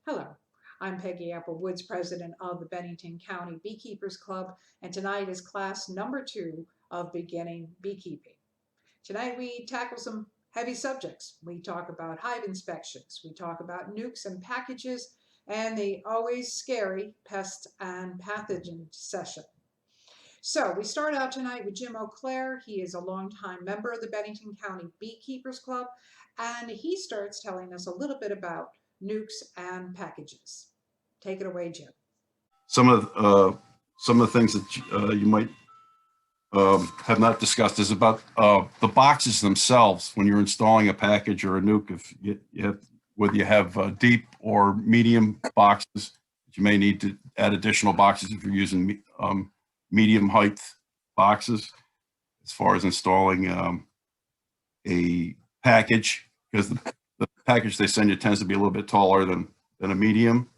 Hello, I'm Peggy Applewoods, president of the Bennington County Beekeepers Club, and tonight is class number 2 of beginning beekeeping. Tonight we tackle some heavy subjects. We talk about hive inspections, we talk about nukes and packages, and the always scary pest and pathogen session. So we start out tonight with Jim Eau Claire. He is a longtime member of the Bennington County Beekeepers Club, and he starts telling us a little bit about nukes and packages. Take it away, Jim. Some of the things that you might have not discussed is about the boxes themselves. When you're installing a package or a nuke, if you have, whether you have deep or medium boxes, you may need to add additional boxes if you're using medium height boxes. As far as installing a package, because the package they send you tends to be a little bit taller than a medium.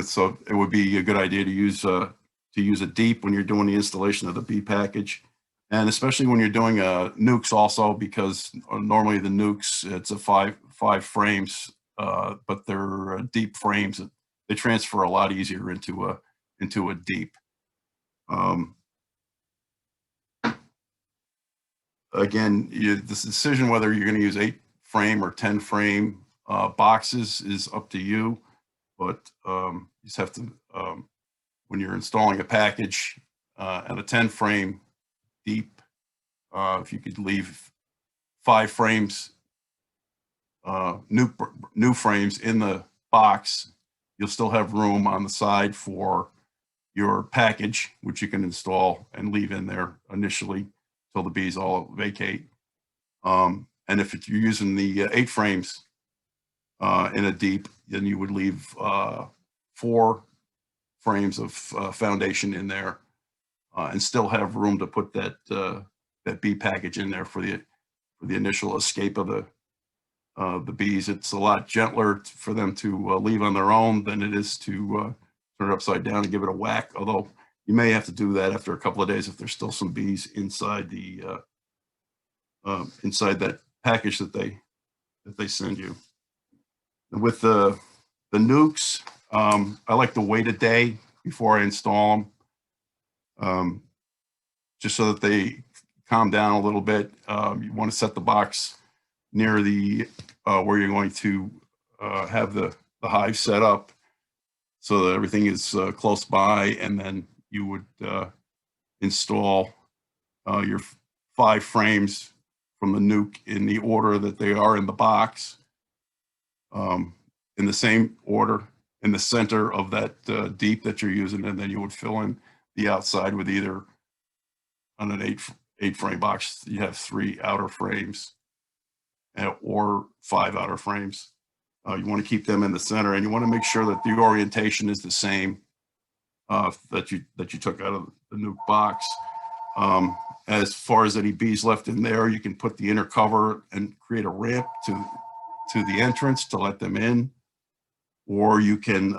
So it would be a good idea to use a deep when you're doing the installation of the bee package, and especially when you're doing nukes also, because normally the nukes, it's a five frames, but they're deep frames. They transfer a lot easier into a deep. Again, this decision whether you're going to use 8 frame or 10 frame boxes is up to you, but you just have to, when you're installing a package at a 10 frame deep, if you could leave 5 frames, new frames in the box, you'll still have room on the side for your package, which you can install and leave in there initially till the bees all vacate. And if you're using the 8 frames in a deep, then you would leave 4 frames of foundation in there and still have room to put that bee package in there for the initial escape of the bees. It's a lot gentler for them to leave on their own than it is to turn it upside down and give it a whack, although you may have to do that after a couple of days if there's still some bees inside the inside that package that they send you. And with the nukes, I like to wait a day before I install them, just so that they calm down a little bit. You want to set the box near the where you're going to have the hive set up, so that everything is close by, and then you would install your 5 frames from the nuke in the order that they are in the box, in the same order in the center of that deep that you're using, and then you would fill in the outside with either, on an 8 frame box, you have 3 outer frames or 5 outer frames. You want to keep them in the center, and you want to make sure that the orientation is the same that you took out of the nuke box. As far as any bees left in there, you can put the inner cover and create a ramp to the entrance to let them in, or you can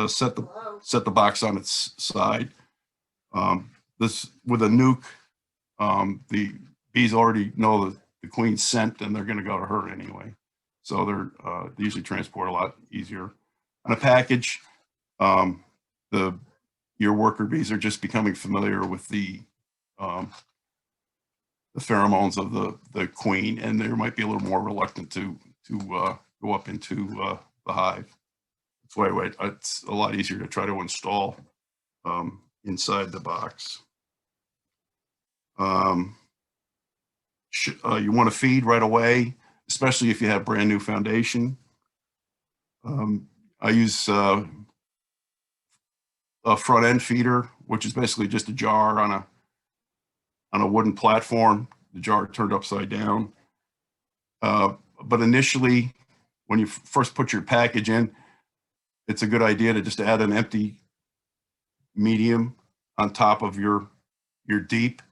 set the box on its side. This with a nuke, the bees already know the queen's scent, and they're going to go to her anyway. So they usually transport a lot easier. On a package, your worker bees are just becoming familiar with the pheromones of the queen, and they might be a little more reluctant to go up into the hive. That's why it's a lot easier to try to install inside the box. You want to feed right away, especially if you have brand new foundation. I use a front end feeder, which is basically just a jar on a wooden platform, the jar turned upside down. But initially, when you first put your package in, it's a good idea to just add an empty medium on top of your deep,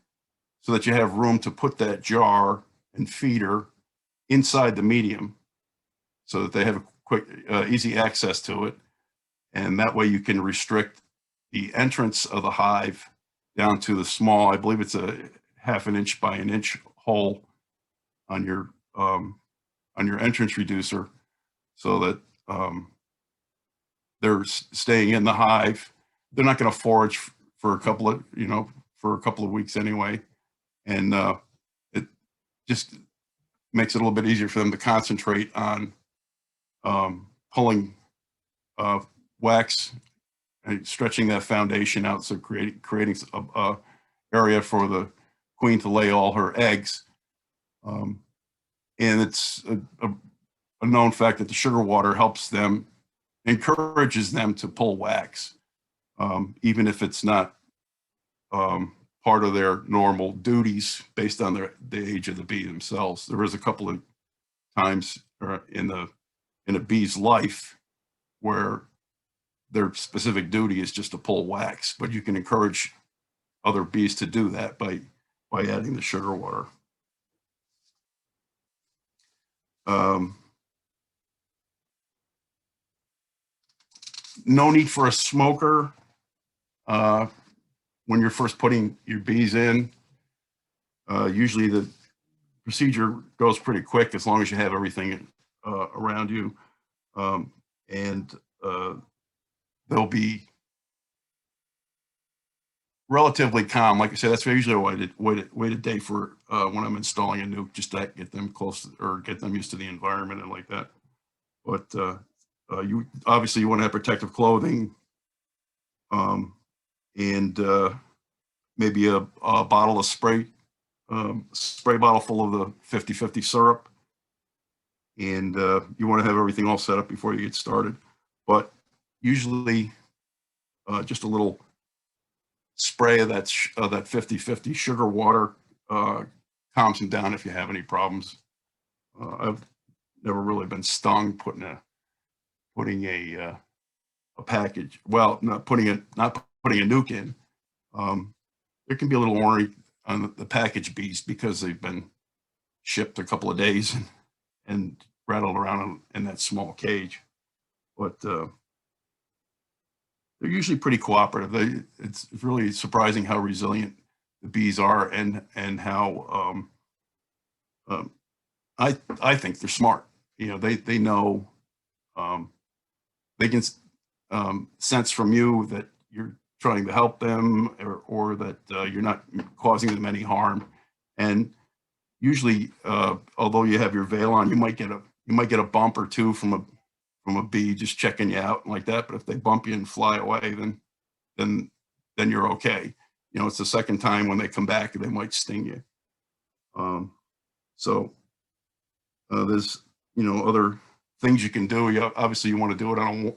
so that you have room to put that jar and feeder inside the medium, so that they have a quick, easy access to it. And that way you can restrict the entrance of the hive down to the small, I believe it's a 1/2 inch by 1 inch hole on your your entrance reducer, so that they're staying in the hive. They're not going to forage for a couple of weeks anyway, and it just makes it a little bit easier for them to concentrate on pulling wax and stretching that foundation out, so creating a area for the queen to lay all her eggs. And it's a known fact that the sugar water encourages them to pull wax, even if it's not part of their normal duties based on the age of the bee themselves. There was a couple of times in a bee's life where their specific duty is just to pull wax, but you can encourage other bees to do that by adding the sugar water. No need for a smoker when you're first putting your bees in. Usually the procedure goes pretty quick as long as you have everything around you, and they'll be relatively calm. Like I said, that's usually wait a day for when I'm installing a nuke, just to get them close or get them used to the environment and like that. But you obviously want to have protective clothing, and maybe a bottle of spray bottle full of the 50/50 syrup, and you want to have everything all set up before you get started. But usually just a little spray of that 50/50 sugar water calms them down if you have any problems. I've never really been stung putting a package, well, not putting a nuke in. There can be a little ornery on the package bees because they've been shipped a couple of days and rattled around in that small cage. But they're usually pretty cooperative. It's really surprising how resilient the bees are, and how I think they're smart. They know, they can sense from you that you're trying to help them, or that you're not causing them any harm. And usually, although you have your veil on, you might get a bump or two from a bee just checking you out like that. But if they bump you and fly away, then you're okay. It's the second time when they come back they might sting you. So there's other things you can do. Obviously you want to do it on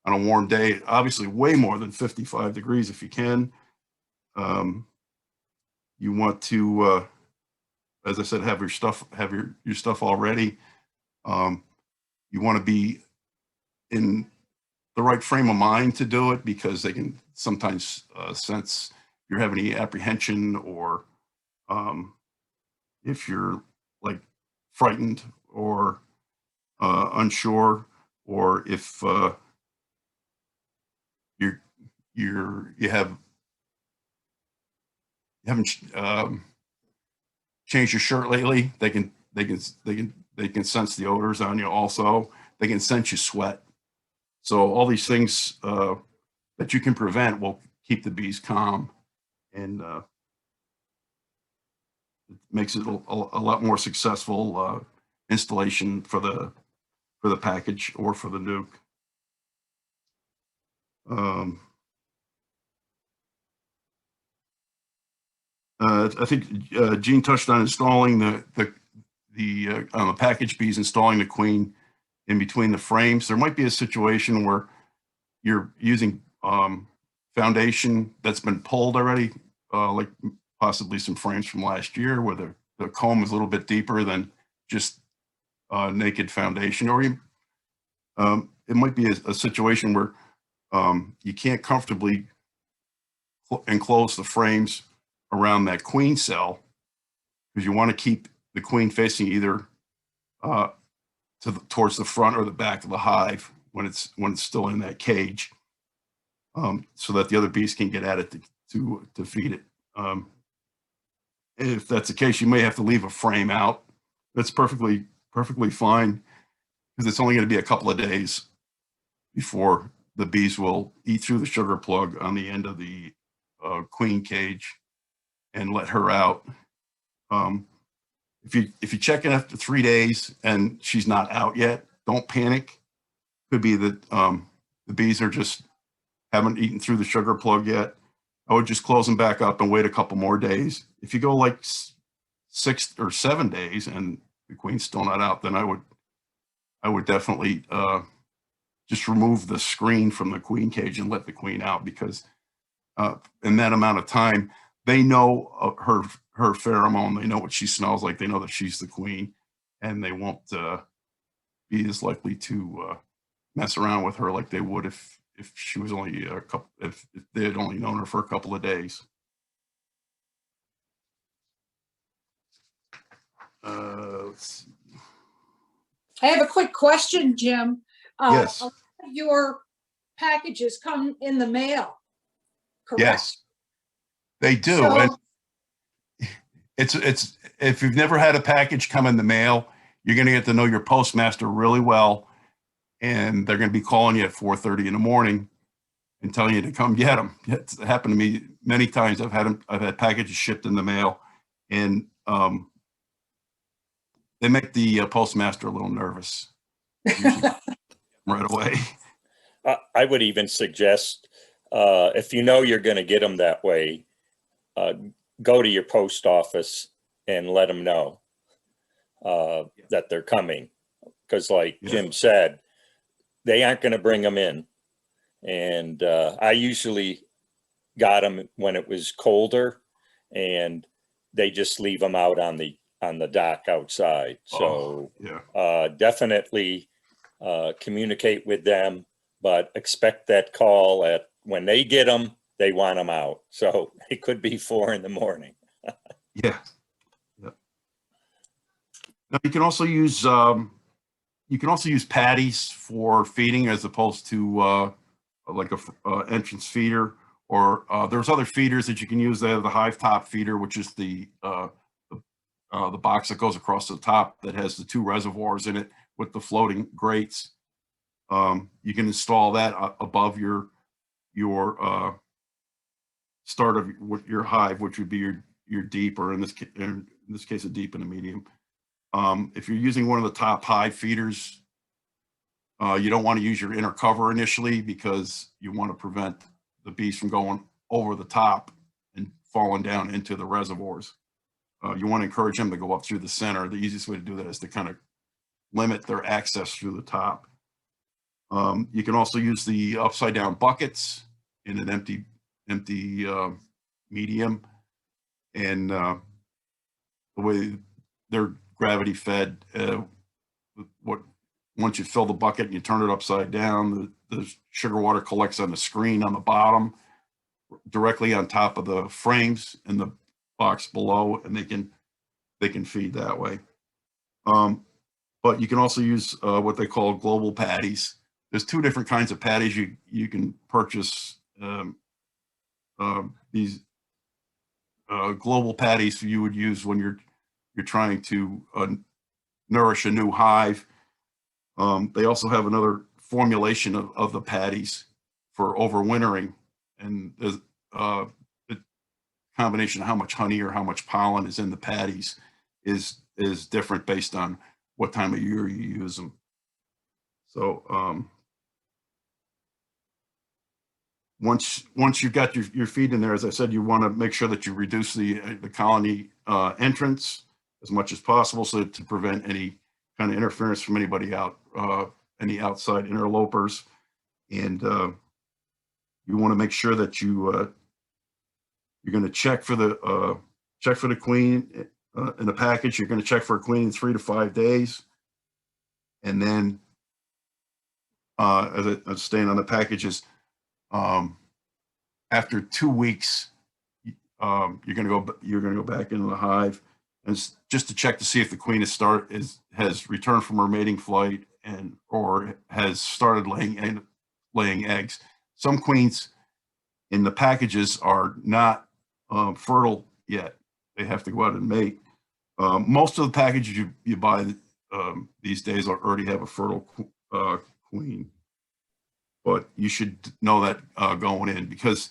a warm day, obviously way more than 55 degrees if you can. You want to, as I said, have your stuff all ready. You want to be in the right frame of mind to do it, because they can sometimes sense if you're having any apprehension, or if you're like frightened or unsure, or if you haven't changed your shirt lately. They can sense the odors on you. Also, they can sense you sweat. So all these things that you can prevent will keep the bees calm, and it makes it a lot more successful installation for the package or for the nuke. I think Gene touched on installing the package bees, installing the queen in between the frames. There might be a situation where you're using foundation that's been pulled already, like possibly some frames from last year where the comb is a little bit deeper than just naked foundation, or it might be a situation where you can't comfortably enclose the frames around that queen cell, because you want to keep the queen facing either towards the front or the back of the hive when it's still in that cage, so that the other bees can get at it to feed it. If that's the case, you may have to leave a frame out. That's perfectly perfectly fine, because it's only going to be a couple of days before the bees will eat through the sugar plug on the end of the queen cage and let her out. If you check in after 3 days and she's not out yet, don't panic. Could be that the bees are just haven't eaten through the sugar plug yet. I would just close them back up and wait a couple more days. If you go like 6 or 7 days and the queen's still not out, then I would definitely just remove the screen from the queen cage and let the queen out, because in that amount of time, they know her pheromone. They know what she smells like. They know that she's the queen, and they won't be as likely to mess around with her like they would if she was only a couple, if they had only known her for a couple of days. Let's see. I have a quick question, Jim. Yes. A lot of your packages come in the mail, correct? Yes, they do. So, And it's if you've never had a package come in the mail, you're going to get to know your postmaster really well, and they're going to be calling you at 4:30 in the morning and telling you to come get them. It's happened to me many times. I've had packages shipped in the mail, and they make the postmaster a little nervous right away. I would even suggest, if you know you're going to get them that way, go to your post office and let them know that they're coming. Because like Jim said, they aren't going to bring them in. And I usually got them when it was colder, and they just leave them out on the dock outside. So definitely communicate with them, but expect that call at when they get them, they want them out. So it could be 4 in the morning. Yeah. Now you can also use patties for feeding, as opposed to like a entrance feeder, or there's other feeders that you can use. They have the Hive Top Feeder, which is the box that goes across the top that has the 2 reservoirs in it with the floating grates. You can install that above your start of your hive, which would be your deep, or in this case a deep and a medium. If you're using one of the top hive feeders, you don't want to use your inner cover initially, because you want to prevent the bees from going over the top and falling down into the reservoirs. You want to encourage them to go up through the center. The easiest way to do that is to kind of limit their access through the top. You can also use the upside down buckets in an empty medium, and the way they're gravity fed, once you fill the bucket and you turn it upside down, the sugar water collects on the screen on the bottom, directly on top of the frames in the box below, and they can feed that way. But you can also use what they call global patties. There's 2 different kinds of patties you can purchase. These global patties you would use when you're trying to nourish a new hive. They also have another formulation of the patties for overwintering, and there's the combination of how much honey or how much pollen is in the patties is different based on what time of year you use them. So once you've got your feed in there, as I said, you want to make sure that you reduce the colony entrance as much as possible, so to prevent any kind of interference from anybody out, any outside interlopers. And you want to make sure that you're going to check for the queen in the package. You're going to check for a queen in 3 to 5 days, and then as I was staying on the packages, after 2 weeks, you're going to go back into the hive, and just to check to see if the queen has returned from her mating flight or has started laying eggs. Some queens in the packages are not fertile yet. They have to go out and mate. Most of the packages you buy these days already have a fertile queen. But you should know that going in, because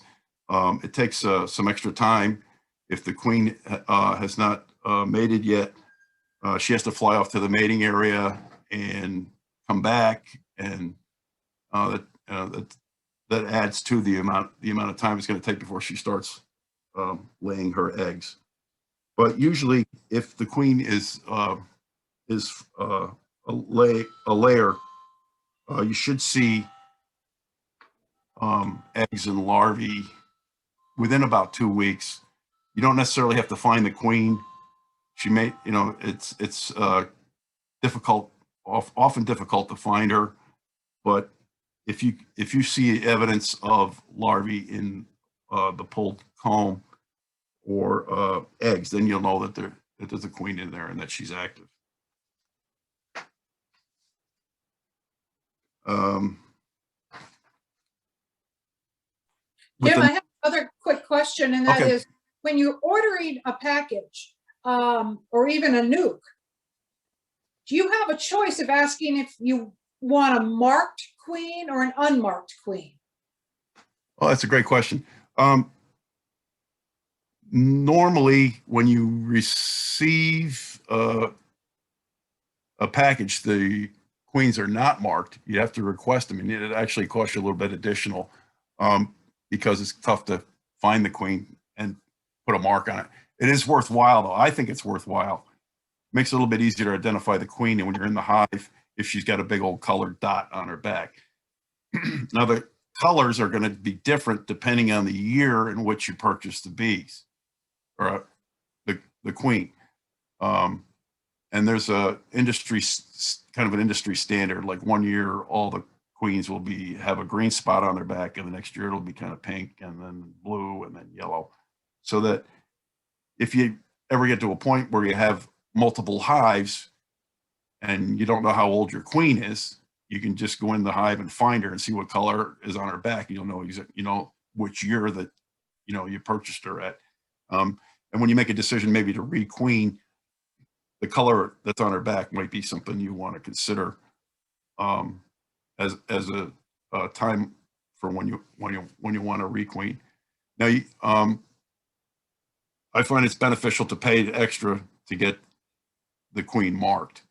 it takes some extra time. If the queen has not mated yet, she has to fly off to the mating area and come back, and that adds to the amount of time it's going to take before she starts laying her eggs. But usually, if the queen is a layer, you should see eggs and larvae within about 2 weeks. You don't necessarily have to find the queen. She may, it's difficult, often difficult to find her, but if you see evidence of larvae in the pulled comb or eggs, then you'll know that there's a queen in there and that she's active. Jim, I have another quick question, and that Okay. is, when you're ordering a package or even a nuke, do you have a choice of asking if you want a marked queen or an unmarked queen? Oh, that's a great question. Normally, when you receive a package, the queens are not marked. You have to request them, and it actually costs you a little bit additional because it's tough to find the queen and put a mark on it. It is worthwhile, though. I think it's worthwhile. Makes it a little bit easier to identify the queen, and when you're in the hive, if she's got a big old colored dot on her back. Now, the colors are going to be different depending on the year in which you purchase the bees or the queen. And there's a kind of an industry standard. Like 1 year, all the queens will have a green spot on their back, and the next year it'll be kind of pink, and then blue, and then yellow. So that if you ever get to a point where you have multiple hives and you don't know how old your queen is, you can just go in the hive and find her and see what color is on her back, and you'll know which year that you purchased her at. And when you make a decision maybe to requeen, the color that's on her back might be something you want to consider as a time for when you want to requeen. Now, I find it's beneficial to pay extra to get the queen marked,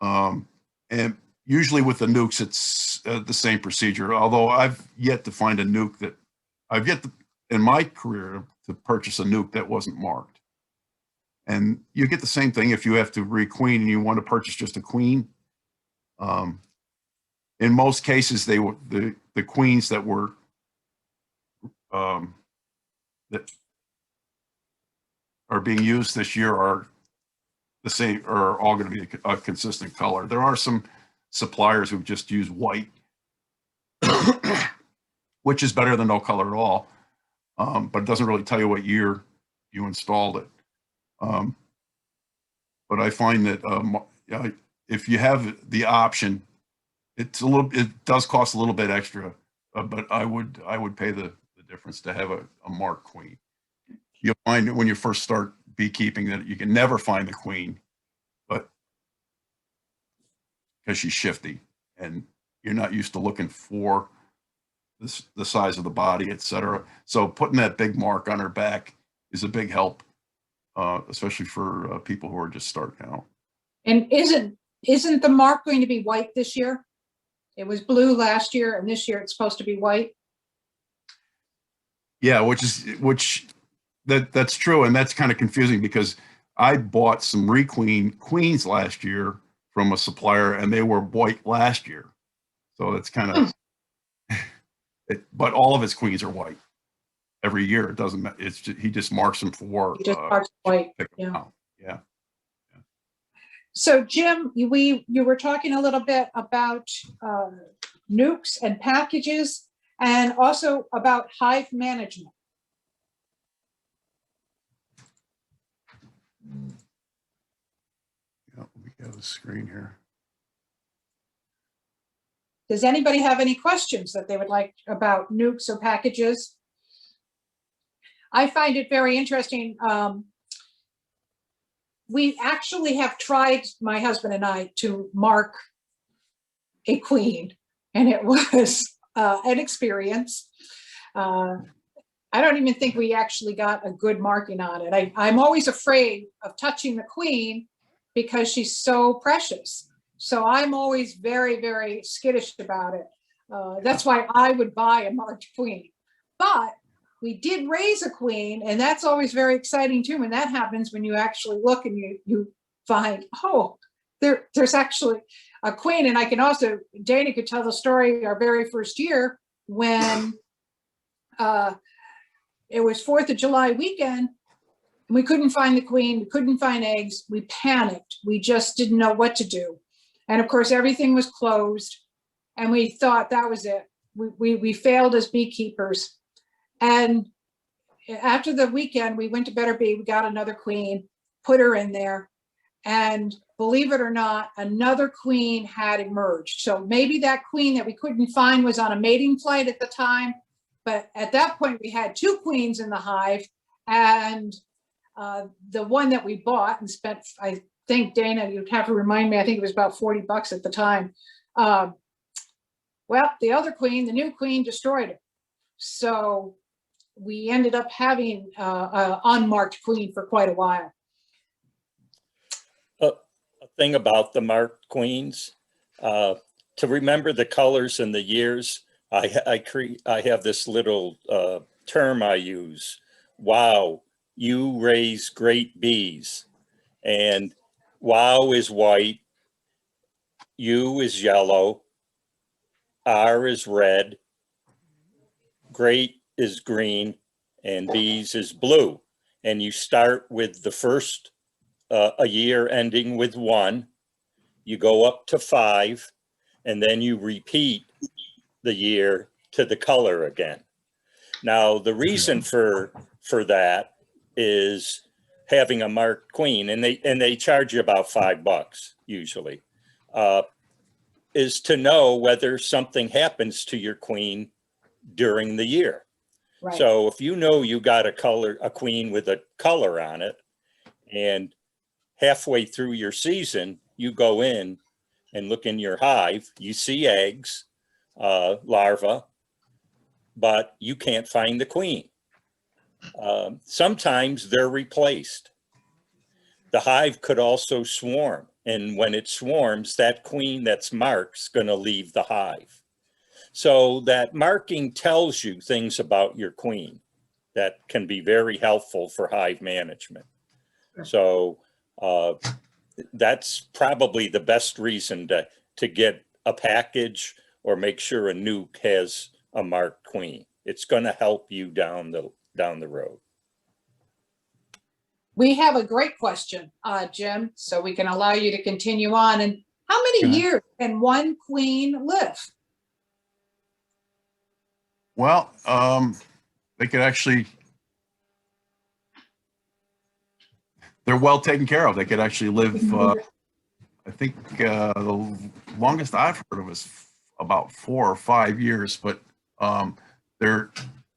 and usually with the nukes, it's the same procedure. Although I've yet to find a nuke that in my career to purchase a nuke that wasn't marked. And you get the same thing if you have to requeen and you want to purchase just a queen. In most cases, they were the queens that were that are being used this year are the same, are all going to be a consistent color. There are some suppliers who just use white, which is better than no color at all, but it doesn't really tell you what year you installed it. But I find that if you have the option, it does cost a little bit extra, but I would pay the difference to have a marked queen. You'll find when you first start beekeeping that you can never find the queen, but because she's shifty and you're not used to looking for the size of the body, etc. So putting that big mark on her back is a big help. Especially for people who are just starting out. And isn't the mark going to be white this year? It was blue last year, and this year it's supposed to be white. Yeah, that's true, and that's kind of confusing because I bought some requeen queens last year from a supplier, and they were white last year. So it's kind of, but all of his queens are white. Every year, it doesn't matter. It's just, he just marks them for. He just marks white. Yeah. So Jim, you were talking a little bit about nukes and packages, and also about hive management. Yeah, we got a screen here. Does anybody have any questions that they would like about nukes or packages? I find it very interesting. we actually have tried, my husband and I, to mark a queen, and it was an experience. I don't even think we actually got a good marking on it. I'm always afraid of touching the queen because she's so precious. So I'm always very, very skittish about it. That's why I would buy a marked queen. But we did raise a queen, and that's always very exciting too when that happens, when you actually look and you find, oh, there's actually a queen. And I can also, Dana could tell the story our very first year when it was 4th of July weekend. We couldn't find the queen. We couldn't find eggs. We panicked. We just didn't know what to do. And of course, everything was closed. And we thought that was it. We failed as beekeepers. And after the weekend, we went to Better Bee. We got another queen, put her in there. And believe it or not, another queen had emerged. So maybe that queen that we couldn't find was on a mating flight at the time. But at that point, we had 2 queens in the hive, and the one that we bought and spent, I think, Dana, you'd have to remind me, I think it was about $40 at the time. Well, the other queen, the new queen, destroyed it. So we ended up having an unmarked queen for quite a while. A thing about the marked queens, to remember the colors and the years, I have this little term I use. Wow, you raise great bees. And wow is white, U is yellow, R is red, great is green, and bees is blue. And you start with the first a year ending with 1, you go up to 5, and then you repeat the year to the color again. Now, the reason for that is having a marked queen, and they charge you about $5 usually, is to know whether something happens to your queen during the year. Right. So if you know you got a queen with a color on it, and halfway through your season, you go in and look in your hive, you see eggs, larvae, but you can't find the queen. Sometimes they're replaced. The hive could also swarm, and when it swarms, that queen that's marked is going to leave the hive. So that marking tells you things about your queen that can be very helpful for hive management. So that's probably the best reason to get a package or make sure a nuke has a marked queen. It's going to help you down the road. We have a great question, Jim, so we can allow you to continue on. And how many years can one queen live? Well, they could actually, they're well taken care of. They could actually live, I think the longest I've heard of is about 4 or 5 years, but their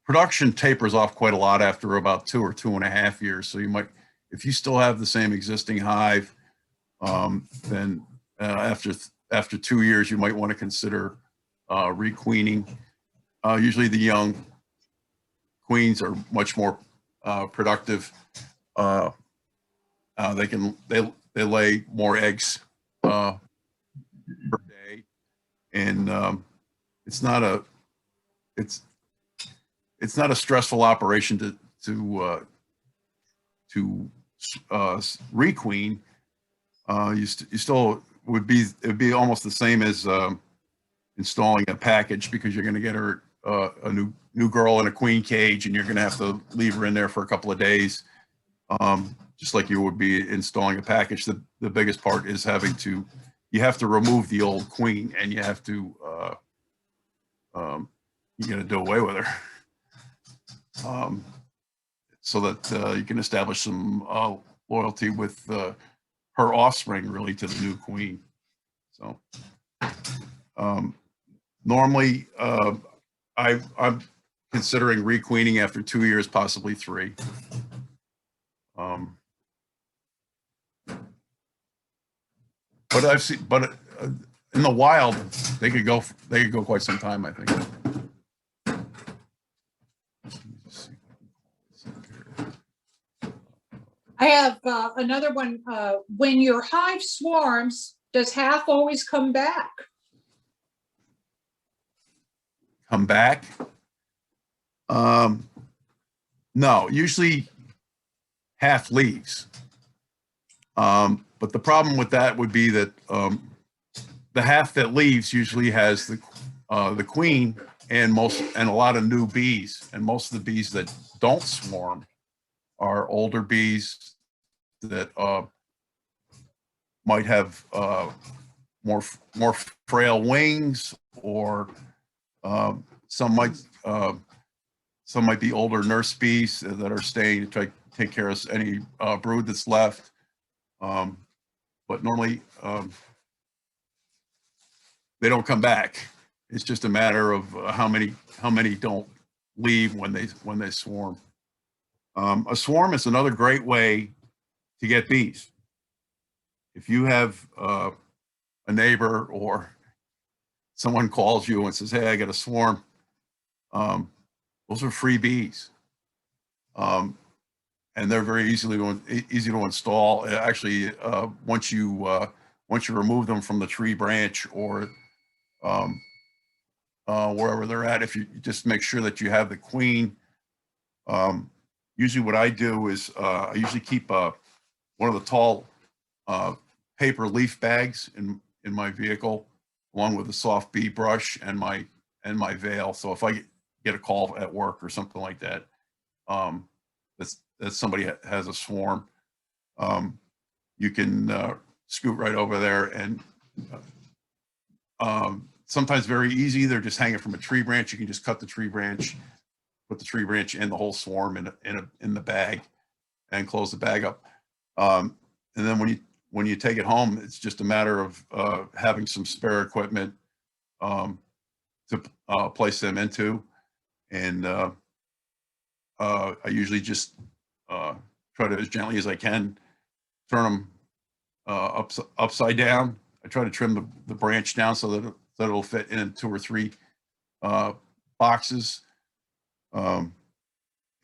production tapers off quite a lot after about 2 or 2.5 years. So you might, if you still have the same existing hive, then after 2 years, you might want to consider requeening. Usually the young queens are much more productive. They lay more eggs per day, and it's not a stressful operation to requeen. You still it'd be almost the same as installing a package, because you're going to get her a new girl in a queen cage, and you're going to have to leave her in there for a couple of days, just like you would be installing a package. The biggest part is you have to remove the old queen, and you have to you're going to do away with her, so that you can establish some loyalty with her offspring, really, to the new queen. So normally I'm considering requeening after 2 years, possibly 3. But I've seen, but in the wild, they could go quite some time, I think. I have another one. When your hive swarms, does half always come back? Come back? No, usually half leaves. But the problem with that would be that the half that leaves usually has the queen and a lot of new bees, and most of the bees that don't swarm are older bees that might have more frail wings, or some might be older nurse bees that are staying to try to take care of any brood that's left. But normally they don't come back. It's just a matter of how many don't leave when they swarm. A swarm is another great way to get bees. If you have a neighbor or someone calls you and says, "Hey, I got a swarm," those are free bees. And they're very easy to install. Actually, once you remove them from the tree branch or wherever they're at, if you just make sure that you have the queen. Usually what I do is I usually keep one of the tall paper leaf bags in my vehicle, along with a soft bee brush and my veil. So if I get a call at work or something like that, that somebody has a swarm, you can scoot right over there, and sometimes very easy. They're just hanging from a tree branch. You can just cut the tree branch, put the tree branch and the whole swarm in the bag, and close the bag up. And then when you take it home, it's just a matter of having some spare equipment to place them into. And I usually just try to, as gently as I can, turn them upside down. I try to trim the branch down so that it'll fit in 2 or 3 boxes.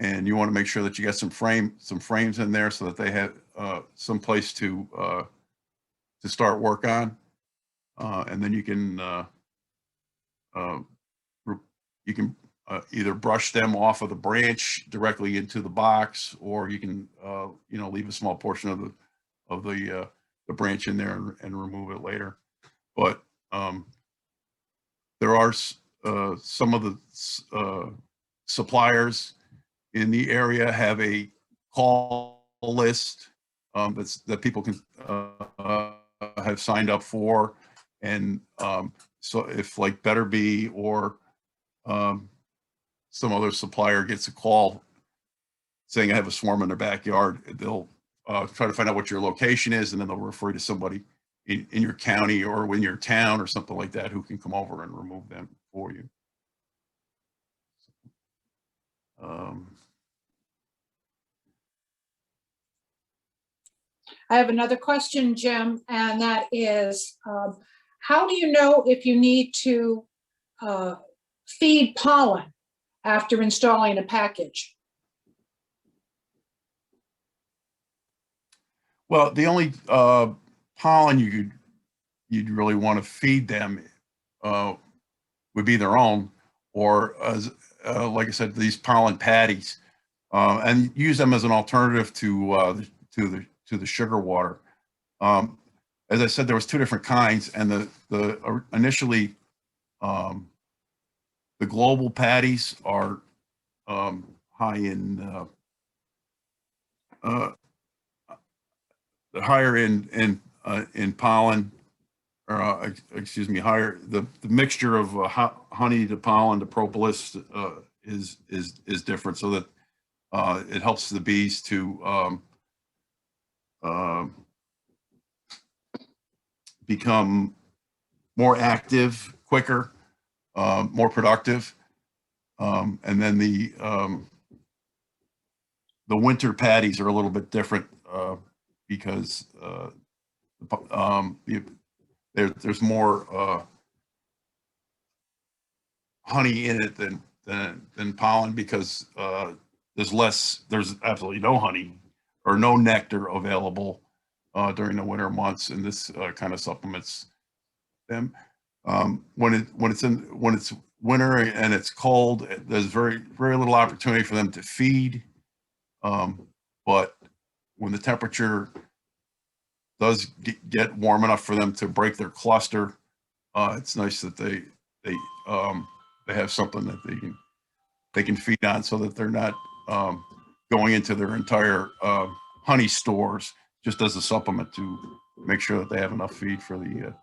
And you want to make sure that you get some frames in there so that they have some place to start work on. And then you can either brush them off of the branch directly into the box, or you can leave a small portion of the branch in there and remove it later. But there are some of the suppliers in the area have a call list that people can have signed up for, and so if like Better Bee or some other supplier gets a call saying I have a swarm in their backyard, they'll try to find out what your location is, and then they'll refer to somebody in your county or in your town or something like that who can come over and remove them for you. I have another question, Jim, and that is, how do you know if you need to feed pollen after installing a package? Well, the only pollen you'd really want to feed them would be their own, or like I said, these pollen patties, and use them as an alternative to the sugar water. As I said, there was 2 different kinds, and the initially the global patties are high in higher in pollen, or excuse me, higher the mixture of honey to pollen to propolis is different, so that it helps the bees to become more active quicker, more productive, and then the winter patties are a little bit different because there's more honey in it than pollen, because there's absolutely no honey or no nectar available during the winter months, and this kind of supplements them. When it's winter and it's cold, there's very little opportunity for them to feed. But when the temperature does get warm enough for them to break their cluster, it's nice that they have something that they can feed on, so that they're not going into their entire honey stores just as a supplement, to make sure that they have enough feed for the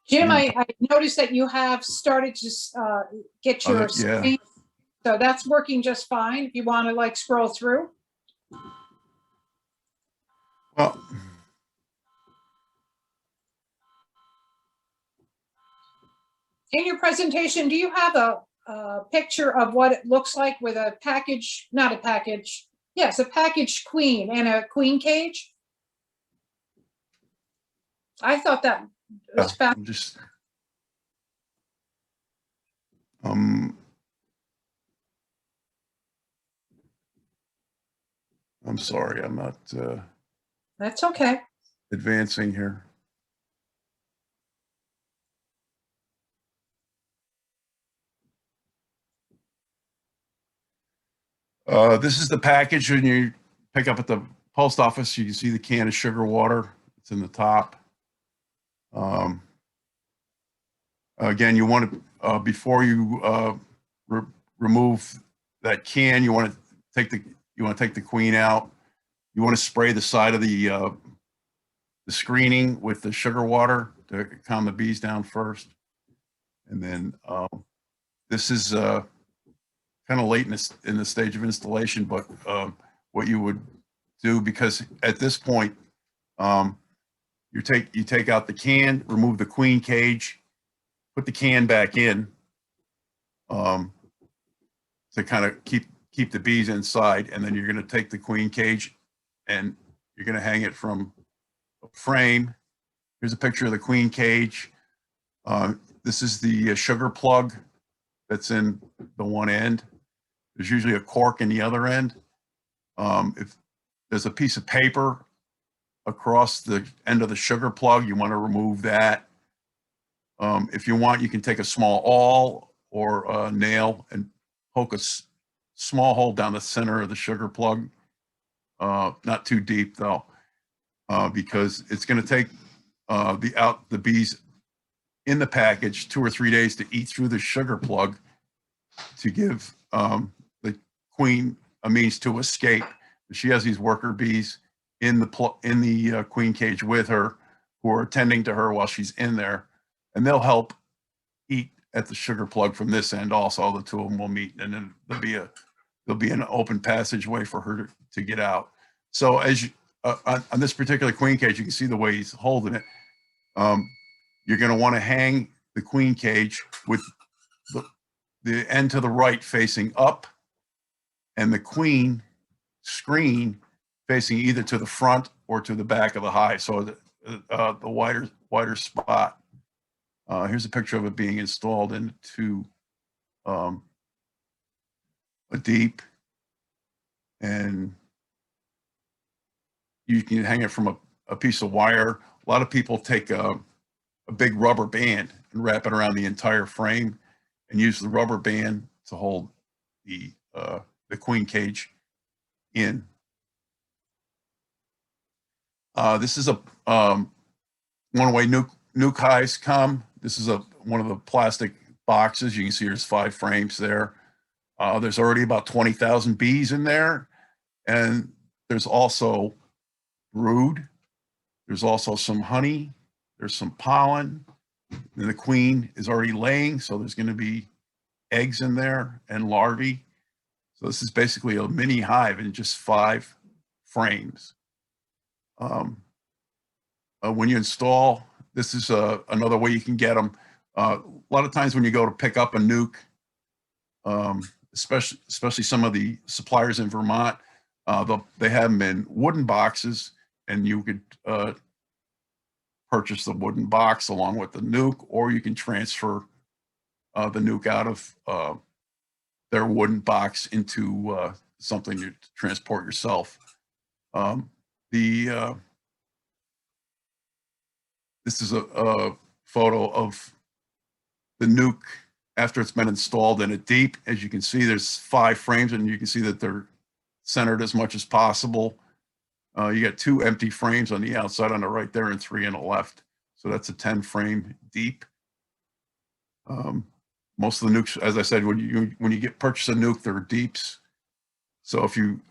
Jim, I noticed that you have started to get your screen, so that's working just fine. If you want to like scroll through. Well, in your presentation, do you have a picture of what it looks like with a package, not a package, yes, a packaged queen and a queen cage? I thought that was fast. I'm sorry, I'm not That's okay. advancing here. This is the package when you pick up at the post office. You can see the can of sugar water. It's in the top. Again, you want to, before you remove that can, you want to take the queen out. You want to spray the side of the screening with the sugar water to calm the bees down first. And then this is kind of late in the stage of installation, but what you would do, because at this point, you take out the can, remove the queen cage, put the can back in to kind of keep the bees inside, and then you're going to take the queen cage and you're going to hang it from a frame. Here's a picture of the queen cage. This is the sugar plug that's in the one end. There's usually a cork in the other end. If there's a piece of paper across the end of the sugar plug, you want to remove that. If you want, you can take a small awl or a nail and poke a small hole down the center of the sugar plug. Not too deep though, because it's going to take the bees in the package 2 or 3 days to eat through the sugar plug to give the queen a means to escape. She has these worker bees in the queen cage with her, who are tending to her while she's in there, and they'll help eat at the sugar plug from this end. Also, the two of them will meet, and then there'll be an open passageway for her to get out. So as you, on this particular queen cage, you can see the way he's holding it. You're going to want to hang the queen cage with the end to the right facing up, and the queen screen facing either to the front or to the back of the hive, so the wider spot. Here's a picture of it being installed into a deep, and you can hang it from a piece of wire. A lot of people take a big rubber band and wrap it around the entire frame and use the rubber band to hold the queen cage in. This is one way nuke hives come. This is one of the plastic boxes. You can see there's 5 frames there. There's already about 20,000 bees in there, and there's also brood. There's also some honey. There's some pollen. And the queen is already laying, so there's going to be eggs in there and larvae. So this is basically a mini hive in just 5 frames. When you install, this is another way you can get them. A lot of times when you go to pick up a nuke, especially some of the suppliers in Vermont, they have them in wooden boxes, and you could purchase the wooden box along with the nuke, or you can transfer the nuke out of their wooden box into something you transport yourself. This is a photo of the nuke after it's been installed in a deep. As you can see, there's 5 frames, and you can see that they're centered as much as possible. You got 2 empty frames on the outside on the right there and 3 on the left. So that's a 10 frame deep. Most of the nukes, as I said, when you purchase a nuke, they're deeps. So if you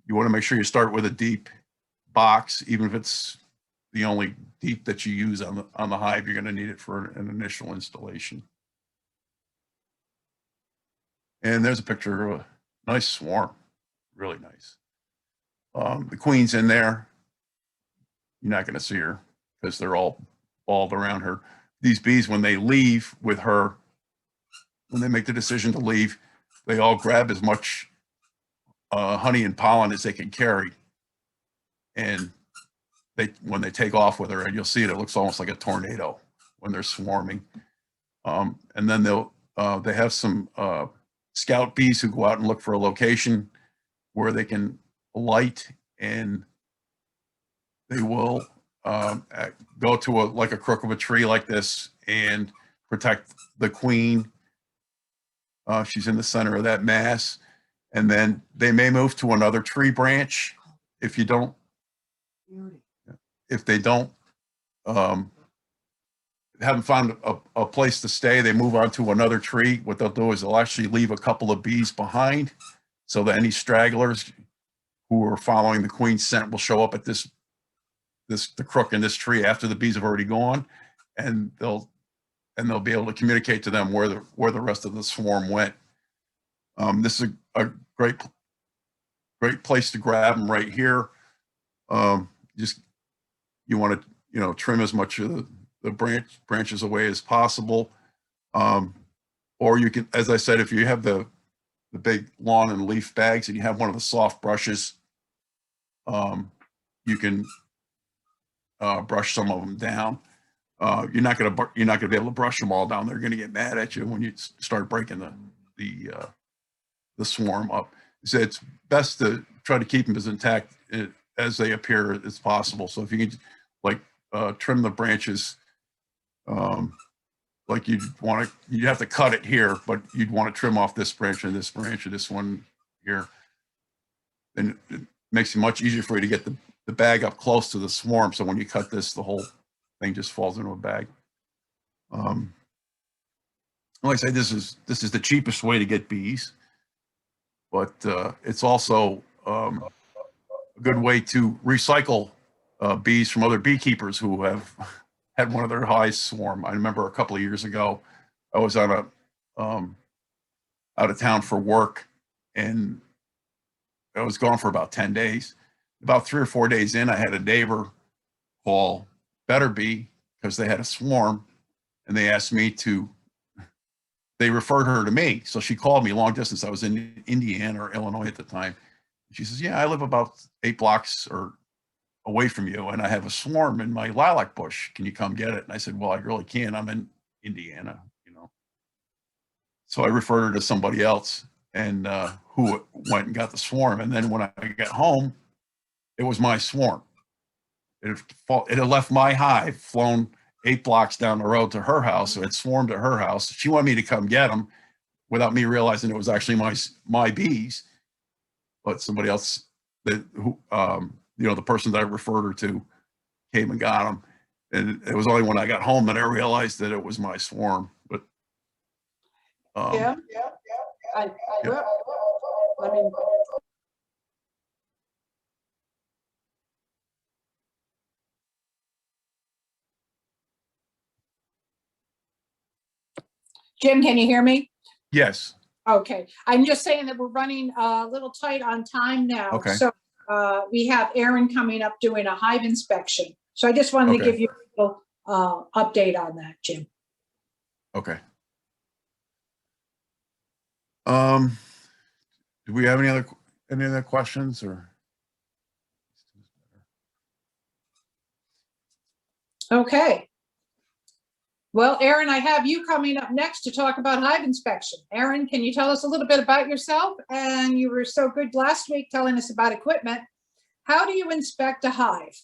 you want to make sure you start with a deep box, even if it's the only deep that you use on the hive, you're going to need it for an initial installation. And there's a picture of a nice swarm, really nice. The queen's in there. You're not going to see her because they're all balled around her. These bees, when they leave with her, when they make the decision to leave, they all grab as much honey and pollen as they can carry. And when they take off with her, and you'll see it, it looks almost like a tornado when they're swarming. And then they have some scout bees who go out and look for a location where they can alight, and they will go to like a crook of a tree like this and protect the queen. She's in the center of that mass, and then they may move to another tree branch if they don't haven't found a place to stay. They move on to another tree. What they'll do is they'll actually leave a couple of bees behind, so that any stragglers who are following the queen's scent will show up at the crook in this tree after the bees have already gone, and they'll be able to communicate to them where the rest of the swarm went. This is a great place to grab them right here. Just you want to trim as much of the branches away as possible, or you can, as I said, if you have the big lawn and leaf bags and you have one of the soft brushes, you can brush some of them down. You're not gonna be able to brush them all down. They're gonna get mad at you when you start breaking the swarm up. So it's best to try to keep them as intact as they appear as possible. So if you can trim the branches, like you'd have to cut it here, but you'd want to trim off this branch and this branch and this one here. Then it makes it much easier for you to get the bag up close to the swarm. So when you cut this, the whole thing just falls into a bag. Like I say, this is the cheapest way to get bees, but it's also a good way to recycle bees from other beekeepers who have had one of their hives swarm. I remember a couple of years ago, I was on out of town for work, and I was gone for about 10 days. About 3 or 4 days in, I had a neighbor call Better Bee because they had a swarm, and they asked me they referred her to me. So she called me long distance. I was in Indiana or Illinois at the time. She says, yeah, I live about 8 blocks or away from you, and I have a swarm in my lilac bush. Can you come get it? And I said, well, I really can't. I'm in Indiana, So I referred her to somebody else, and who went and got the swarm. And then when I got home, it was my swarm. It had left my hive, flown 8 blocks down the road to her house. So it swarmed at her house. She wanted me to come get them without me realizing it was actually my bees. But somebody else, the person that I referred her to, came and got them. And it was only when I got home that I realized that it was my swarm. But yeah. I mean, Jim, can you hear me? yes. Okay, I'm just saying that we're running a little tight on time now. Okay. So we have Aaron coming up doing a hive inspection. So I just wanted to give you a little update on that, Jim. Okay. Do we have any other questions or? Okay. Well, Erin, I have you coming up next to talk about hive inspection. Erin, can you tell us a little bit about yourself? And you were so good last week telling us about equipment. How do you inspect a hive?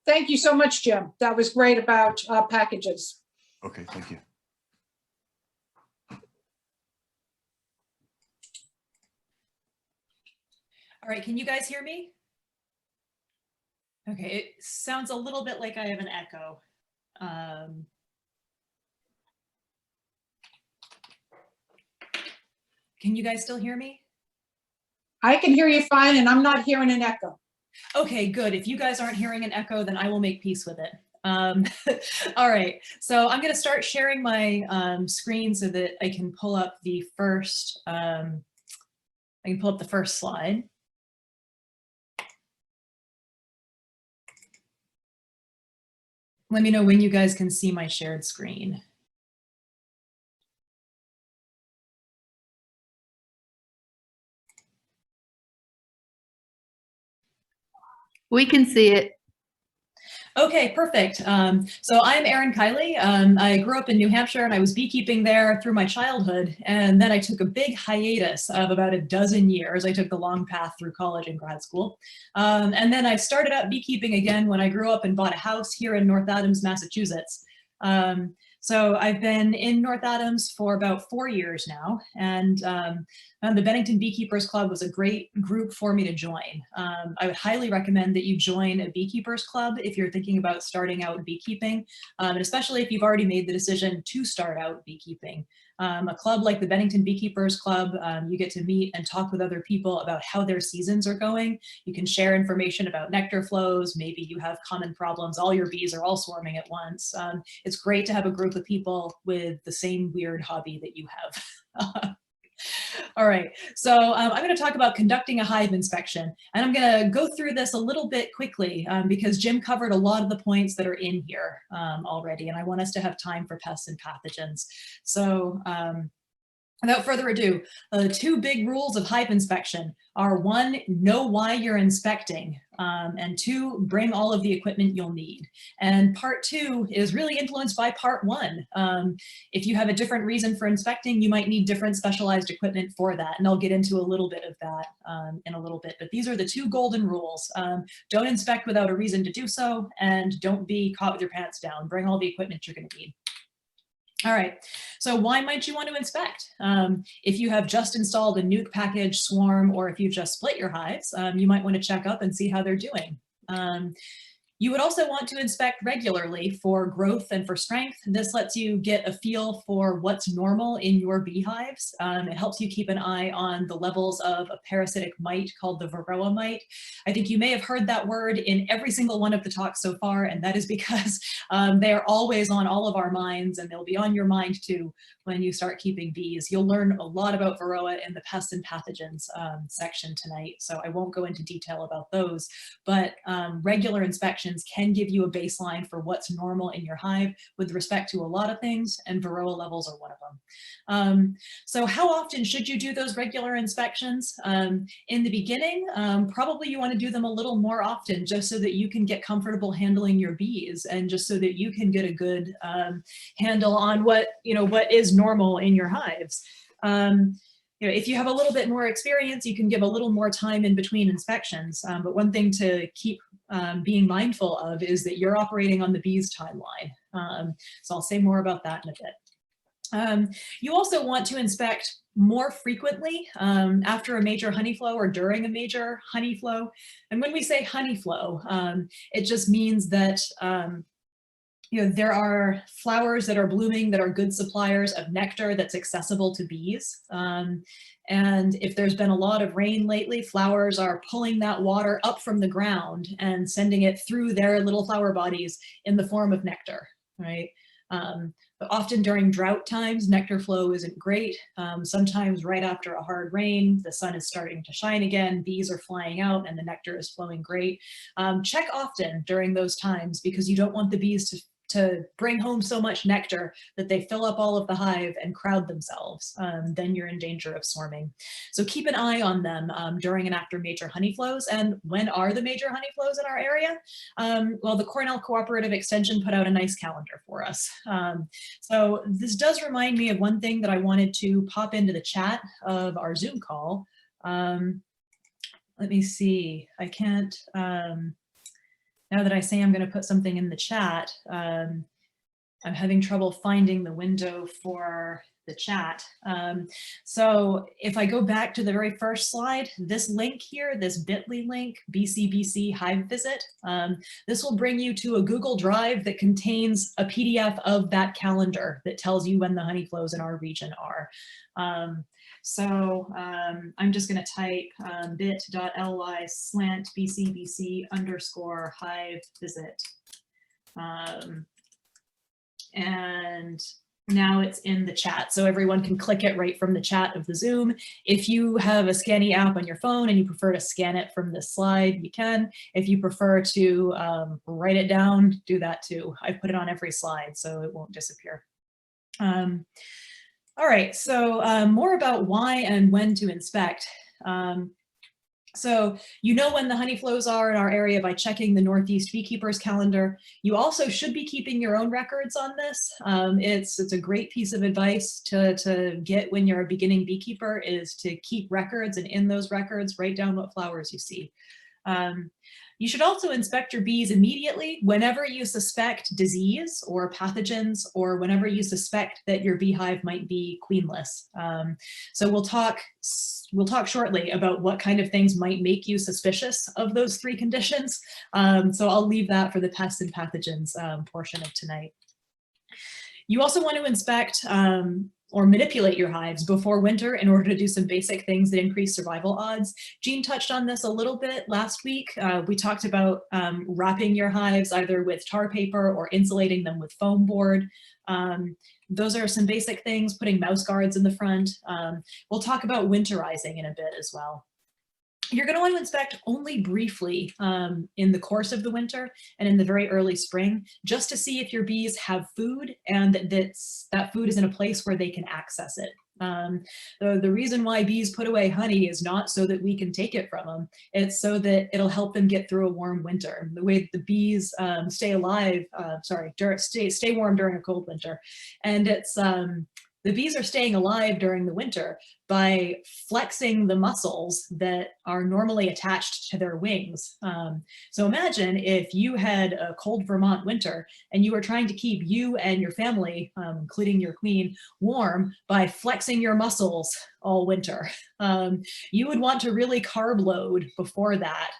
Thank you so much, Jim. That was great about packages. Okay, thank you. All right, can you guys hear me? Okay, it sounds a little bit like I have an echo. Can you guys still hear me? I can hear you fine, and I'm not hearing an echo. Okay, good. If you guys aren't hearing an echo, then I will make peace with it. All right, so I'm going to start sharing my screen so that I can pull up the first. I can pull up the first slide. Let me know when you guys can see my shared screen. We can see it. Okay, perfect. So I'm Erin Kiley. I grew up in New Hampshire and I was beekeeping there through my childhood. And then I took a big hiatus of about a dozen years. I took the long path through college and grad school. And then I started out beekeeping again when I grew up and bought a house here in North Adams, Massachusetts. So I've been in North Adams for about 4 years now, and the Bennington Beekeepers Club was a great group for me to join. I would highly recommend that you join a Beekeepers Club if you're thinking about starting out beekeeping, and especially if you've already made the decision to start out beekeeping. A club like the Bennington Beekeepers Club, you get to meet and talk with other people about how their seasons are going. You can share information about nectar flows. Maybe you have common problems. All your bees are all swarming at once. It's great to have a group of people with the same weird hobby that you have. All right, so I'm going to talk about conducting a hive inspection, and I'm going to go through this a little bit quickly because Jim covered a lot of the points that are in here already, and I want us to have time for pests and pathogens. So without further ado, the two big rules of hive inspection are: one, know why you're inspecting, and two, bring all of the equipment you'll need. And part two is really influenced by part one. If you have a different reason for inspecting, you might need different specialized equipment for that. And I'll get into a little bit of that in a little bit, but these are the two golden rules. Don't inspect without a reason to do so, and don't be caught with your pants down. Bring all the equipment you're going to need. All right, so why might you want to inspect? If you have just installed a nuke package, swarm, or if you've just split your hives, you might want to check up and see how they're doing. You would also want to inspect regularly for growth and for strength. This lets you get a feel for what's normal in your beehives. It helps you keep an eye on the levels of a parasitic mite called the Varroa Mite. I think you may have heard that word in every single one of the talks so far, and that is because they are always on all of our minds, and they'll be on your mind too when you start keeping bees. You'll learn a lot about Varroa in the Pests and Pathogens section tonight, so I won't go into detail about those, but regular inspections can give you a baseline for what's normal in your hive with respect to a lot of things, and Varroa levels are one of them. So how often should you do those regular inspections? In the beginning, probably you want to do them a little more often, just so that you can get comfortable handling your bees, and just so that you can get a good handle on what is normal in your hives. If you have a little bit more experience, you can give a little more time in between inspections. But one thing to keep being mindful of is that you're operating on the bee's timeline. So I'll say more about that in a bit. You also want to inspect more frequently after a major honey flow or during a major honey flow. And when we say honey flow, it just means that there are flowers that are blooming that are good suppliers of nectar that's accessible to bees. And if there's been a lot of rain lately, flowers are pulling that water up from the ground and sending it through their little flower bodies in the form of nectar, right? But often during drought times, nectar flow isn't great. Sometimes right after a hard rain, the sun is starting to shine again, bees are flying out and the nectar is flowing great. Check often during those times because you don't want the bees to bring home so much nectar that they fill up all of the hive and crowd themselves, then you're in danger of swarming. So keep an eye on them during and after major honey flows. And when are the major honey flows in our area? Well, the Cornell Cooperative Extension put out a nice calendar for us. So this does remind me of one thing that I wanted to pop into the chat of our Zoom call. Let me see, I can't, now that I say I'm going to put something in the chat, I'm having trouble finding the window for the chat. So if I go back to the very first slide, this link here, this bit.ly link, BCBC Hive Visit, this will bring you to a Google Drive that contains a PDF of that calendar that tells you when the honey flows in our region are. So I'm just going to type bit.ly/BCBC_Hive Visit. And now it's in the chat, so everyone can click it right from the chat of the Zoom. If you have a Scanny app on your phone and you prefer to scan it from this slide, you can. If you prefer to write it down, do that too. I put it on every slide so it won't disappear. All right, so more about why and when to inspect. So you know when the honey flows are in our area by checking the Northeast Beekeepers calendar. You also should be keeping your own records on this. It's a great piece of advice to get when you're a beginning beekeeper, is to keep records, and in those records, write down what flowers you see. You should also inspect your bees immediately whenever you suspect disease or pathogens, or whenever you suspect that your beehive might be queenless. So we'll talk shortly about what kind of things might make you suspicious of those three conditions. So I'll leave that for the pests and pathogens portion of tonight. You also want to inspect or manipulate your hives before winter in order to do some basic things that increase survival odds. Jean touched on this a little bit last week. We talked about wrapping your hives either with tar paper or insulating them with foam board. Those are some basic things, putting mouse guards in the front. We'll talk about winterizing in a bit as well. You're going to want to inspect only briefly in the course of the winter and in the very early spring, just to see if your bees have food and that food is in a place where they can access it. The reason why bees put away honey is not so that we can take it from them. It's so that it'll help them get through a warm winter. The way the bees stay alive, stay warm during a cold winter. And it's the bees are staying alive during the winter by flexing the muscles that are normally attached to their wings. So imagine if you had a cold Vermont winter and you were trying to keep you and your family, including your queen, warm by flexing your muscles all winter. You would want to really carb load before that.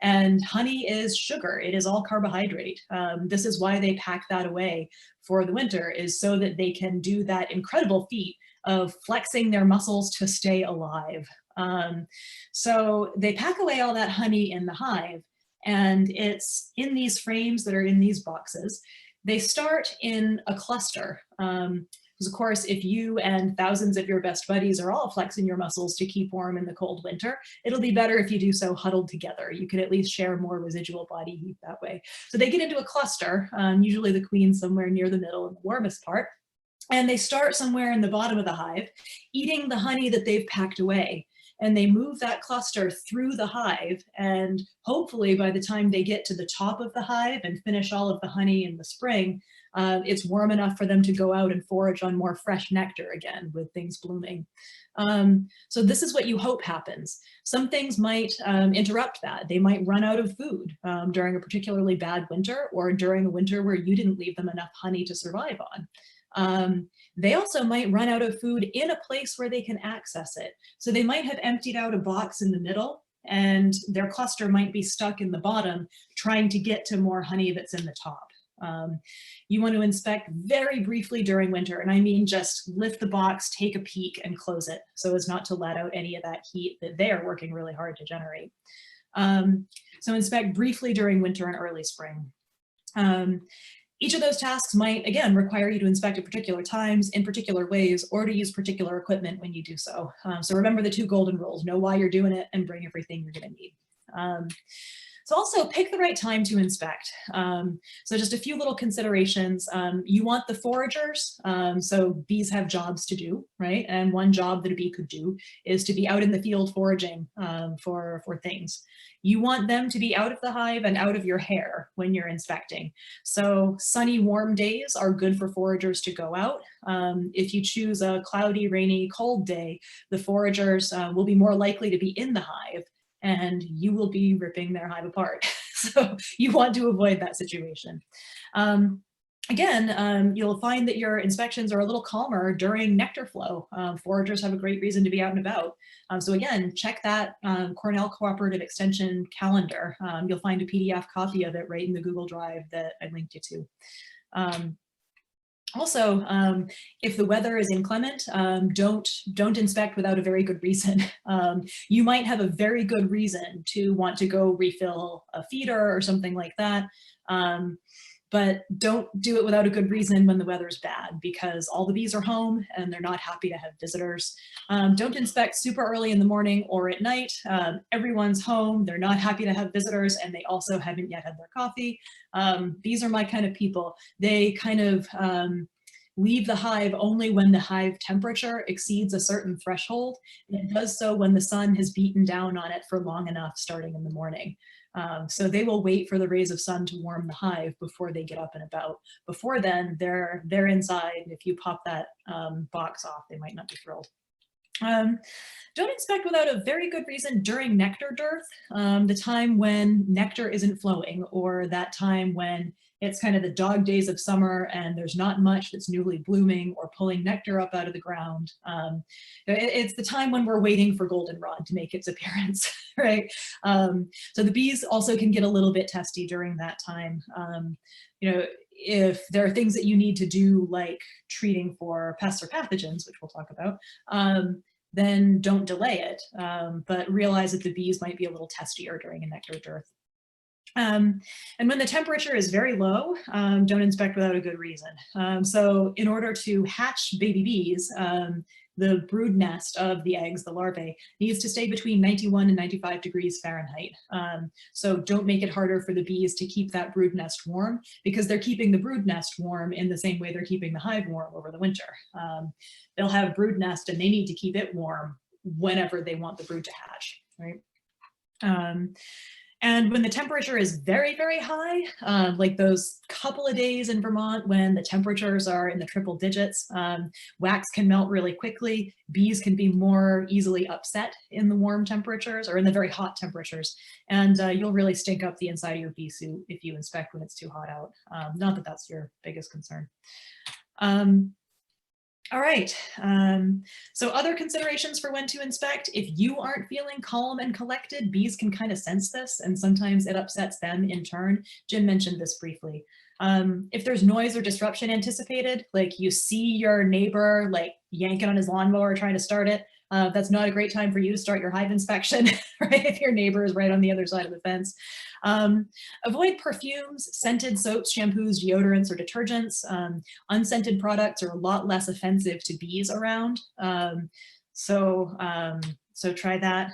And honey is sugar. It is all carbohydrate. This is why they pack that away for the winter, is so that they can do that incredible feat of flexing their muscles to stay alive. So they pack away all that honey in the hive, and it's in these frames that are in these boxes. They start in a cluster. Because of course, if you and thousands of your best buddies are all flexing your muscles to keep warm in the cold winter, it'll be better if you do so huddled together. You can at least share more residual body heat that way. So they get into a cluster, usually the queen somewhere near the middle in the warmest part, and they start somewhere in the bottom of the hive, eating the honey that they've packed away. And they move that cluster through the hive, and hopefully by the time they get to the top of the hive and finish all of the honey in the spring, it's warm enough for them to go out and forage on more fresh nectar again with things blooming. So this is what you hope happens. Some things might interrupt that. They might run out of food during a particularly bad winter, or during a winter where you didn't leave them enough honey to survive on. They also might run out of food in a place where they can access it. So they might have emptied out a box in the middle, and their cluster might be stuck in the bottom trying to get to more honey that's in the top. You want to inspect very briefly during winter, and I mean just lift the box, take a peek, and close it so as not to let out any of that heat that they are working really hard to generate. So inspect briefly during winter and early spring. Each of those tasks might, again, require you to inspect at particular times, in particular ways, or to use particular equipment when you do so. So remember the two golden rules: know why you're doing it and bring everything you're going to need. So also pick the right time to inspect. So just a few little considerations. You want the foragers. So bees have jobs to do, right? And one job that a bee could do is to be out in the field foraging for things. You want them to be out of the hive and out of your hair when you're inspecting. So sunny, warm days are good for foragers to go out. If you choose a cloudy, rainy, cold day, the foragers will be more likely to be in the hive and you will be ripping their hive apart. So you want to avoid that situation. Again, you'll find that your inspections are a little calmer during nectar flow. Foragers have a great reason to be out and about. So again, check that Cornell Cooperative Extension calendar. You'll find a PDF copy of it right in the Google Drive that I linked you to. Also, if the weather is inclement, don't inspect without a very good reason. You might have a very good reason to want to go refill a feeder or something like that. But don't do it without a good reason when the weather's bad, because all the bees are home and they're not happy to have visitors. Don't inspect super early in the morning or at night. Everyone's home, they're not happy to have visitors, and they also haven't yet had their coffee. These are my kind of people. They kind of leave the hive only when the hive temperature exceeds a certain threshold, and it does so when the sun has beaten down on it for long enough starting in the morning. So they will wait for the rays of sun to warm the hive before they get up and about. Before then, they're inside, and if you pop that box off, they might not be thrilled. Don't inspect without a very good reason during nectar dearth, the time when nectar isn't flowing, or that time when it's kind of the dog days of summer and there's not much that's newly blooming or pulling nectar up out of the ground. It's the time when we're waiting for goldenrod to make its appearance, right? So the bees also can get a little bit testy during that time. You know, if there are things that you need to do, like treating for pests or pathogens, which we'll talk about, then don't delay it, but realize that the bees might be a little testier during a nectar dearth. And when the temperature is very low, don't inspect without a good reason. So in order to hatch baby bees, the brood nest of the eggs, the larvae, needs to stay between 91 and 95 degrees Fahrenheit. So don't make it harder for the bees to keep that brood nest warm, because they're keeping the brood nest warm in the same way they're keeping the hive warm over the winter. They'll have brood nest and they need to keep it warm whenever they want the brood to hatch, right? And when the temperature is very, very high, like those couple of days in Vermont when the temperatures are in the triple digits, wax can melt really quickly. Bees can be more easily upset in the warm temperatures or in the very hot temperatures. And you'll really stink up the inside of your bee suit if you inspect when it's too hot out. Not that that's your biggest concern. All right, so other considerations for when to inspect. If you aren't feeling calm and collected, bees can kind of sense this, and sometimes it upsets them in turn. Jim mentioned this briefly. If there's noise or disruption anticipated, like you see your neighbor like yanking on his lawnmower trying to start it, that's not a great time for you to start your hive inspection, right? If your neighbor is right on the other side of the fence. Avoid perfumes, scented soaps, shampoos, deodorants, or detergents. Unscented products are a lot less offensive to bees around. So try that.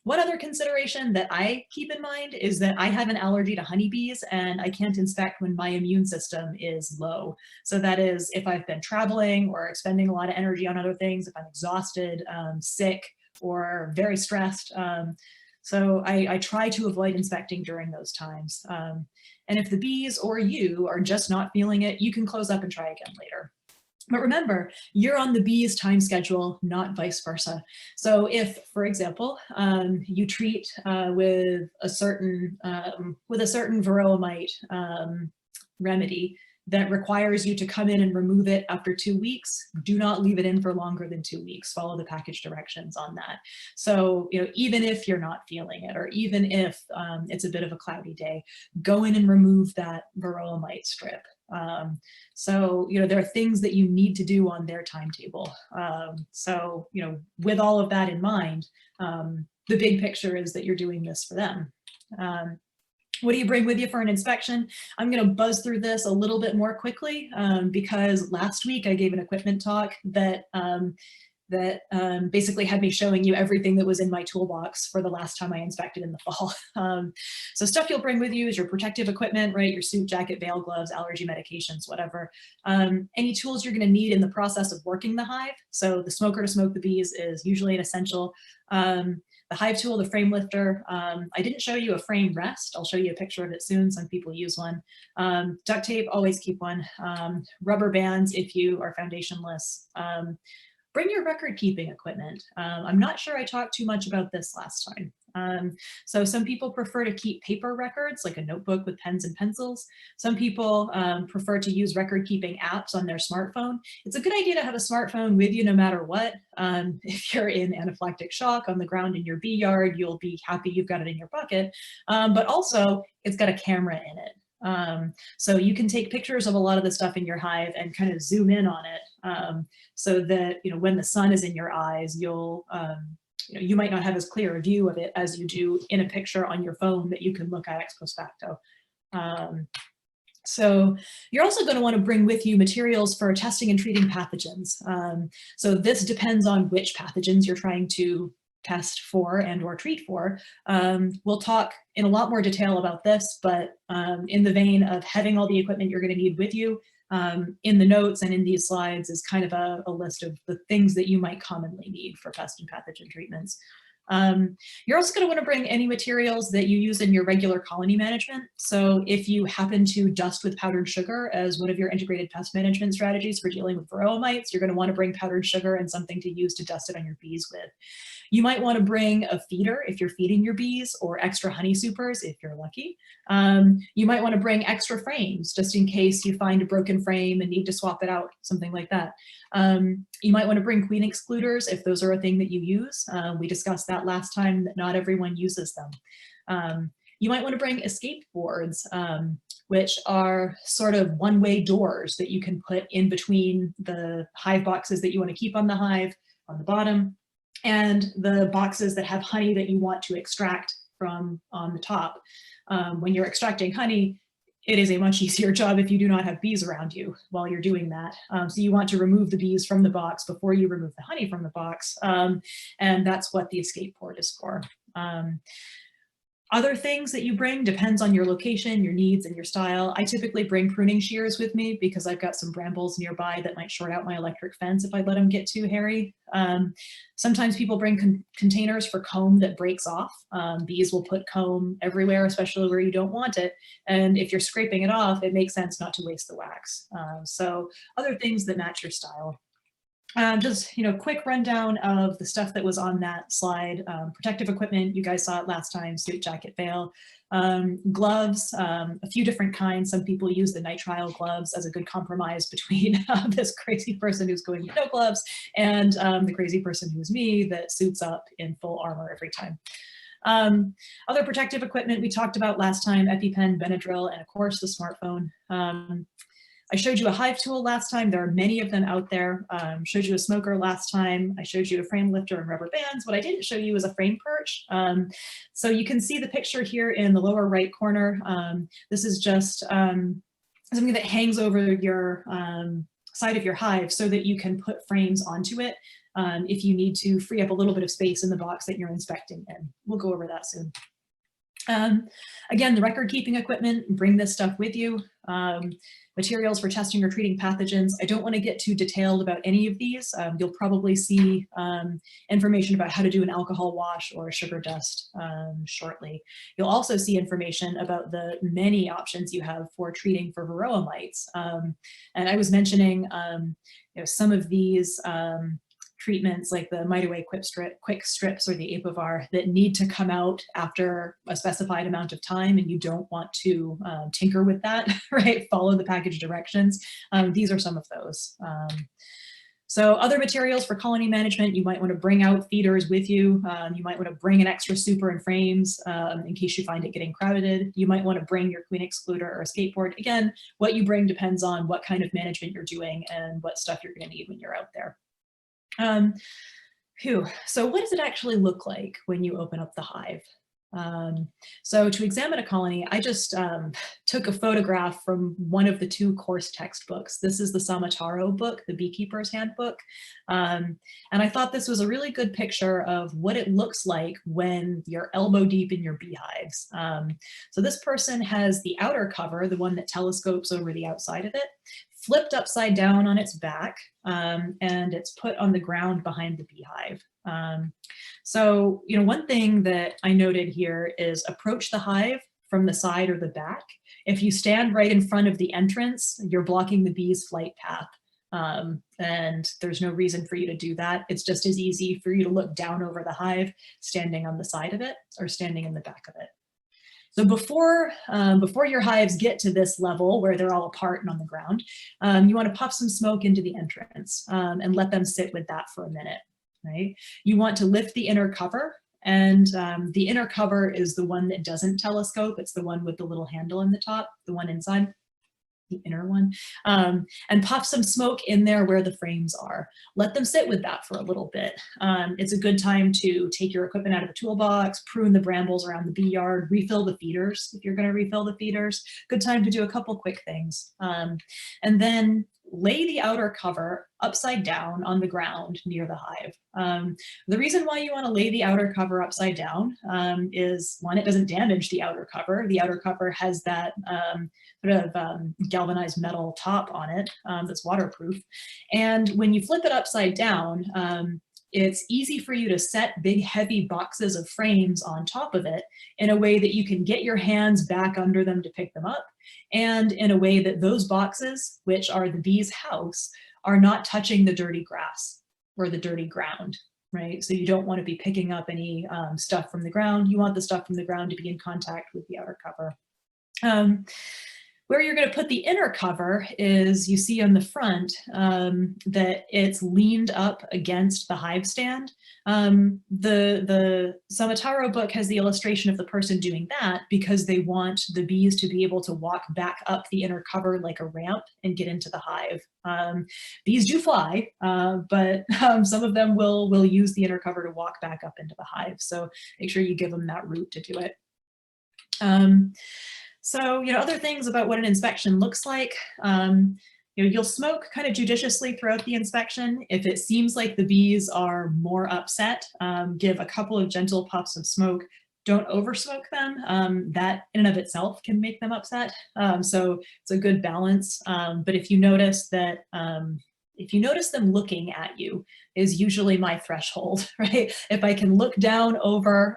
One other consideration that I keep in mind is that I have an allergy to honeybees and I can't inspect when my immune system is low. So that is if I've been traveling or expending a lot of energy on other things, if I'm exhausted, sick, or very stressed. So I try to avoid inspecting during those times. And if the bees or you are just not feeling it, you can close up and try again later. But remember, you're on the bees' time schedule, not vice versa. So if, for example, you treat with a certain Varroa Mite remedy that requires you to come in and remove it after 2 weeks, do not leave it in for longer than 2 weeks. Follow the package directions on that. So, you know, even if you're not feeling it, or even if it's a bit of a cloudy day, go in and remove that Varroa Mite strip. So, you know, there are things that you need to do on their timetable. So, you know, with all of that in mind, the big picture is that you're doing this for them. What do you bring with you for an inspection? I'm going to buzz through this a little bit more quickly because last week I gave an equipment talk that that basically had me showing you everything that was in my toolbox for the last time I inspected in the fall. So stuff you'll bring with you is your protective equipment, right? Your suit, jacket, veil, gloves, allergy medications, whatever. Any tools you're going to need in the process of working the hive. So the smoker to smoke the bees is usually an essential. The Hive Tool, the frame lifter. I didn't show you a frame rest. I'll show you a picture of it soon. Some people use one. Duct tape, always keep one. Rubber bands if you are foundationless. Bring your record keeping equipment. I'm not sure I talked too much about this last time. So some people prefer to keep paper records, like a notebook with pens and pencils. Some people prefer to use record keeping apps on their smartphone. It's a good idea to have a smartphone with you no matter what. If you're in anaphylactic shock on the ground in your bee yard, you'll be happy you've got it in your bucket. But also it's got a camera in it. So you can take pictures of a lot of the stuff in your hive and kind of zoom in on it so that, when the sun is in your eyes, you'll, you might not have as clear a view of it as you do in a picture on your phone that you can look at ex post facto. So you're also going to want to bring with you materials for testing and treating pathogens. So this depends on which pathogens you're trying to test for and or treat for. We'll talk in a lot more detail about this, but in the vein of having all the equipment you're going to need with you, in the notes and in these slides is kind of a list of the things that you might commonly need for pest and pathogen treatments. You're also going to want to bring any materials that you use in your regular colony management. So if you happen to dust with powdered sugar as one of your integrated pest management strategies for dealing with Varroa mites, you're going to want to bring powdered sugar and something to use to dust it on your bees with. You might want to bring a feeder if you're feeding your bees, or extra honey supers if you're lucky. You might want to bring extra frames just in case you find a broken frame and need to swap it out, something like that. You might want to bring queen excluders if those are a thing that you use. We discussed that last time, that not everyone uses them. You might want to bring escape boards, which are sort of one-way doors that you can put in between the hive boxes that you want to keep on the hive on the bottom and the boxes that have honey that you want to extract from on the top. When you're extracting honey, it is a much easier job if you do not have bees around you while you're doing that. So you want to remove the bees from the box before you remove the honey from the box. And that's what the escape port is for. Other things that you bring depends on your location, your needs, and your style. I typically bring pruning shears with me because I've got some brambles nearby that might short out my electric fence if I let them get too hairy. Sometimes people bring containers for comb that breaks off. Bees will put comb everywhere, especially where you don't want it. And if you're scraping it off, it makes sense not to waste the wax. So other things that match your style. Just, quick rundown of the stuff that was on that slide. Protective equipment, you guys saw it last time, suit, jacket, veil. Gloves, a few different kinds. Some people use the nitrile gloves as a good compromise between this crazy person who's going with no gloves and the crazy person who's me that suits up in full armor every time. Other protective equipment we talked about last time, EpiPen, Benadryl, and of course the smartphone. I showed you a Hive Tool last time. There are many of them out there. Showed you a smoker last time. I showed you a frame lifter and rubber bands. What I didn't show you is a frame perch. So you can see the picture here in the lower right corner. This is just something that hangs over your side of your hive so that you can put frames onto it if you need to free up a little bit of space in the box that you're inspecting in. We'll go over that soon. Again, the record keeping equipment, bring this stuff with you. Materials for testing or treating pathogens. I don't want to get too detailed about any of these. You'll probably see information about how to do an alcohol wash or a sugar dust shortly. You'll also see information about the many options you have for treating for Varroa mites. And I was mentioning some of these treatments like the Mite Away quick strips or the Apovar that need to come out after a specified amount of time, and you don't want to tinker with that, right? Follow the package directions. These are some of those. So other materials for colony management, you might want to bring out feeders with you. You might want to bring an extra super and frames in case you find it getting crowded. You might want to bring your queen excluder or a skateboard. Again, what you bring depends on what kind of management you're doing and what stuff you're going to need when you're out there. So what does it actually look like when you open up the hive? So to examine a colony, I just took a photograph from one of the 2 course textbooks. This is the Samataro book, the Beekeeper's Handbook. And I thought this was a really good picture of what it looks like when you're elbow deep in your beehives. So this person has the outer cover, the one that telescopes over the outside of it, flipped upside down on its back, and it's put on the ground behind the beehive. So, one thing that I noted here is approach the hive from the side or the back. If you stand right in front of the entrance, you're blocking the bee's flight path. And there's no reason for you to do that. It's just as easy for you to look down over the hive, standing on the side of it or standing in the back of it. So before your hives get to this level where they're all apart and on the ground, you want to puff some smoke into the entrance and let them sit with that for a minute, right? You want to lift the inner cover, and the inner cover is the one that doesn't telescope. It's the one with the little handle in the top, the one inside. The inner one, and puff some smoke in there where the frames are. Let them sit with that for a little bit. It's a good time to take your equipment out of the toolbox, prune the brambles around the bee yard, refill the feeders if you're going to refill the feeders. Good time to do a couple quick things. And then lay the outer cover upside down on the ground near the hive. The reason why you want to lay the outer cover upside down is, one, it doesn't damage the outer cover. The outer cover has that sort of galvanized metal top on it that's waterproof. And when you flip it upside down, it's easy for you to set big heavy boxes of frames on top of it in a way that you can get your hands back under them to pick them up, and in a way that those boxes, which are the bee's house, are not touching the dirty grass or the dirty ground, right? So you don't want to be picking up any stuff from the ground. You want the stuff from the ground to be in contact with the outer cover. Where you're going to put the inner cover is, you see on the front that it's leaned up against the hive stand. The Samataro book has the illustration of the person doing that because they want the bees to be able to walk back up the inner cover like a ramp and get into the hive. Bees do fly, but some of them will use the inner cover to walk back up into the hive. So make sure you give them that route to do it. So, other things about what an inspection looks like, you'll smoke kind of judiciously throughout the inspection. If it seems like the bees are more upset, give a couple of gentle puffs of smoke. Don't over smoke them. That in and of itself can make them upset. So it's a good balance. But if you notice that, if you notice them looking at you, is usually my threshold, right? If I can look down over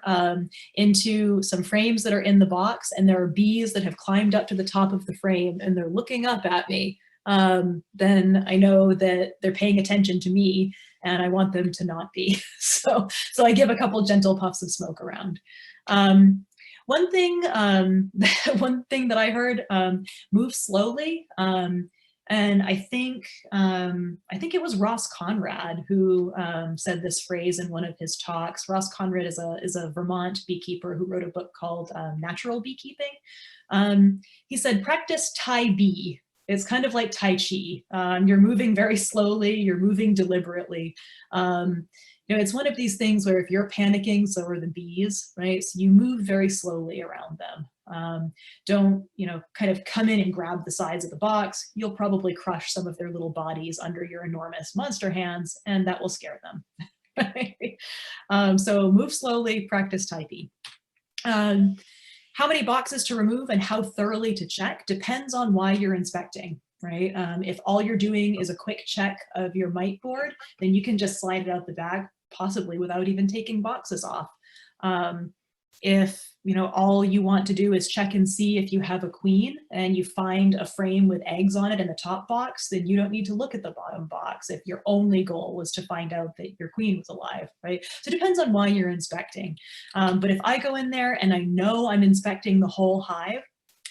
into some frames that are in the box and there are bees that have climbed up to the top of the frame and they're looking up at me, then I know that they're paying attention to me and I want them to not be. So I give a couple gentle puffs of smoke around. One thing that I heard, move slowly. And I think it was Ross Conrad who said this phrase in one of his talks. Ross Conrad is a Vermont beekeeper who wrote a book called Natural Beekeeping. He said, practice Tai Bee. It's kind of like Tai Chi. You're moving very slowly, you're moving deliberately. It's one of these things where if you're panicking, so are the bees, right? So you move very slowly around them. Don't, kind of come in and grab the sides of the box. You'll probably crush some of their little bodies under your enormous monster hands, and that will scare them. So move slowly, practice Tai Bee. How many boxes to remove and how thoroughly to check depends on why you're inspecting, right? If all you're doing is a quick check of your mite board, then you can just slide it out the bag, possibly without even taking boxes off. If all you want to do is check and see if you have a queen and you find a frame with eggs on it in the top box, then you don't need to look at the bottom box if your only goal was to find out that your queen was alive, right? So it depends on why you're inspecting. But if I go in there and I know I'm inspecting the whole hive,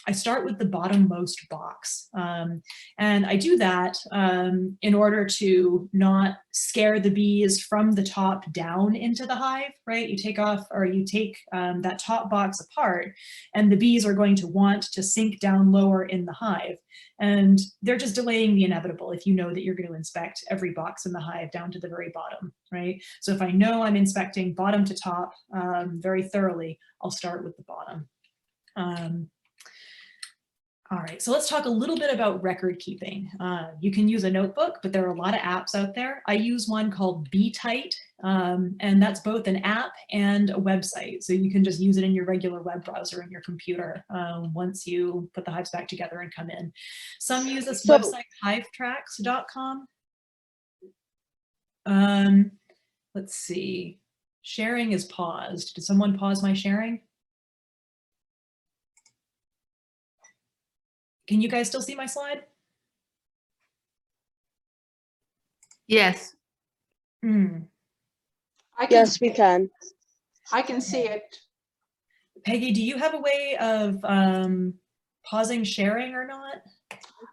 I start with the bottommost box. And I do that in order to not scare the bees from the top down into the hive, right? You take off, or you take that top box apart, and the bees are going to want to sink down lower in the hive. And they're just delaying the inevitable if you know that you're going to inspect every box in the hive down to the very bottom, right? So if I know I'm inspecting bottom to top very thoroughly, I'll start with the bottom. All right, so let's talk a little bit about record keeping. You can use a notebook, but there are a lot of apps out there. I use one called Beekeepers, and that's both an app and a website. So you can just use it in your regular web browser in your computer once you put the hives back together and come in. Some use this website, Hivetrax.com. Let's see, sharing is paused. Did someone pause my sharing? Can you guys still see my slide? Yes. Yes, we can. I can see it. Peggy, do you have a way of pausing sharing or not?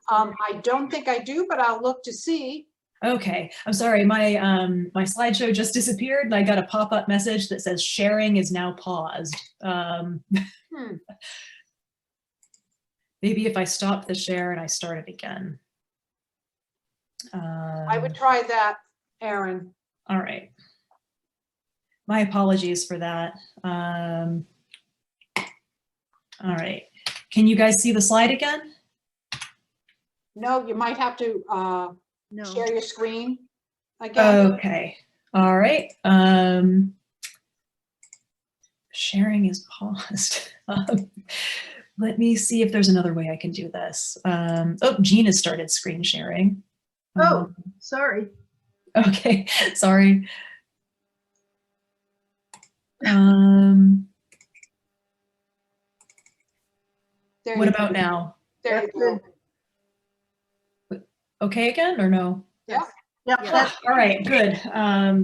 I don't think I do, but I'll look to see. Okay, I'm sorry, my my slideshow just disappeared and I got a pop-up message that says sharing is now paused. Maybe if I stop the share and I start it again. I would try that, Erin. All right. My apologies for that. All right. Can you guys see the slide again? No, you might have to No. share your screen again. Okay. All right. Sharing is paused. Let me see if there's another way I can do this. Oh, Jean has started screen sharing. Oh, sorry. Okay, sorry. There What you about go. now? There you go. Okay again or no? Yeah. Yep, Yeah. that's All right, good.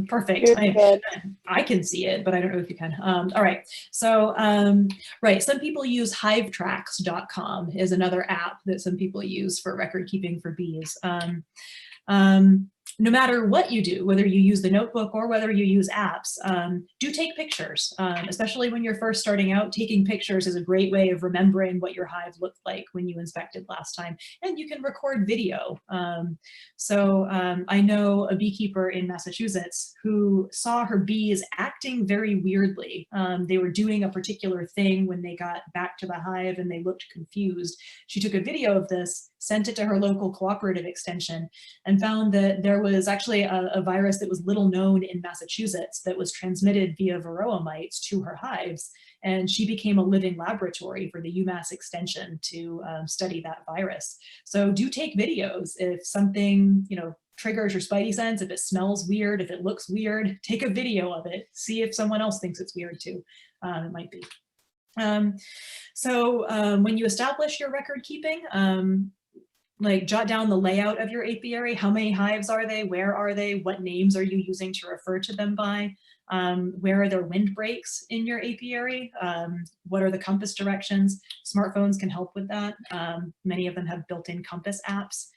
Perfect. You're good. I can see it, but I don't know if you can. All right. So, right. Some people use Hivetrax.com is another app that some people use for record keeping for bees. No matter what you do, whether you use the notebook or whether you use apps, do take pictures, especially when you're first starting out. Taking pictures is a great way of remembering what your hive looked like when you inspected last time. And you can record video. I know a beekeeper in Massachusetts who saw her bees acting very weirdly. They were doing a particular thing when they got back to the hive and they looked confused. She took a video of this, sent it to her local cooperative extension, and found that there was actually a virus that was little known in Massachusetts that was transmitted via Varroa Mites to her hives. And she became a living laboratory for the UMass extension to study that virus. So do take videos. If something, you know, triggers your spidey sense, if it smells weird, if it looks weird, take a video of it. See if someone else thinks it's weird too. It might be. When you establish your record keeping, like jot down the layout of your apiary. How many hives are they? Where are they? What names are you using to refer to them by? Where are there windbreaks in your apiary? What are the compass directions? Smartphones can help with that. Many of them have built-in compass apps.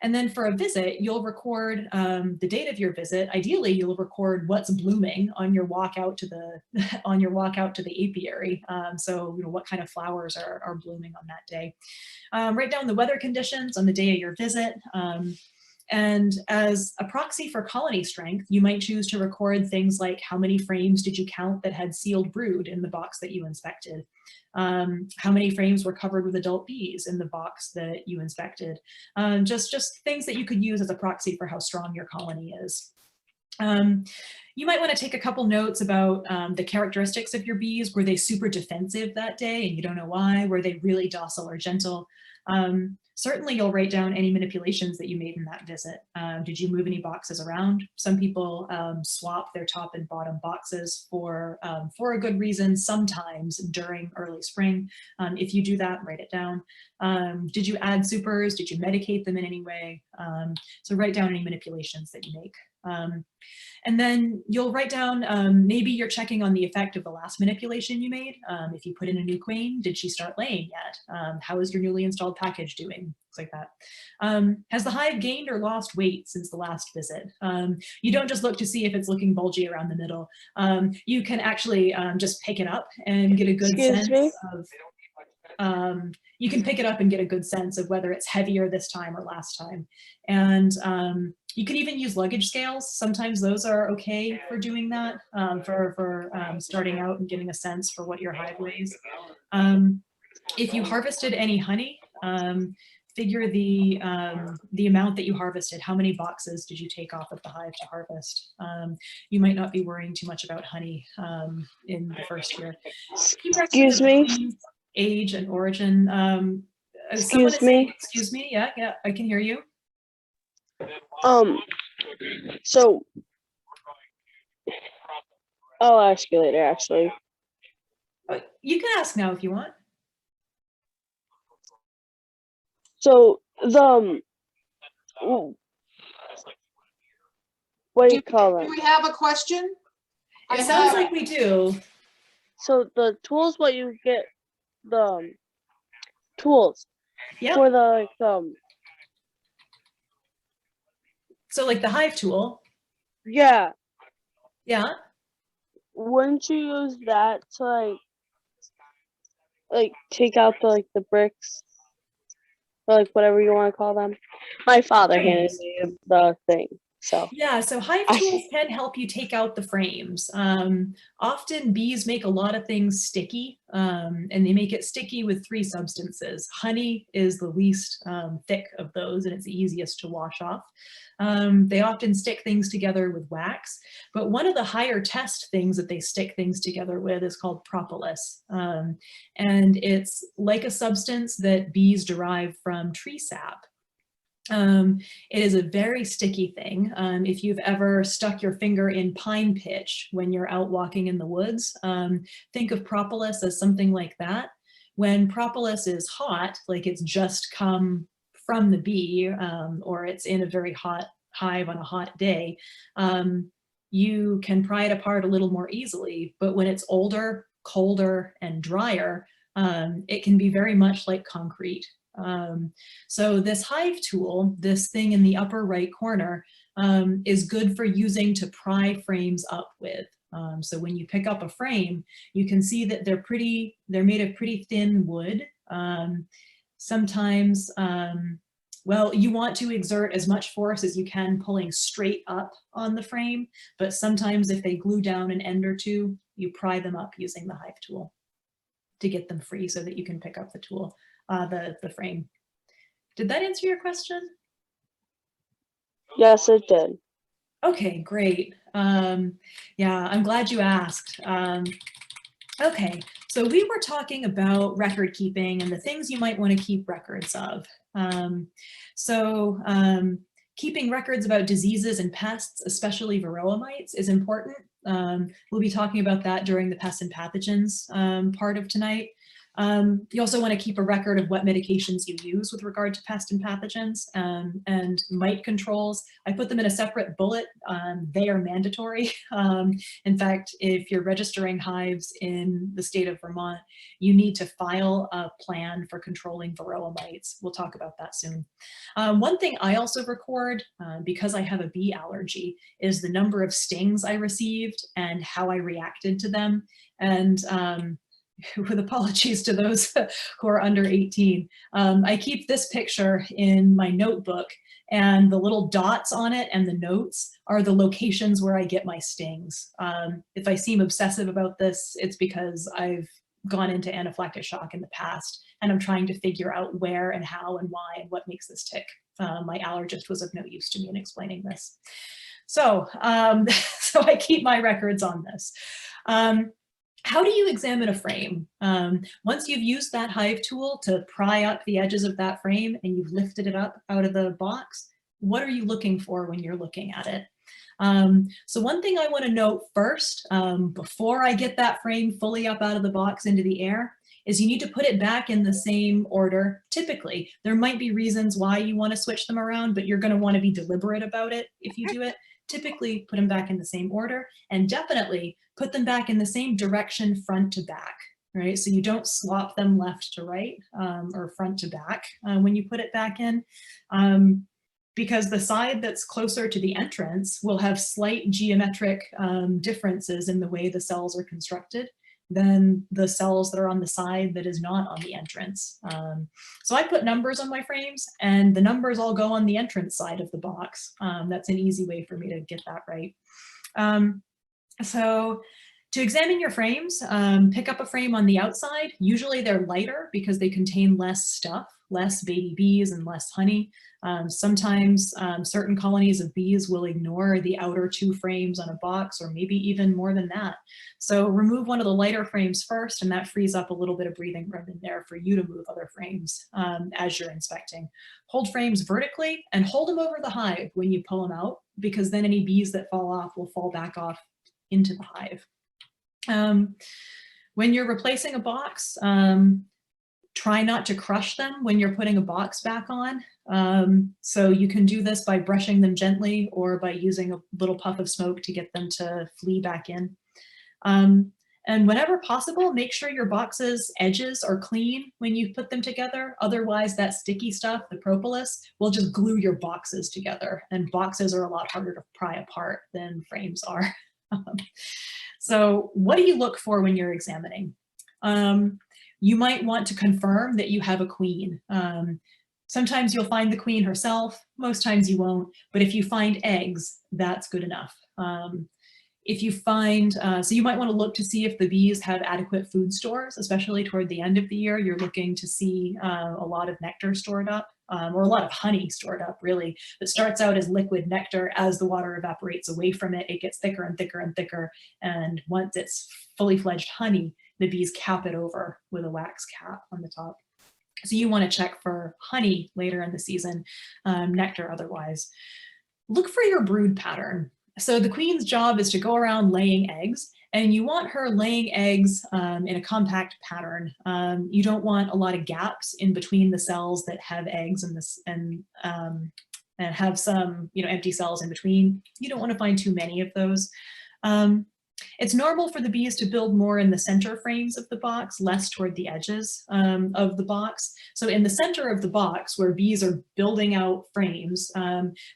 And then for a visit, you'll record the date of your visit. Ideally, you'll record what's blooming on your walk out to the apiary. So you know what kind of flowers are blooming on that day. Write down the weather conditions on the day of your visit. And as a proxy for colony strength, you might choose to record things like how many frames did you count that had sealed brood in the box that you inspected? How many frames were covered with adult bees in the box that you inspected? Just things that you could use as a proxy for how strong your colony is. You might want to take a couple notes about the characteristics of your bees. Were they super defensive that day and you don't know why? Were they really docile or gentle? Certainly you'll write down any manipulations that you made in that visit. Did you move any boxes around? Some people swap their top and bottom boxes for a good reason sometimes during early spring. If you do that, write it down. Did you add supers? Did you medicate them in any way? So write down any manipulations that you make And then you'll write down, maybe you're checking on the effect of the last manipulation you made. If you put in a new queen, did she start laying yet? How is your newly installed package doing? Things like that. Has the hive gained or lost weight since the last visit? You don't just look to see if it's looking bulgy around the middle. You can actually just pick it up and get a good sense of, you can pick it up and get a good sense of whether it's heavier this time or last time. And you can even use luggage scales. Sometimes those are okay for doing that, for starting out and getting a sense for what your hive weighs. If you harvested any honey, figure the amount that you harvested. How many boxes did you take off of the hive to harvest? You might not be worrying too much about honey in the first year. Excuse me? Age and origin. Excuse me? Excuse me, yeah, I can hear you. So I'll ask you later, actually. You can ask now if you want. So what do you call Do them? we have a question? It sounds like we do. So the tools, what you get, the tools Yep. for the So like the hive tool. yeah, Yeah. wouldn't you use that to like take out the bricks, or like whatever you want to call them? My father handed me the thing, so Yeah, so hive tools can help you take out the frames. Often bees make a lot of things sticky, and they make it sticky with 3 substances. Honey is the least thick of those, and it's the easiest to wash off. They often stick things together with wax, but one of the higher test things that they stick things together with is called propolis. And it's like a substance that bees derive from tree sap. It is a very sticky thing. If you've ever stuck your finger in pine pitch when you're out walking in the woods, think of propolis as something like that. When propolis is hot, like it's just come from the bee, or it's in a very hot hive on a hot day, you can pry it apart a little more easily. But when it's older, colder, and drier, it can be very much like concrete. So this hive tool, this thing in the upper right corner, is good for using to pry frames up with. So when you pick up a frame, you can see that they're made of pretty thin wood. Sometimes, well, you want to exert as much force as you can pulling straight up on the frame, but sometimes if they glue down an end or two, you pry them up using the hive tool to get them free so that you can pick up the tool. The frame. Did that answer your question? yes, it did. Okay, great. Yeah, I'm glad you asked. Okay, so we were talking about record keeping and the things you might want to keep records of. Keeping records about diseases and pests, especially Varroa Mites, is important. We'll be talking about that during the Pests and Pathogens part of tonight. You also want to keep a record of what medications you use with regard to pests and pathogens, and mite controls. I put them in a separate bullet. They are mandatory. In fact, if you're registering hives in the state of Vermont, you need to file a plan for controlling Varroa mites. We'll talk about that soon. One thing I also record, because I have a bee allergy, is the number of stings I received and how I reacted to them. And with apologies to those who are under 18. I keep this picture in my notebook, and the little dots on it and the notes are the locations where I get my stings. If I seem obsessive about this, it's because I've gone into anaphylactic shock in the past, and I'm trying to figure out where and how and why and what makes this tick. My allergist was of no use to me in explaining this. So, so I keep my records on this. How do you examine a frame? Once you've used that hive tool to pry up the edges of that frame and you've lifted it up out of the box, what are you looking for when you're looking at it? So one thing I want to note first, before I get that frame fully up out of the box into the air, is you need to put it back in the same order. Typically, there might be reasons why you want to switch them around, but you're going to want to be deliberate about it if you do it. typically put them back in the same order, and definitely put them back in the same direction front to back, right? So you don't swap them left to right or front to back when you put it back in. Because the side that's closer to the entrance will have slight geometric differences in the way the cells are constructed than the cells that are on the side that is not on the entrance. So I put numbers on my frames, and the numbers all go on the entrance side of the box. That's an easy way for me to get that right. So to examine your frames, pick up a frame on the outside. Usually they're lighter because they contain less stuff, less baby bees and less honey. Sometimes certain colonies of bees will ignore the outer 2 frames on a box, or maybe even more than that. So remove one of the lighter frames first, and that frees up a little bit of breathing room in there for you to move other frames as you're inspecting. Hold frames vertically and hold them over the hive when you pull them out, because then any bees that fall off will fall back off into the hive. When you're replacing a box, try not to crush them when you're putting a box back on. So you can do this by brushing them gently or by using a little puff of smoke to get them to flee back in. And whenever possible, make sure your box's edges are clean when you put them together. Otherwise, that sticky stuff, the propolis, will just glue your boxes together. And boxes are a lot harder to pry apart than frames are. So what do you look for when you're examining? You might want to confirm that you have a queen. Sometimes you'll find the queen herself, most times you won't, but if you find eggs, that's good enough. If you find, so you might want to look to see if the bees have adequate food stores, especially toward the end of the year. You're looking to see a lot of nectar stored up, or a lot of honey stored up, really. It starts out as liquid nectar. As the water evaporates away from it, it gets thicker and thicker and thicker. And once it's fully fledged honey, the bees cap it over with a wax cap on the top. So you want to check for honey later in the season, nectar otherwise. Look for your brood pattern. So the queen's job is to go around laying eggs, and you want her laying eggs in a compact pattern. You don't want a lot of gaps in between the cells that have eggs and have some, empty cells in between. You don't want to find too many of those. It's normal for the bees to build more in the center frames of the box, less toward the edges of the box. So in the center of the box, where bees are building out frames,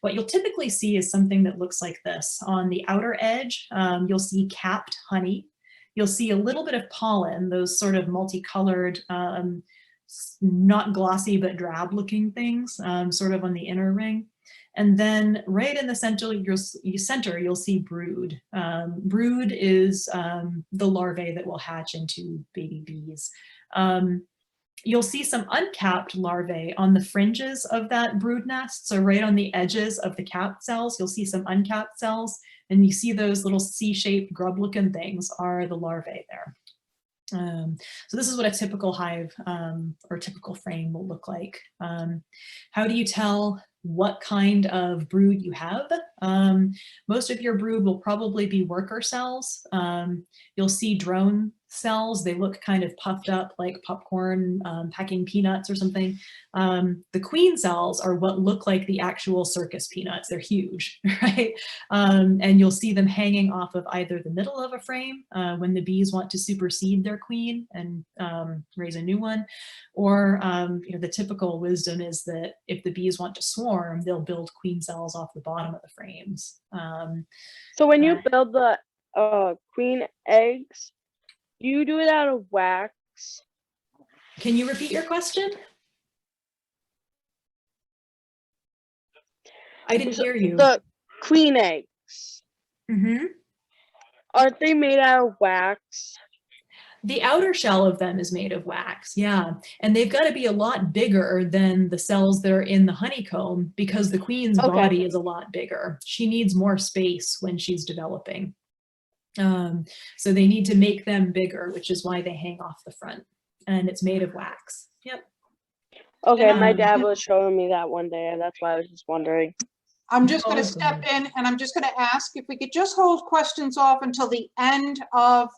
what you'll typically see is something that looks like this. On the outer edge, you'll see capped honey. You'll see a little bit of pollen, those sort of multicolored, not glossy but drab looking things, sort of on the inner ring. And then right in the center, you'll see brood. Brood is the larvae that will hatch into baby bees. You'll see some uncapped larvae on the fringes of that brood nest. So right on the edges of the capped cells, you'll see some uncapped cells. And you see those little C-shaped grub-looking things are the larvae there. So this is what a typical hive or typical frame will look like. How do you tell what kind of brood you have? Most of your brood will probably be worker cells. You'll see drone cells. They look kind of puffed up like popcorn packing peanuts or something. The queen cells are what look like the actual circus peanuts. They're huge, right? And you'll see them hanging off of either the middle of a frame when the bees want to supersede their queen and raise a new one, or the typical wisdom is that if the bees want to swarm, they'll build queen cells off the bottom of the frames. So when you build the queen eggs, do you do it out of wax? Can you repeat your question? I didn't hear you. The queen eggs. Mm-hmm. Aren't they made out of wax? The outer shell of them is made of wax, yeah. And they've got to be a lot bigger than the cells that are in the honeycomb because the queen's body is a lot bigger. She needs more space when she's developing. So they need to make them bigger, which is why they hang off the front. And it's made of wax. Yep. Okay, my dad was showing me that one day, and that's why I was just wondering. I'm just going to step in and I'm just going to ask if we could just hold questions off until the end of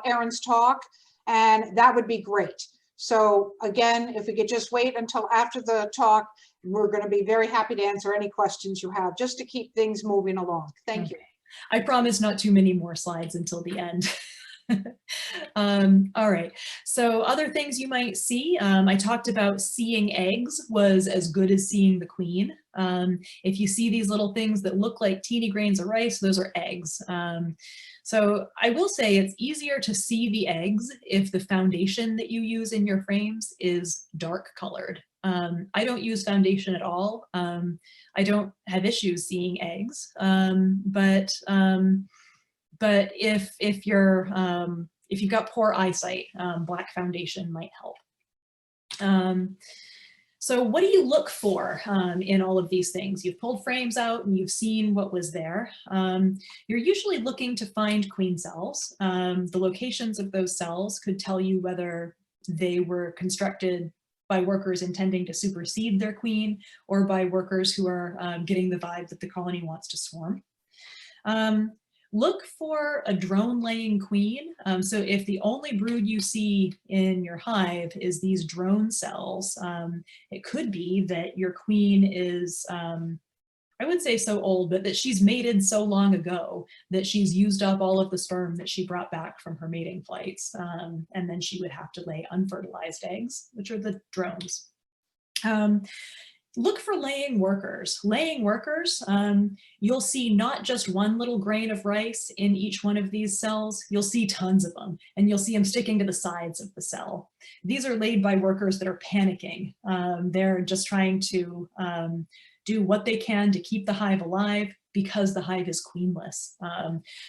Erin's talk, and that would be great. So again, if we could just wait until after the talk, we're going to be very happy to answer any questions you have, just to keep things moving along. Thank you. I promise not too many more slides until the end. All right, so other things you might see, I talked about seeing eggs was as good as seeing the queen. If you see these little things that look like teeny grains of rice, those are eggs. So I will say it's easier to see the eggs if the foundation that you use in your frames is dark colored. I don't use foundation at all. I don't have issues seeing eggs, but if you've got poor eyesight, black foundation might help. So what do you look for in all of these things? You've pulled frames out and you've seen what was there. You're usually looking to find queen cells. The locations of those cells could tell you whether they were constructed by workers intending to supersede their queen, or by workers who are getting the vibe that the colony wants to swarm. Look for a drone laying queen. So if the only brood you see in your hive is these drone cells, it could be that your queen is, I would say so old, but that she's mated so long ago that she's used up all of the sperm that she brought back from her mating flights. And then she would have to lay unfertilized eggs, which are the drones. Look for laying workers. Laying workers, you'll see not just one little grain of rice in each one of these cells, you'll see tons of them, and you'll see them sticking to the sides of the cell. These are laid by workers that are panicking. They're just trying to do what they can to keep the hive alive because the hive is queenless.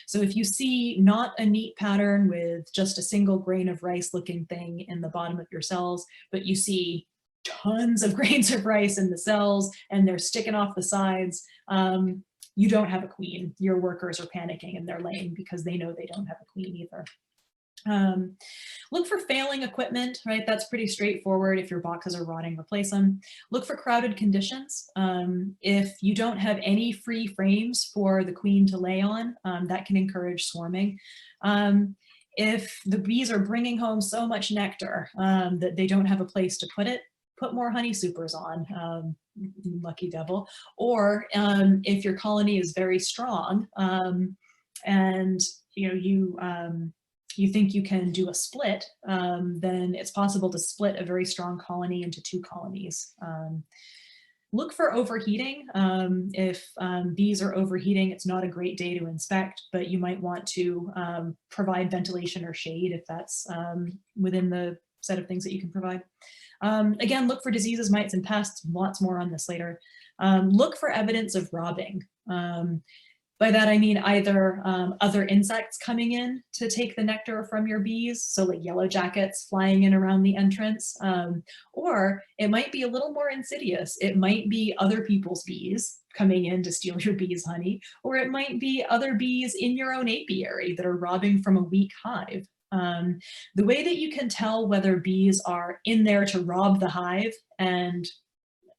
So if you see not a neat pattern with just a single grain of rice looking thing in the bottom of your cells, but you see tons of grains of rice in the cells and they're sticking off the sides, you don't have a queen. Your workers are panicking and they're laying because they know they don't have a queen either. Look for failing equipment, right? That's pretty straightforward. If your boxes are rotting, replace them. Look for crowded conditions. If you don't have any free frames for the queen to lay on, that can encourage swarming. If the bees are bringing home so much nectar that they don't have a place to put it, put more honey supers on, lucky devil. Or if your colony is very strong and you think you can do a split, then it's possible to split a very strong colony into 2 colonies. Look for overheating. If bees are overheating, it's not a great day to inspect, but you might want to provide ventilation or shade if that's within the set of things that you can provide. Again, look for diseases, mites, and pests. Lots more on this later. Look for evidence of robbing. By that I mean either other insects coming in to take the nectar from your bees, so like yellow jackets flying in around the entrance, or it might be a little more insidious. It might be other people's bees coming in to steal your bees' honey, or it might be other bees in your own apiary that are robbing from a weak hive. The way that you can tell whether bees are in there to rob the hive and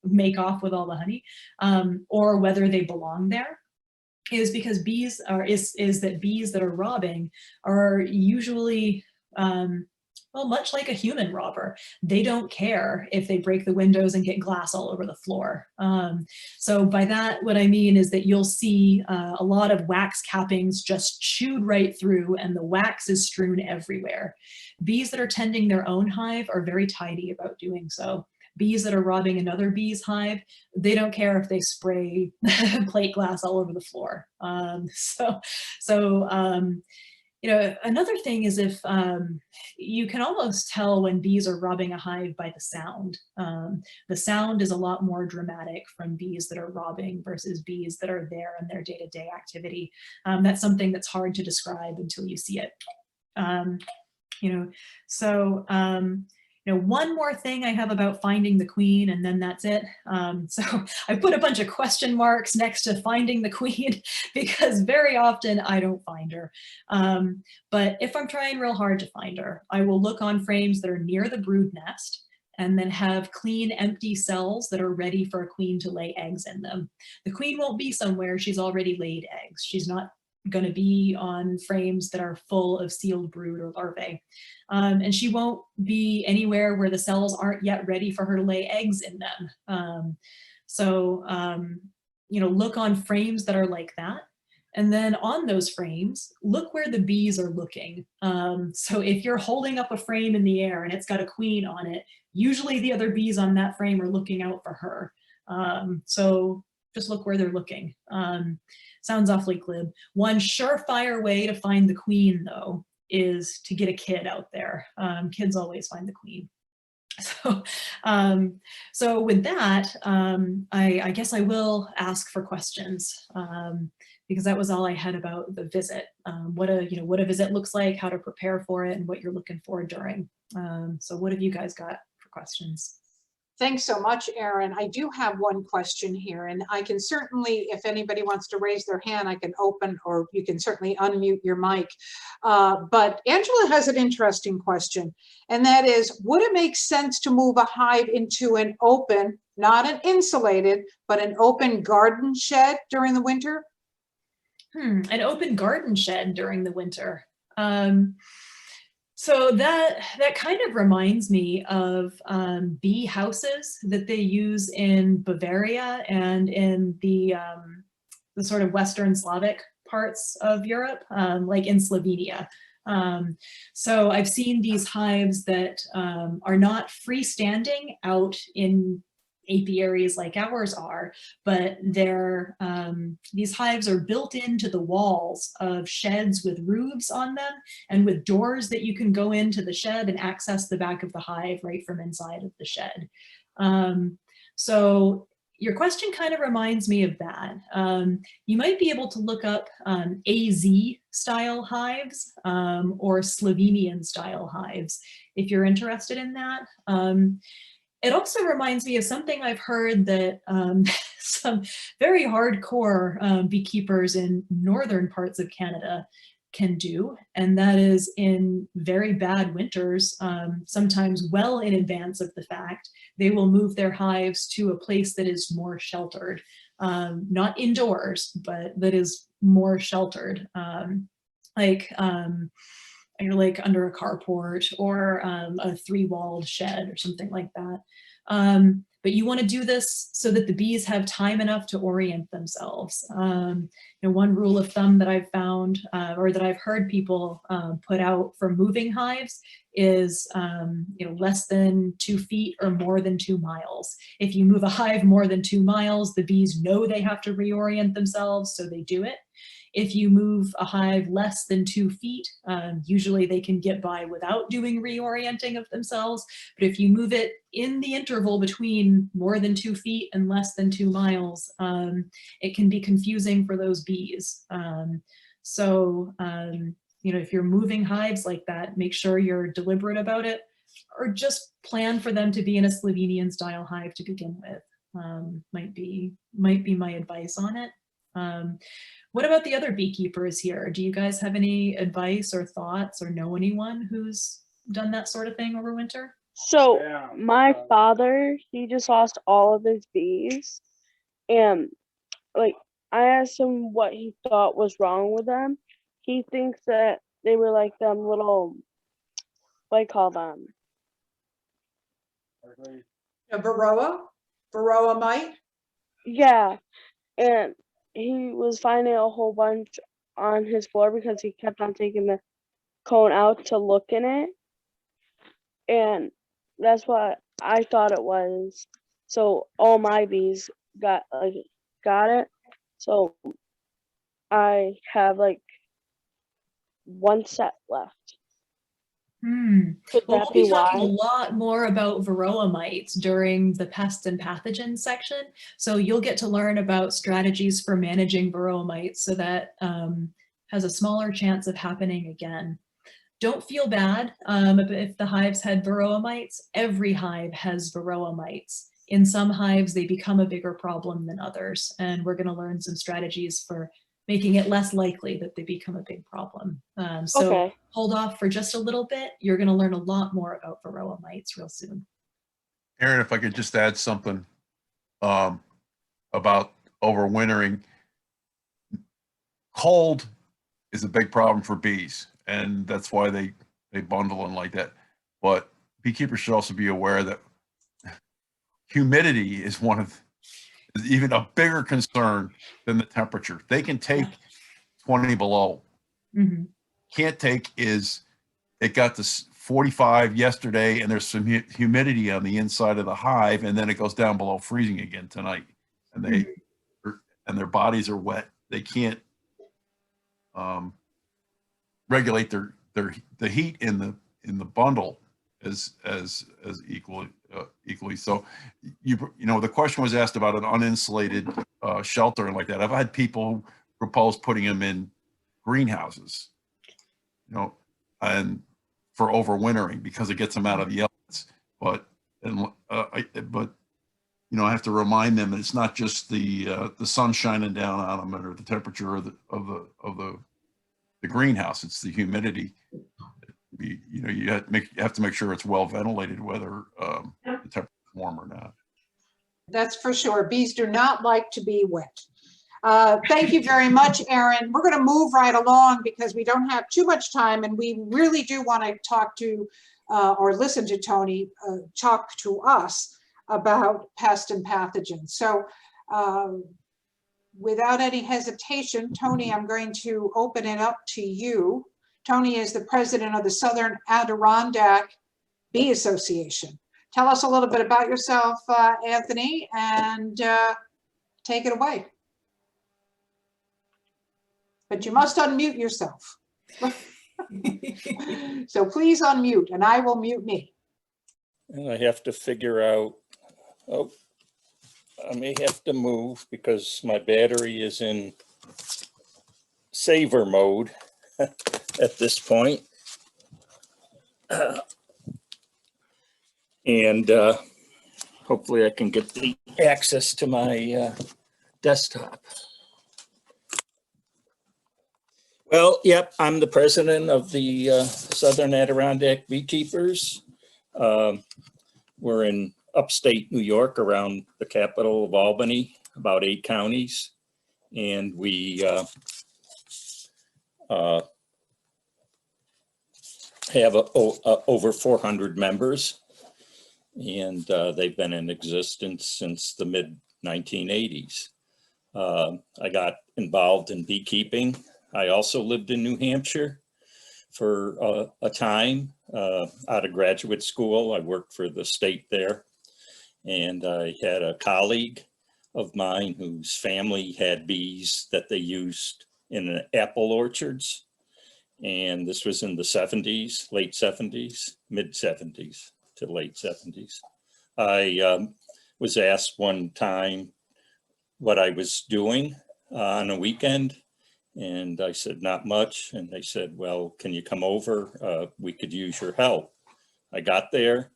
make off with all the honey, or whether they belong there, is because bees are that bees that are robbing are usually well, much like a human robber. They don't care if they break the windows and get glass all over the floor. So by that, what I mean is that you'll see a lot of wax cappings just chewed right through, and the wax is strewn everywhere. Bees that are tending their own hive are very tidy about doing so. Bees that are robbing another bee's hive, they don't care if they spray plate glass all over the floor. Another thing is if you can almost tell when bees are robbing a hive by the sound. The sound is a lot more dramatic from bees that are robbing versus bees that are there in their day-to-day activity. That's something that's hard to describe until you see it. One more thing I have about finding the queen, and then that's it. So I put a bunch of question marks next to finding the queen because very often I don't find her. But if I'm trying real hard to find her, I will look on frames that are near the brood nest and then have clean, empty cells that are ready for a queen to lay eggs in them. The queen won't be somewhere she's already laid eggs. She's not going to be on frames that are full of sealed brood or larvae. And she won't be anywhere where the cells aren't yet ready for her to lay eggs in them. You know, look on frames that are like that. And then on those frames, look where the bees are looking. So if you're holding up a frame in the air and it's got a queen on it, usually the other bees on that frame are looking out for her. So just look where they're looking. Sounds awfully glib. One surefire way to find the queen, though, is to get a kid out there. Kids always find the queen. So with that, I guess I will ask for questions, because that was all I had about the visit. What a visit looks like, how to prepare for it, and what you're looking for during. So what have you guys got for questions? Thanks so much, Erin. I do have one question here, and I can certainly, if anybody wants to raise their hand, I can open, or you can certainly unmute your mic. But Angela has an interesting question, and that is, would it make sense to move a hive into an open, not an insulated, but an open garden shed during the winter? An open garden shed during the winter. So that kind of reminds me of bee houses that they use in Bavaria and in the sort of Western Slavic parts of Europe, like in Slovenia. So I've seen these hives that are not freestanding out in apiaries like ours are, but they're these hives are built into the walls of sheds with roofs on them and with doors that you can go into the shed and access the back of the hive right from inside of the shed. So your question kind of reminds me of that. You might be able to look up AZ style hives or Slovenian style hives if you're interested in that. It also reminds me of something I've heard that some very hardcore beekeepers in northern parts of Canada can do, and that is in very bad winters, sometimes well in advance of the fact, they will move their hives to a place that is more sheltered, not indoors, but that is more sheltered, like under a carport or a three-walled shed or something like that. But you want to do this so that the bees have time enough to orient themselves. One rule of thumb that I've found or that I've heard people put out for moving hives is less than 2 feet or more than 2 miles. If you move a hive more than 2 miles, the bees know they have to reorient themselves, so they do it. If you move a hive less than 2 feet, usually they can get by without doing reorienting of themselves. But if you move it in the interval between more than 2 feet and less than 2 miles, it can be confusing for those bees. If you're moving hives like that, make sure you're deliberate about it, or just plan for them to be in a Slovenian style hive to begin with. Might be my advice on it. What about the other beekeepers here? Do you guys have any advice or thoughts, or know anyone who's done that sort of thing over winter? So my father, he just lost all of his bees, and like I asked him what he thought was wrong with them. He thinks that they were like them little, what do you call them? A Varroa Mite? Yeah, and he was finding a whole bunch on his floor because he kept on taking the cone out to look in it. And that's what I thought it was. So all my bees got it. So I have like 1 set left. Could Well, that we'll be be talking a why? lot more about Varroa Mites during the Pests and Pathogens section. So you'll get to learn about strategies for managing Varroa Mites so that has a smaller chance of happening again. Don't feel bad if the hives had Varroa Mites. Every hive has Varroa Mites. In some hives, they become a bigger problem than others. And we're going to learn some strategies for making it less likely that they become a big problem. So hold off for just a little bit. You're going to learn a lot more about Varroa Mites real soon. Erin, if I could just add something about overwintering. Cold is a big problem for bees, and that's why they bundle and like that. But beekeepers should also be aware that humidity is is even a bigger concern than the temperature. They can take 20 below. Mhm. Can't take is it got to 45 yesterday, and there's some humidity on the inside of the hive, and then it goes down below freezing again tonight, and their bodies are wet. They can't regulate the heat in the bundle as equally. So you know, the question was asked about an uninsulated shelter and like that. I've had people propose putting them in greenhouses, you know, and for overwintering because it gets them out of the elements. But you know, I have to remind them that it's not just the sun shining down on them or the temperature of the greenhouse. It's the humidity. You know, you have to make sure it's well ventilated, whether the temperature is warm or not. That's for sure. Bees do not like to be wet. Thank you very much, Erin. We're going to move right along because we don't have too much time, and we really do want to talk to or listen to Tony talk to us about pests and pathogens. So without any hesitation, Tony, I'm going to open it up to you. Tony is the president of the Southern Adirondack Bee Association. Tell us a little bit about yourself, Anthony, and take it away. But you must unmute yourself. So please unmute, and I will mute me. And I have to figure out, oh, I may have to move because my battery is in saver mode at this point. And hopefully I can get the access to my desktop. Well, yep, I'm the president of the Southern Adirondack Beekeepers. We're in upstate New York, around the capital of Albany, about 8 counties. And we have over 400 members. And they've been in existence since the mid-1980s. I got involved in beekeeping. I also lived in New Hampshire for a time out of graduate school. I worked for the state there. And I had a colleague of mine whose family had bees that they used in apple orchards. And this was in the 70s, late 70s, mid 70s to late 70s. I was asked one time what I was doing on a weekend. And I said, not much. And they said, well, can you come over? We could use your help. I got there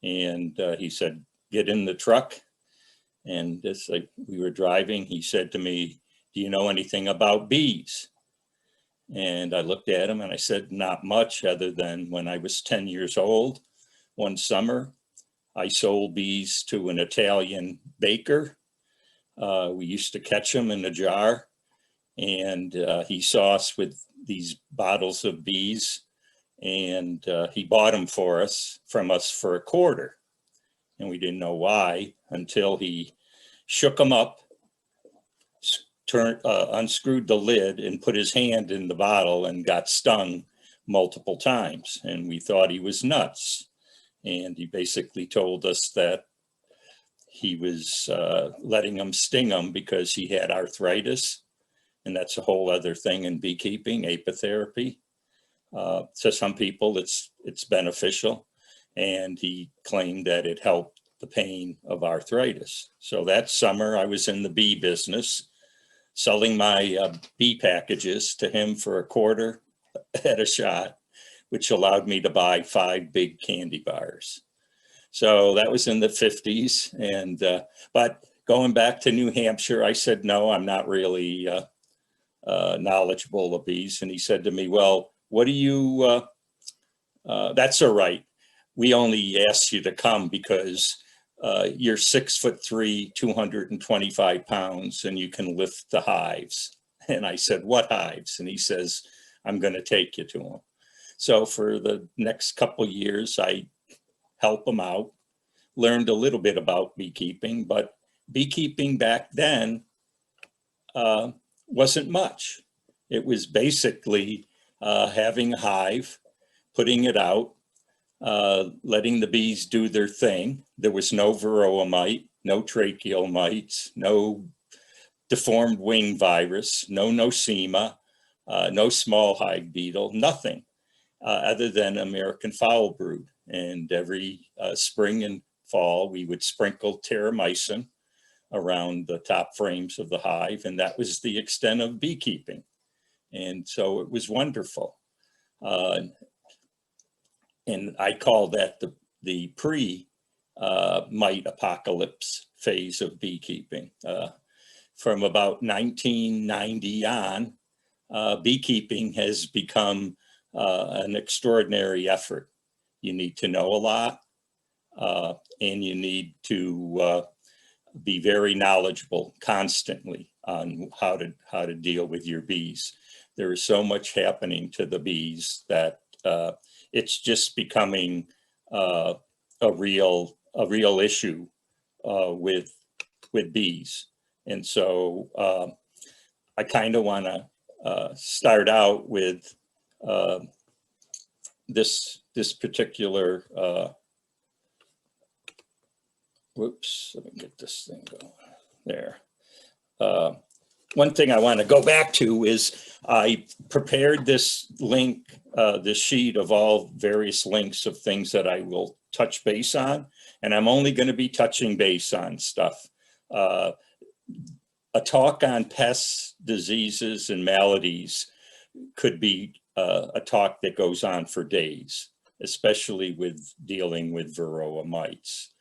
and he said, get in the truck. And as we were driving, he said to me, do you know anything about bees? And I looked at him and I said, not much, other than when I was 10 years old, one summer, I sold bees to an Italian baker. We used to catch them in a jar. And he saw us with these bottles of bees, and he bought them from us for $0.25. And we didn't know why until he shook them up, unscrewed the lid and put his hand in the bottle and got stung multiple times. And we thought he was nuts. And he basically told us that he was letting them sting him because he had arthritis. And that's a whole other thing in beekeeping, apitherapy. To some people, it's beneficial. And he claimed that it helped the pain of arthritis. So that summer, I was in the bee business, selling my bee packages to him for $0.25 at a shot, which allowed me to buy 5 big candy bars. So that was in the 50s. And but going back to New Hampshire, I said, no, I'm not really knowledgeable of bees. And he said to me, well, what do you, that's all right. We only asked you to come because you're 6'3", 225 pounds, and you can lift the hives. And I said, what hives? And he says, I'm going to take you to them. So for the next couple years, I help him out, learned a little bit about beekeeping, but beekeeping back then wasn't much. It was basically having a hive, putting it out, letting the bees do their thing. There was no Varroa Mite, no Tracheomites, no deformed wing virus, no nosema, no small hive beetle, nothing other than American foul brood. And every spring and fall, we would sprinkle terramycin around the top frames of the hive, and that was the extent of beekeeping. And so it was wonderful. And I call that the pre-mite apocalypse phase of beekeeping. From about 1990 on, beekeeping has become an extraordinary effort. You need to know a lot, and you need to be very knowledgeable constantly on how to deal with your bees. There is so much happening to the bees that it's just becoming a real issue with bees. And so I kind of want to start out with this particular. Whoops, let me get this thing going there. One thing I want to go back to is I prepared this link, this sheet of all various links of things that I will touch base on, and I'm only going to be touching base on stuff. A talk on pests, diseases, and maladies could be a talk that goes on for days, especially with dealing with Varroa mites.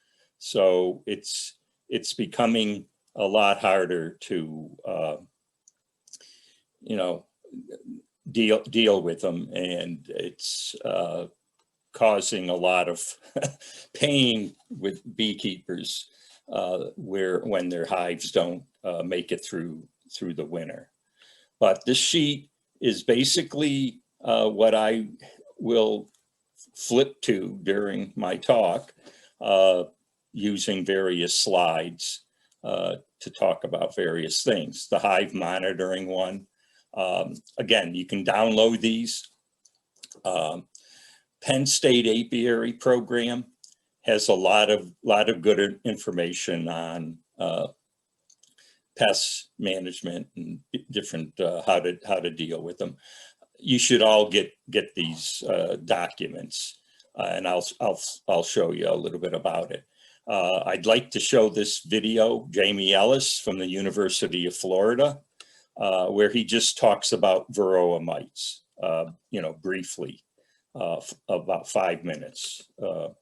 So it's becoming a lot harder to deal with them, and it's causing a lot of pain with beekeepers when their hives don't make it through the winter. But this sheet is basically what I will flip to during my talk, using various slides to talk about various things. The Hive Monitoring one. Again, you can download these. Penn State Apiary Program has a lot of good information on pest management and different how to deal with them. You should all get these documents, and I'll show you a little bit about it. I'd like to show this video, Jamie Ellis from the University of Florida, where he just talks about Varroa mites, briefly, about 5 minutes. The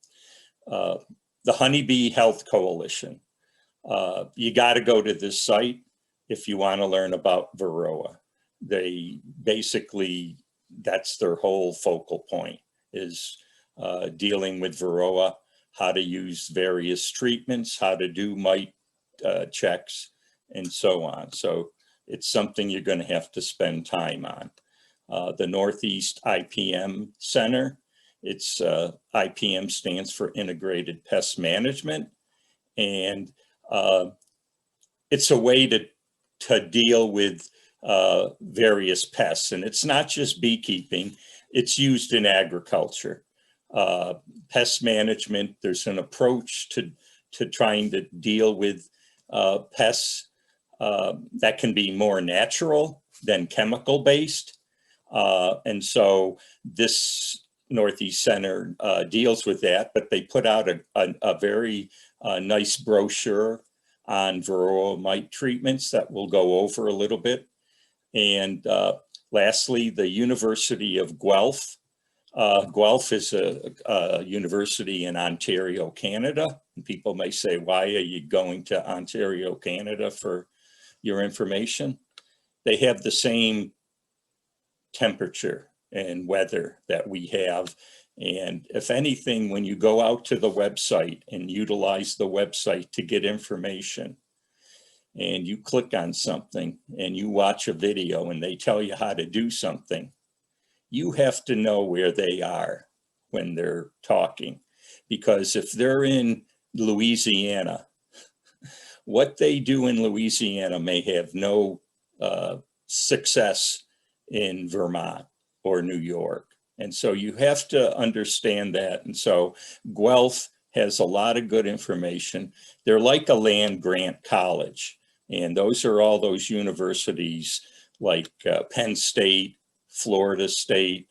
Honeybee Health Coalition. You got to go to this site if you want to learn about Varroa. They basically, that's their whole focal point, is dealing with Varroa, how to use various treatments, how to do mite checks, and so on. So it's something you're going to have to spend time on. The Northeast IPM Center, it's IPM stands for Integrated Pest Management, and it's a way to deal with various pests. And it's not just beekeeping, it's used in agriculture. Pest management, there's an approach to trying to deal with pests that can be more natural than chemical based. And so this Northeast Center deals with that, but they put out a very nice brochure on Varroa mite treatments that we'll go over a little bit. And lastly, the University of Guelph. Guelph is a university in Ontario, Canada. And people may say, why are you going to Ontario, Canada for your information? They have the same temperature and weather that we have. And if anything, when you go out to the website and utilize the website to get information, and you click on something and you watch a video and they tell you how to do something, you have to know where they are when they're talking. Because if they're in Louisiana, what they do in Louisiana may have no success in Vermont or New York. And so you have to understand that. And so Guelph has a lot of good information. They're like a land grant college. And those are all those universities like Penn State, Florida State,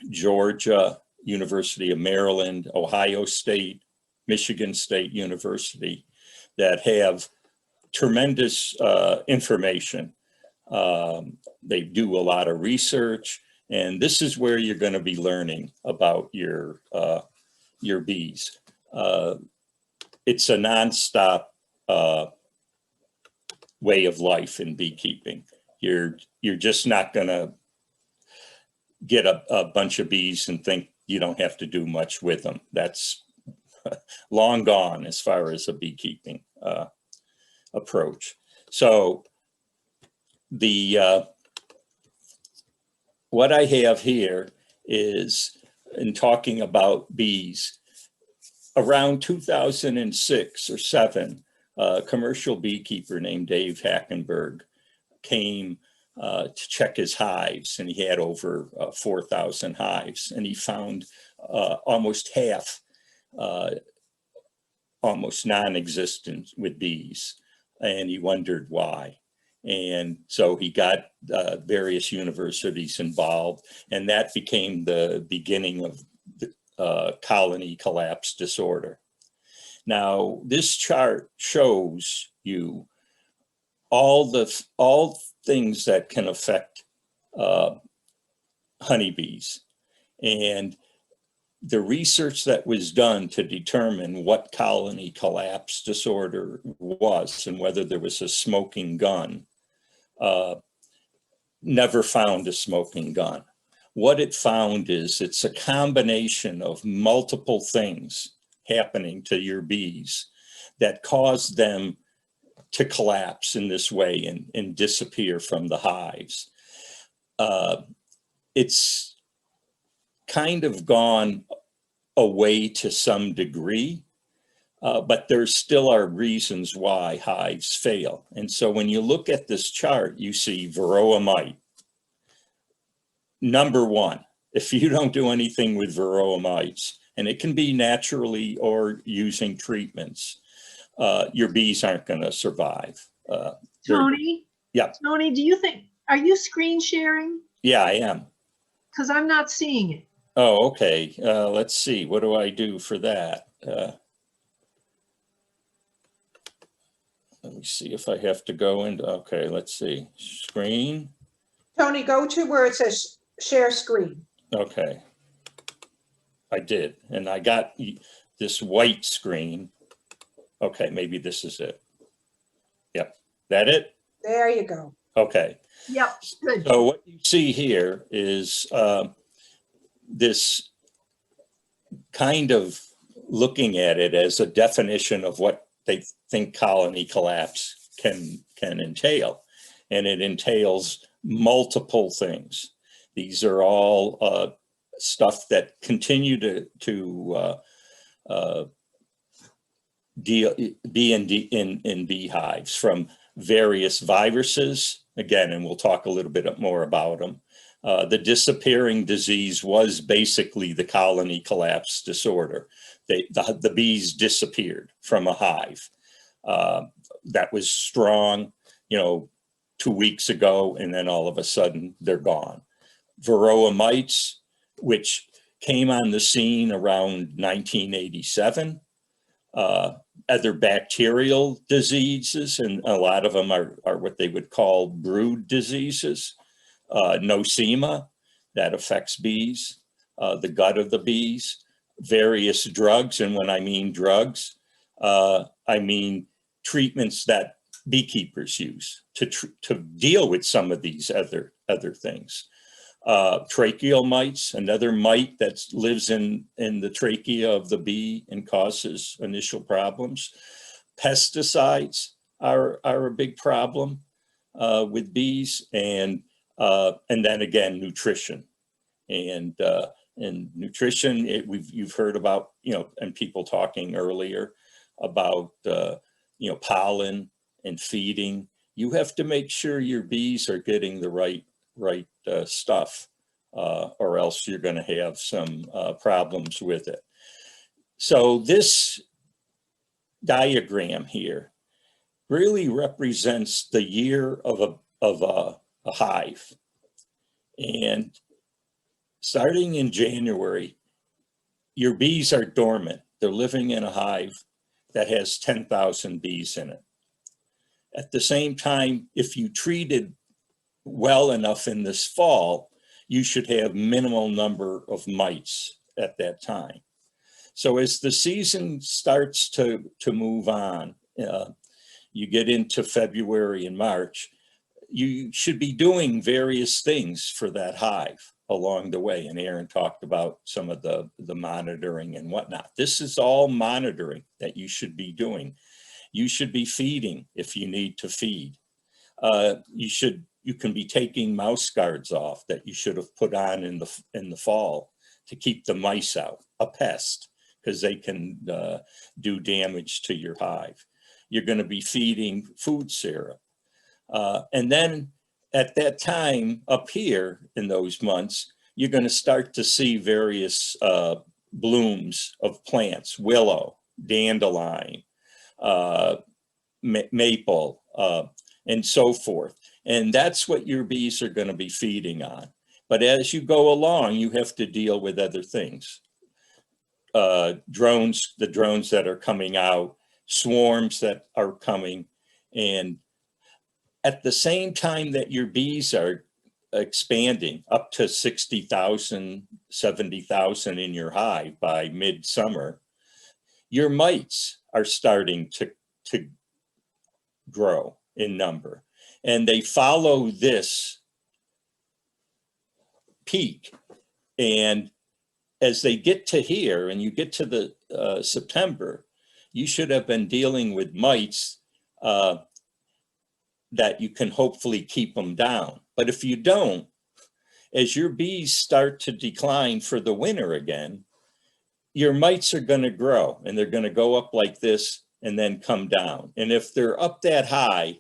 Georgia, University of Maryland, Ohio State, Michigan State University, that have tremendous information. They do a lot of research, and this is where you're going to be learning about your bees. It's a nonstop way of life in beekeeping. You're just not going to get a bunch of bees and think you don't have to do much with them. That's long gone as far as a beekeeping approach. So what I have here is, in talking about bees, around 2006 or 7, a commercial beekeeper named Dave Hackenberg came to check his hives, and he had over 4,000 hives, and he found almost half almost non-existent with bees, and he wondered why. And so he got various universities involved, and that became the beginning of the colony collapse disorder. Now, this chart shows you all things that can affect honeybees, and the research that was done to determine what colony collapse disorder was and whether there was a smoking gun never found a smoking gun. What it found is it's a combination of multiple things happening to your bees that cause them to collapse in this way and disappear from the hives. It's kind of gone away to some degree, but there still are reasons why hives fail. And so when you look at this chart, you see Varroa Mite. Number one, if you don't do anything with Varroa Mites, and it can be naturally or using treatments, your bees aren't going to survive. Tony? Yeah. Tony, do you think, are you screen sharing? Yeah, I am. Because I'm not seeing it. Oh, okay. Let's see. What do I do for that? Let me see if I have to go into, okay, let's see. Screen. Tony, go to where it says share screen. Okay. I did. And I got this white screen. Okay, maybe this is it. Yep. That it? There you go. Okay. Yep, good. So what you see here is this kind of looking at it as a definition of what they think colony collapse can entail. And it entails multiple things. These are all stuff that continue to be in beehives, from various viruses, again, and we'll talk a little bit more about them. The disappearing disease was basically the colony collapse disorder. The bees disappeared from a hive that was strong, 2 weeks ago, and then all of a sudden they're gone. Varroa mites, which came on the scene around 1987, other bacterial diseases, and a lot of them are what they would call brood diseases. Nosema, that affects bees, the gut of the bees, various drugs. And when I mean drugs, I mean treatments that beekeepers use to deal with some of these other things. Tracheomites, another mite that lives in the trachea of the bee and causes initial problems. Pesticides are a big problem with bees, and then again, nutrition. And nutrition, you've heard about, and people talking earlier about, pollen and feeding. You have to make sure your bees are getting the right stuff, or else you're going to have some problems with it. So this diagram here really represents the year of a hive. And starting in January, your bees are dormant. They're living in a hive that has 10,000 bees in it. At the same time, if you treated well enough in this fall, you should have minimal number of mites at that time. So as the season starts to move on, you get into February and March, you should be doing various things for that hive along the way. And Aaron talked about some of the monitoring and whatnot. This is all monitoring that you should be doing. You should be feeding if you need to feed. You can be taking mouse guards off that you should have put on in the fall to keep the mice out, a pest, because they can do damage to your hive. You're going to be feeding food syrup. And then at that time up here in those months, you're going to start to see various blooms of plants, willow, dandelion, maple, and so forth. And that's what your bees are going to be feeding on. But as you go along, you have to deal with other things. Drones, the drones that are coming out, swarms that are coming. And at the same time that your bees are expanding up to 60,000, 70,000 in your hive by midsummer, your mites are starting to grow in number. And they follow this peak. And as they get to here and you get to the September, you should have been dealing with mites that you can hopefully keep them down. But if you don't, as your bees start to decline for the winter again, your mites are going to grow and they're going to go up like this and then come down. And if they're up that high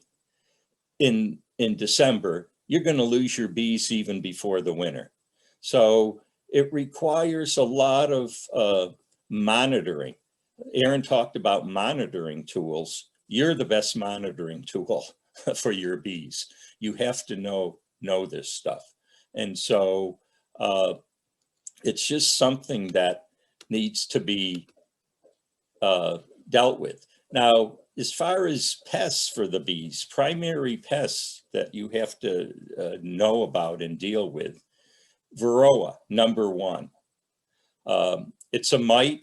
in December, you're going to lose your bees even before the winter. So it requires a lot of monitoring. Aaron talked about monitoring tools. You're the best monitoring tool for your bees. You have to know this stuff. And so it's just something that needs to be dealt with. Now, as far as pests for the bees, primary pests that you have to know about and deal with, Varroa, number one. It's a mite.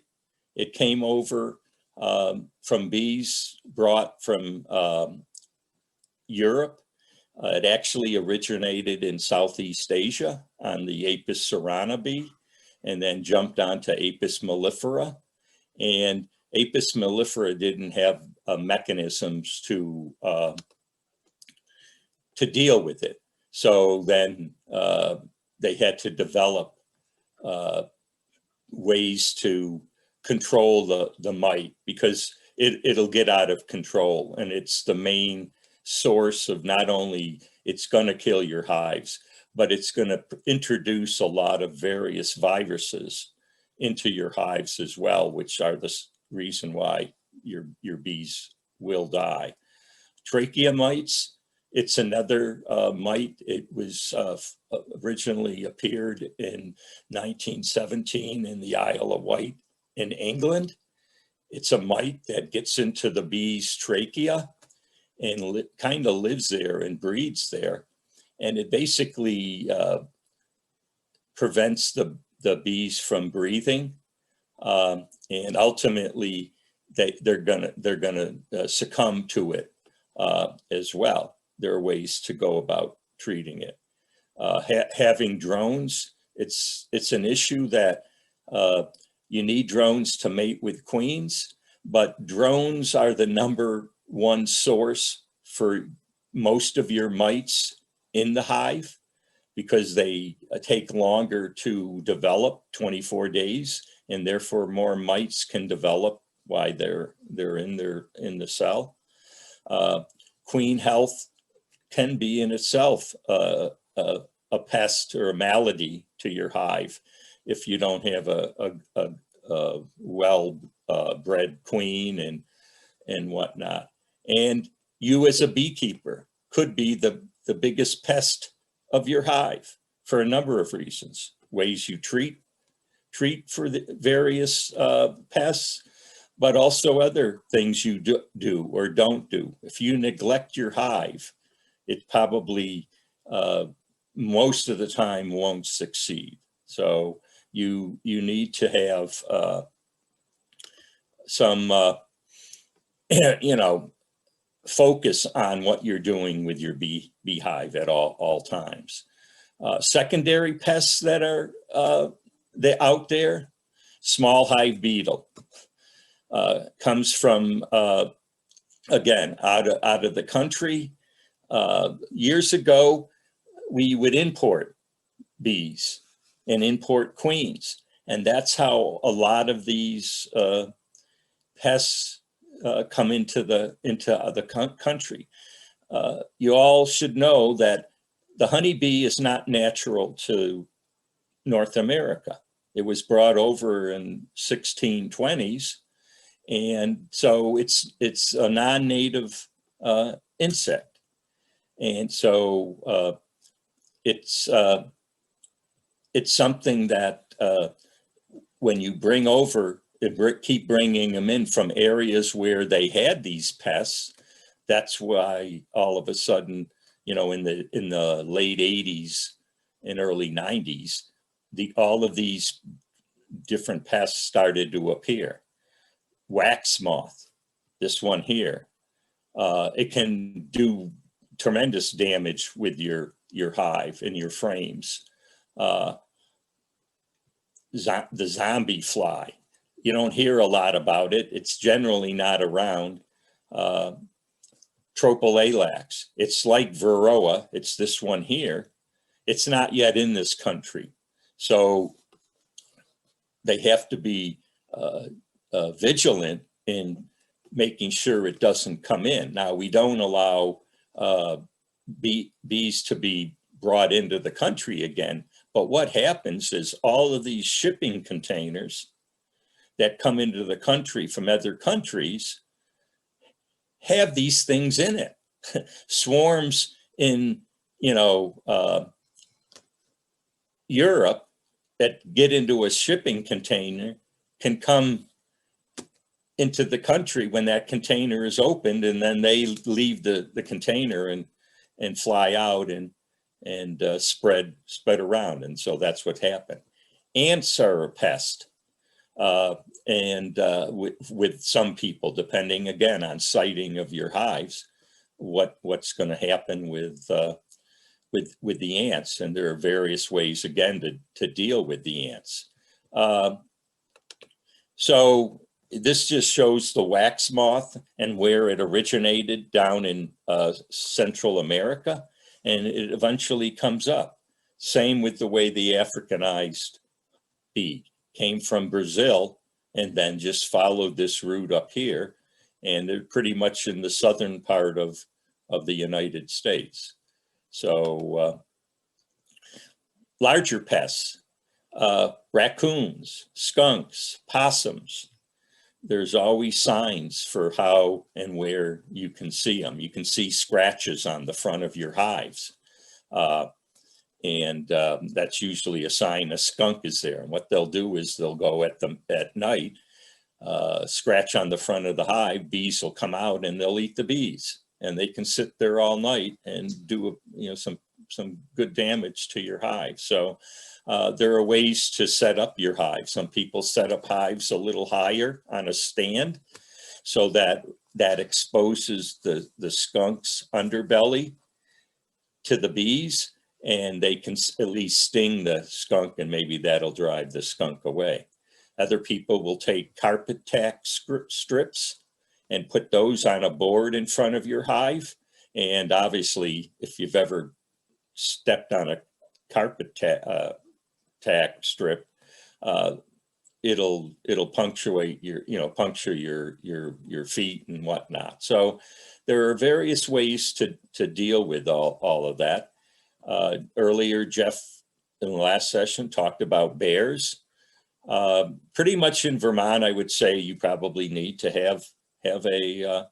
It came over from bees brought from Europe. It actually originated in Southeast Asia on the Apis cerana bee and then jumped onto Apis mellifera. And Apis mellifera didn't have mechanisms to deal with it. So then they had to develop ways to control the mite because it'll get out of control. And it's the main source of not only it's going to kill your hives, but it's going to introduce a lot of various viruses into your hives as well, which are the reason why your bees will die. Tracheomites, it's another mite. It was originally appeared in 1917 in the Isle of Wight in England. It's a mite that gets into the bee's trachea and kind of lives there and breeds there. And it basically prevents the bees from breathing. And ultimately they're gonna succumb to it as well. There are ways to go about treating it. Having drones, it's an issue that you need drones to mate with queens, but drones are the #1 source for most of your mites in the hive because they take longer to develop, 24 days, and therefore more mites can develop while they're in the cell. Queen health can be in itself a pest or a malady to your hive if you don't have a well-bred queen and whatnot. And you as a beekeeper could be the biggest pest of your hive for a number of reasons. Ways you treat for the various pests, but also other things you do or don't do. If you neglect your hive, it probably most of the time won't succeed. So you need to have some focus on what you're doing with your beehive at all times. Secondary pests that are out there, small hive beetle comes from again out of the country. Years ago, we would import bees and import queens, and that's how a lot of these pests come into the country. You all should know that the honeybee is not natural to North America. It was brought over in 1620s, and so it's a non-native insect, and so it's something that when you bring over, keep bringing them in from areas where they had these pests. That's why all of a sudden, in the late 80s and early 90s, all of these different pests started to appear. Wax moth, this one here, it can do tremendous damage with your hive and your frames. The zombie fly, you don't hear a lot about it. It's generally not around. Tropolaelax, it's like Varroa, it's this one here. It's not yet in this country. So they have to be vigilant in making sure it doesn't come in. Now, we don't allow bees to be brought into the country again, but what happens is all of these shipping containers that come into the country from other countries have these things in it. Swarms in, Europe that get into a shipping container can come into the country when that container is opened, and then they leave the container and fly out and spread around. And so that's what happened. Ants are a pest. With some people, depending again on siting of your hives, what's going to happen with the ants, and there are various ways again to deal with the ants. So this just shows the wax moth and where it originated down in Central America, and it eventually comes up. Same with the way the Africanized bee came from Brazil and then just followed this route up here, and they're pretty much in the southern part of the United States. So larger pests, raccoons, skunks, possums, there's always signs for how and where you can see them. You can see scratches on the front of your hives. And that's usually a sign a skunk is there. And what they'll do is they'll go at night, scratch on the front of the hive, bees will come out and they'll eat the bees. And they can sit there all night and do some good damage to your hive. So there are ways to set up your hive. Some people set up hives a little higher on a stand so that exposes the skunk's underbelly to the bees, and they can at least sting the skunk, and maybe that'll drive the skunk away. Other people will take carpet tack strips and put those on a board in front of your hive. And obviously, if you've ever stepped on a carpet tack strip, it'll punctuate your, puncture your feet and whatnot. So there are various ways to deal with all of that. Earlier, Jeff in the last session talked about bears. Pretty much in Vermont, I would say you probably need to have a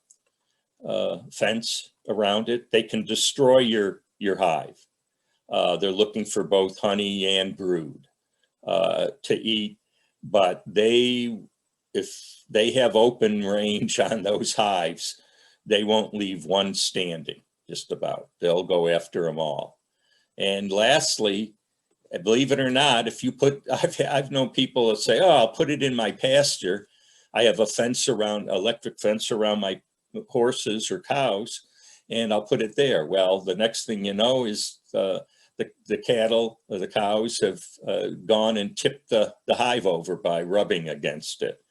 fence around it. They can destroy your hive. They're looking for both honey and brood to eat, but if they have open range on those hives, they won't leave one standing, just about. They'll go after them all. And lastly, believe it or not, if you put, I've known people that say, oh, I'll put it in my pasture. I have a electric fence around my horses or cows, and I'll put it there. Well, the next thing you know is the cattle or the cows have gone and tipped the hive over by rubbing against it.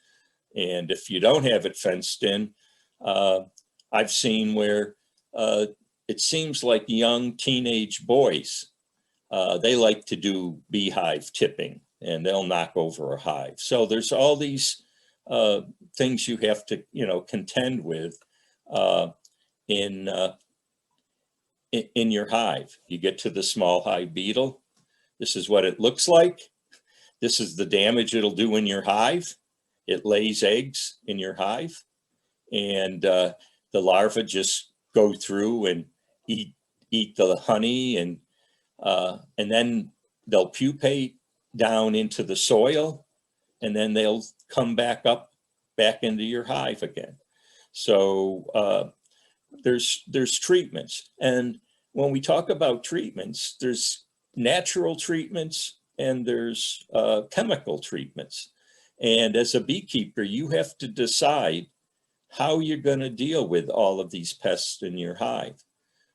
And if you don't have it fenced in, I've seen where it seems like young teenage boys, they like to do beehive tipping, and they'll knock over a hive. So there's all these things you have to, contend with in your hive. You get to the small hive beetle. This is what it looks like. This is the damage it'll do in your hive. It lays eggs in your hive, and the larvae just go through and eat the honey, and then they'll pupate down into the soil, and then they'll come back into your hive again. So there's treatments. And when we talk about treatments, there's natural treatments and there's chemical treatments. And as a beekeeper, you have to decide how you're going to deal with all of these pests in your hive.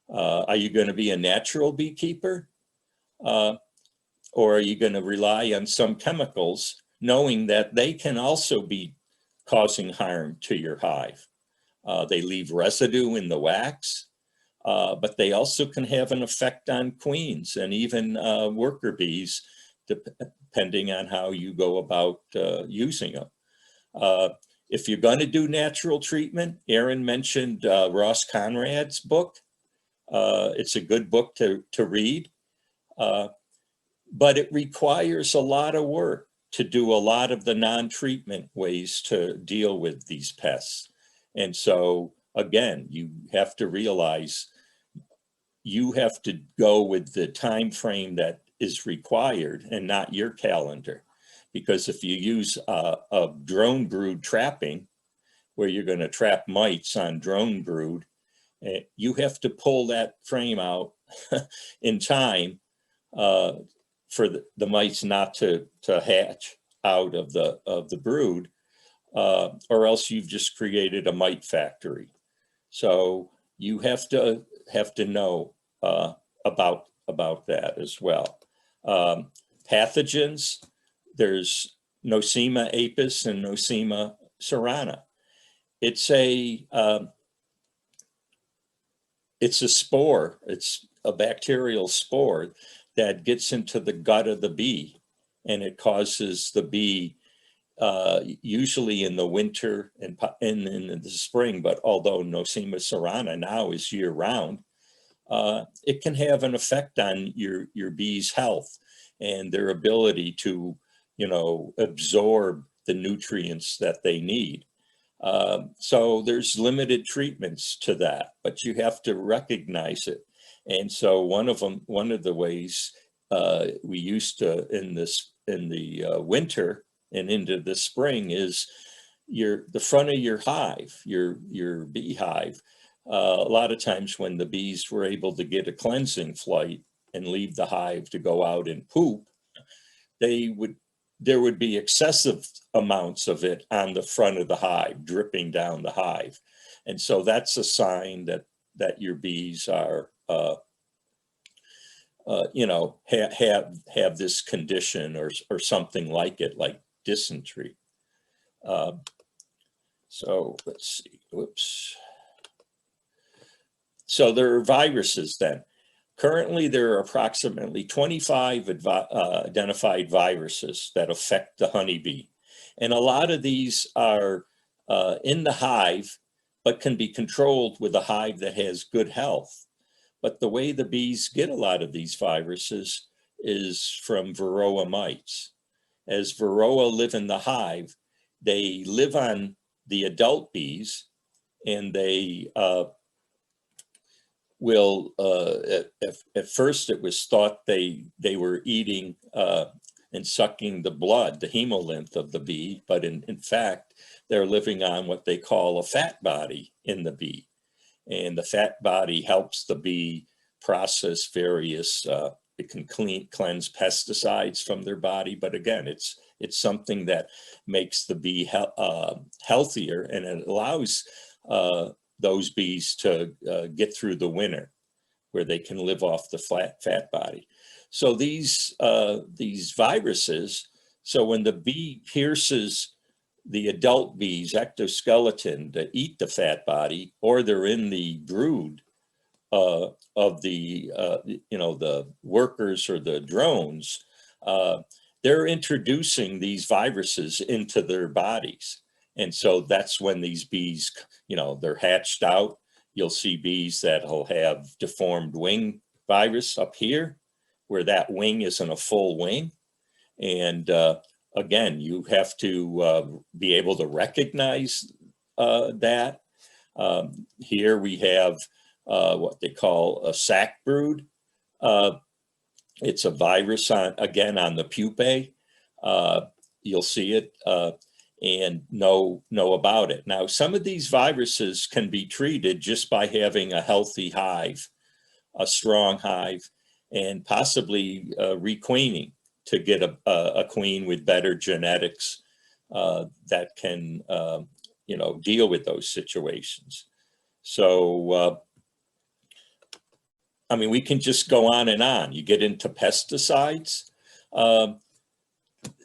Are you going to be a natural beekeeper? Or are you going to rely on some chemicals, knowing that they can also be causing harm to your hive? They leave residue in the wax, but they also can have an effect on queens and even worker bees, depending on how you go about using them. If you're going to do natural treatment, Aaron mentioned Ross Conrad's book. It's a good book to read, but it requires a lot of work to do a lot of the non-treatment ways to deal with these pests. And so, again, you have to realize you have to go with the time frame that is required and not your calendar. Because if you use a drone brood trapping, where you're going to trap mites on drone brood, you have to pull that frame out in time for the mites not to hatch out of the brood, or else you've just created a mite factory. So you have to know about that as well. Pathogens, there's Nosema apis and Nosema cerana. It's a spore. It's a bacterial spore that gets into the gut of the bee, and it causes the bee, usually in the winter and in the spring, but although Nosema cerana now is year round, it can have an effect on your bee's health and their ability to, absorb the nutrients that they need. So there's limited treatments to that, but you have to recognize it. And so one of the ways we used to in the winter and into the spring is the front of your hive, your beehive. A lot of times when the bees were able to get a cleansing flight and leave the hive to go out and poop, there would be excessive amounts of it on the front of the hive, dripping down the hive. And so that's a sign that your bees are, have this condition or something like it, like dysentery. So let's see, whoops. So there are viruses then. Currently, there are approximately 25 identified viruses that affect the honeybee. And a lot of these are in the hive, but can be controlled with a hive that has good health. But the way the bees get a lot of these viruses is from Varroa mites. As Varroa live in the hive, they live on the adult bees, and they will, at first it was thought they were eating and sucking the blood, the hemolymph of the bee, but in fact, they're living on what they call a fat body in the bee. And the fat body helps the bee process various, it can cleanse pesticides from their body. But again, it's something that makes the bee healthier, and it allows those bees to get through the winter, where they can live off the fat body. So these viruses, so when the bee pierces the adult bee's ectoskeleton to eat the fat body, or they're in the brood of the the workers or the drones, they're introducing these viruses into their bodies. And so that's when these bees, they're hatched out. You'll see bees that'll have deformed wing virus up here, where that wing isn't a full wing. And again, you have to be able to recognize that. Here we have what they call a sac brood. It's a virus on the pupae. You'll see it and know about it. Now, some of these viruses can be treated just by having a healthy hive, a strong hive, and possibly requeening to get a queen with better genetics that can deal with those situations. So I mean, we can just go on and on. You get into pesticides.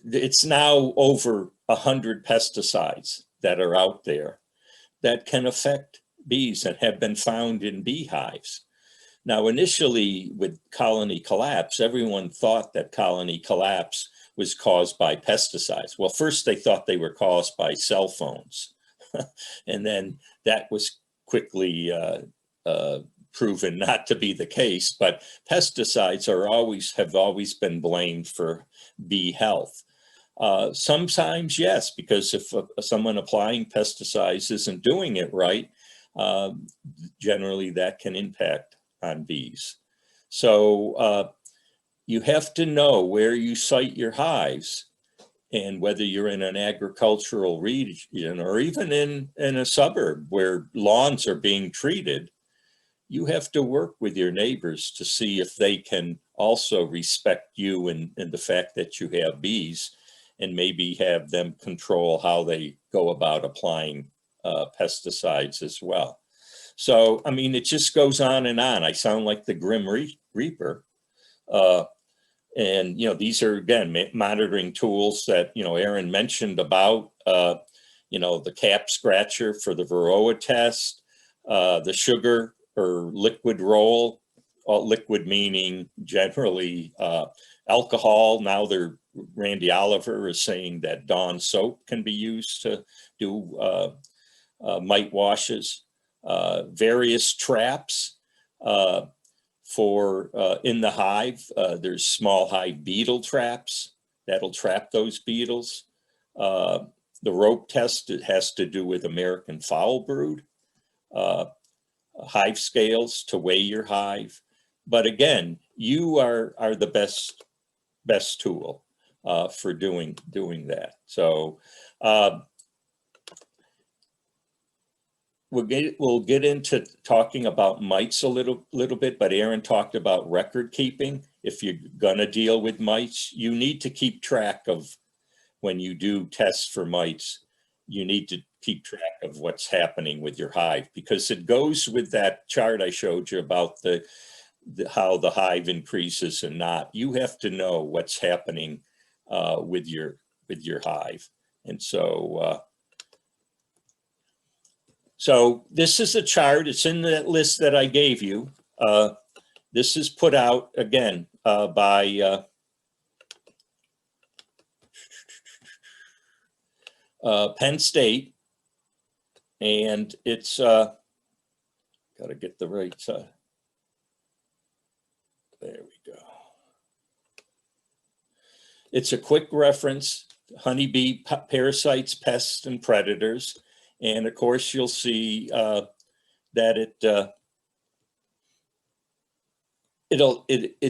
It's now over 100 pesticides that are out there that can affect bees and have been found in beehives. Now, initially with colony collapse, everyone thought that colony collapse was caused by pesticides. Well, first they thought they were caused by cell phones. And then that was quickly proven not to be the case, but pesticides have always been blamed for bee health. Sometimes, yes, because if someone applying pesticides isn't doing it right, generally that can impact on bees. So you have to know where you site your hives, and whether you're in an agricultural region or even in a suburb where lawns are being treated, you have to work with your neighbors to see if they can also respect you and the fact that you have bees, and maybe have them control how they go about applying pesticides as well. So, I mean, it just goes on and on. I sound like the Grim Reaper. And, these are, again, monitoring tools that, Aaron mentioned about, the cap scratcher for the Varroa test, the sugar or liquid roll, liquid meaning generally alcohol. Now Randy Oliver is saying that Dawn soap can be used to do mite washes, various traps for in the hive. There's small hive beetle traps that'll trap those beetles. The rope test, it has to do with American foul brood. Hive scales to weigh your hive. But again, you are the best tool for doing that. So we'll get into talking about mites a little bit, but Aaron talked about record keeping. If you're gonna deal with mites, you need to keep track of, when you do tests for mites, you need to keep track of what's happening with your hive, because it goes with that chart I showed you about how the hive increases and not. You have to know what's happening with your with your hive. And so, so this is a chart. It's in that list that I gave you. This is put out again by Penn State, and it's got to get the right side. There we go. It's a quick reference: honeybee parasites, pests, and predators. And of course, you'll see that it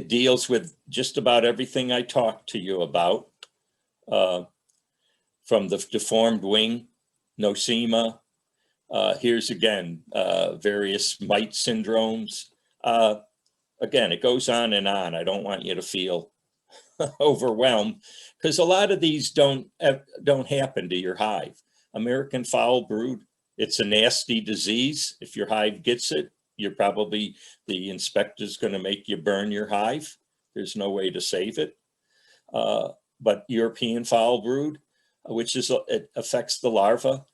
deals with just about everything I talked to you about, from the deformed wing, nosema. Here's again various mite syndromes. Again, it goes on and on. I don't want you to feel overwhelmed, because a lot of these don't happen to your hive. American foul brood, it's a nasty disease. If your hive gets it, you're probably, the inspector's going to make you burn your hive. There's no way to save it. But European foul brood, which is, it affects the larva,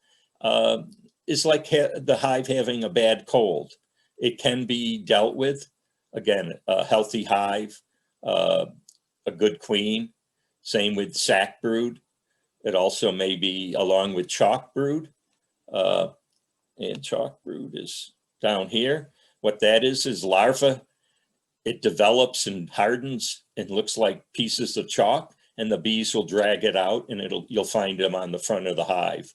is like the hive having a bad cold. It can be dealt with. Again, a healthy hive, a good queen. Same with sac brood. It also may be along with chalk brood. And chalk brood is down here. What that is larva. It develops and hardens and looks like pieces of chalk, and the bees will drag it out, and you'll find them on the front of the hive.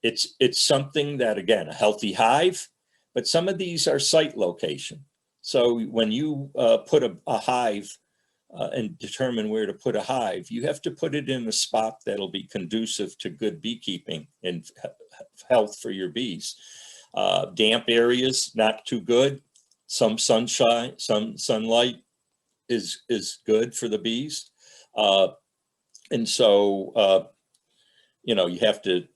It's something that, again, a healthy hive, but some of these are site location. So when you put a hive and determine where to put a hive, you have to put it in a spot that'll be conducive to good beekeeping and health for your bees. Damp areas, not too good. Some sunshine, some sunlight is good for the bees. And so, you know, you have to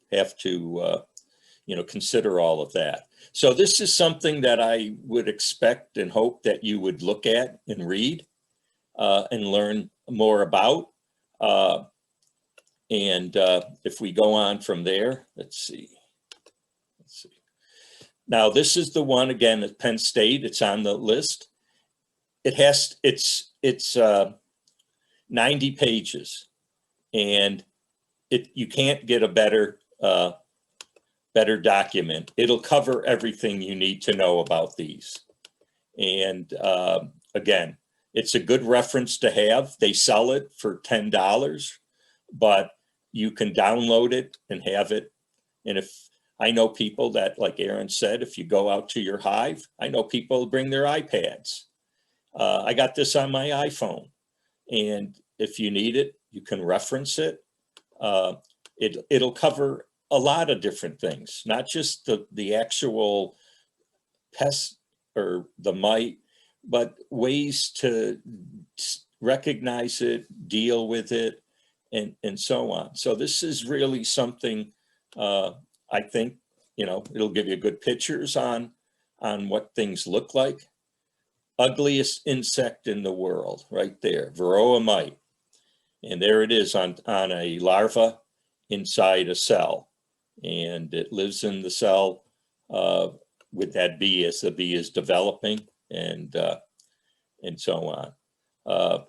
you know, consider all of that. So this is something that I would expect and hope that you would look at and read and learn more about. And if we go on from there, let's see. Now, this is the one, again, at Penn State. It's on the list. It's 90 pages, and you can't get a better document. It'll cover everything you need to know about these. And again, it's a good reference to have. They sell it for $10, but you can download it and have it. And if I know people that, like Aaron said, if you go out to your hive, I know people bring their iPads. I got this on my iPhone, and if you need it, you can reference it. It'll cover a lot of different things, not just the actual pest or the mite, but ways to recognize it, deal with it, and so on. So this is really something, I think, you know, it'll give you good pictures on what things look like. Ugliest insect in the world, right there, Varroa Mite. And there it is on a larva inside a cell. And it lives in the cell with that bee as the bee is developing, and so on.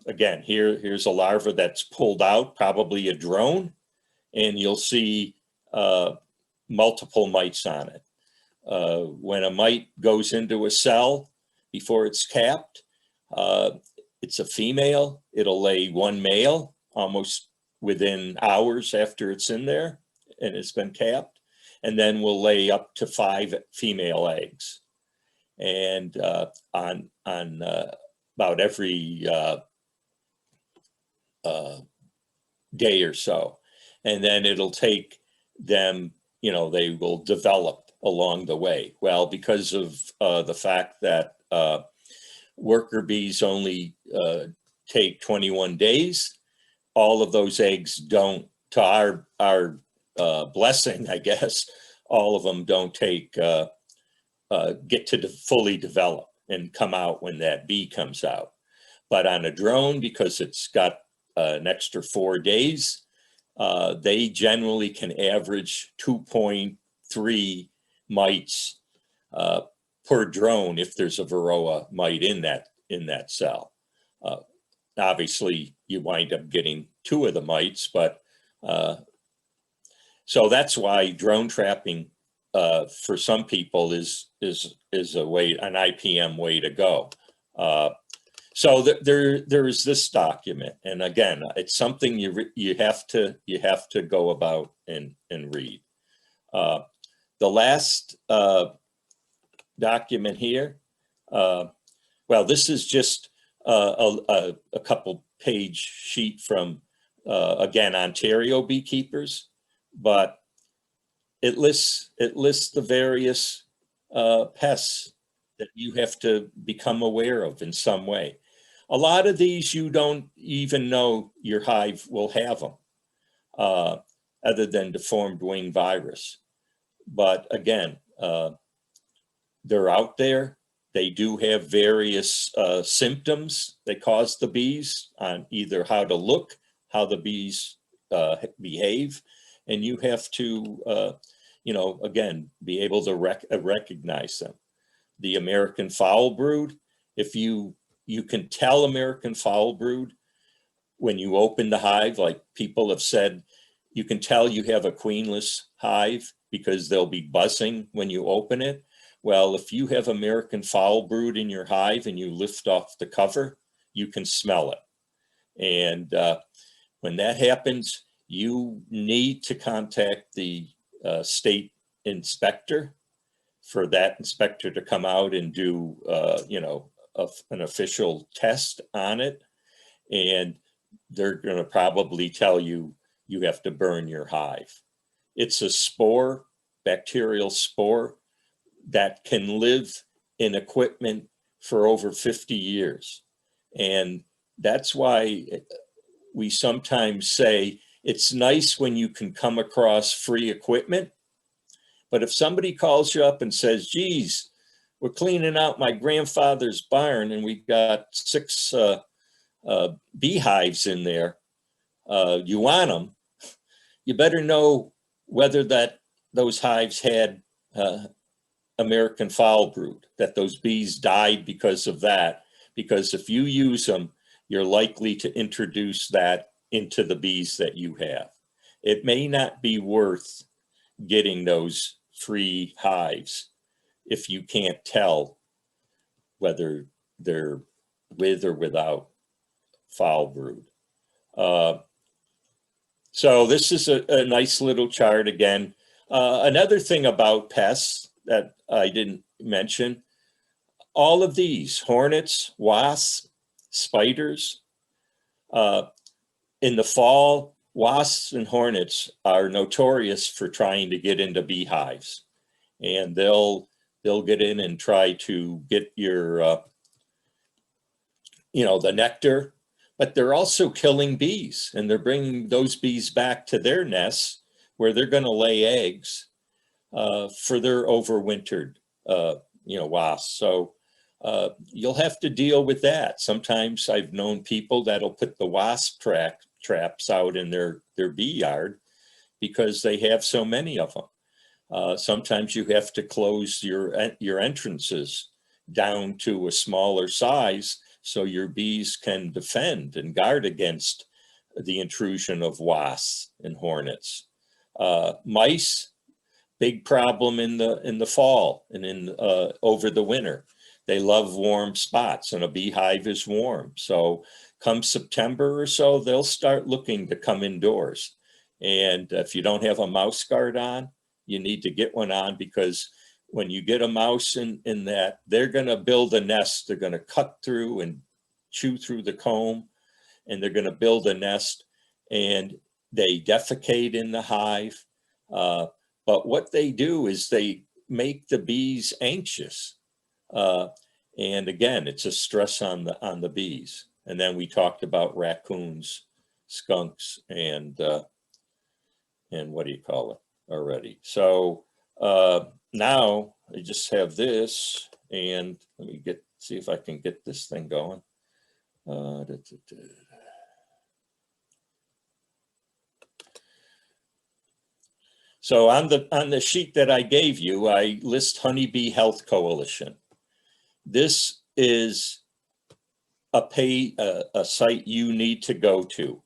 Again, here's a larva that's pulled out, probably a drone, and you'll see multiple mites on it. When a mite goes into a cell before it's capped, it's a female. It'll lay one male almost within hours after it's in there and it's been capped, and then will lay up to 5 female eggs. And on about every day or so. And then it'll take them, you know, they will develop along the way. Well, because of the fact that worker bees only take 21 days, all of those eggs don't, to our blessing, I guess, all of them don't take, get to fully develop and come out when that bee comes out. But on a drone, because it's got an extra 4 days, they generally can average 2.3 mites per drone if there's a Varroa mite in that cell. Obviously, you wind up getting 2 of the mites, but so that's why drone trapping for some people is a way, an IPM way to go. So there is this document, and again, it's something you have to go about and read. The last document here, well, this is just a couple page sheet from again Ontario Beekeepers, but it lists the various pests that you have to become aware of in some way. A lot of these you don't even know your hive will have them, other than deformed wing virus. But again, they're out there. They do have various symptoms that cause the bees on either how to look, how the bees behave, and you have to, you know, again, be able to recognize them. The American foul brood, if you can tell American foul brood when you open the hive, like people have said, you can tell you have a queenless hive because they'll be buzzing when you open it. Well, if you have American foul brood in your hive and you lift off the cover, you can smell it. And when that happens, you need to contact the state inspector for that inspector to come out and do, you know, an official test on it. And they're going to probably tell you, you have to burn your hive. It's a spore, bacterial spore, that can live in equipment for over 50 years. And that's why we sometimes say it's nice when you can come across free equipment. But if somebody calls you up and says, geez, we're cleaning out my grandfather's barn and we got 6 beehives in there, you want them, you better know whether those hives had American foul brood, that those bees died because of that. Because if you use them, you're likely to introduce that into the bees that you have. It may not be worth getting those free hives if you can't tell whether they're with or without foul brood. So this is a nice little chart again. Another thing about pests that I didn't mention, all of these, hornets, wasps, spiders, in the fall, wasps and hornets are notorious for trying to get into beehives, and they'll get in and try to get your, you know, the nectar, but they're also killing bees, and they're bringing those bees back to their nests where they're going to lay eggs for their overwintered, you know, wasps. So you'll have to deal with that. Sometimes I've known people that'll put the wasp traps out in their bee yard because they have so many of them. Sometimes you have to close your entrances down to a smaller size so your bees can defend and guard against the intrusion of wasps and hornets. Mice, big problem in the fall and in over the winter. They love warm spots, and a beehive is warm. So come September or so, they'll start looking to come indoors. And if you don't have a mouse guard on, you need to get one on, because when you get a mouse in that, they're going to build a nest. They're going to cut through and chew through the comb, and they're going to build a nest, and they defecate in the hive. But what they do is they make the bees anxious. And again, it's a stress on the bees. And then we talked about raccoons, skunks, and what do you call it already? So now I just have this, and let me see if I can get this thing going. So on the sheet that I gave you, I list Honeybee Health Coalition. This is a site you need to go to.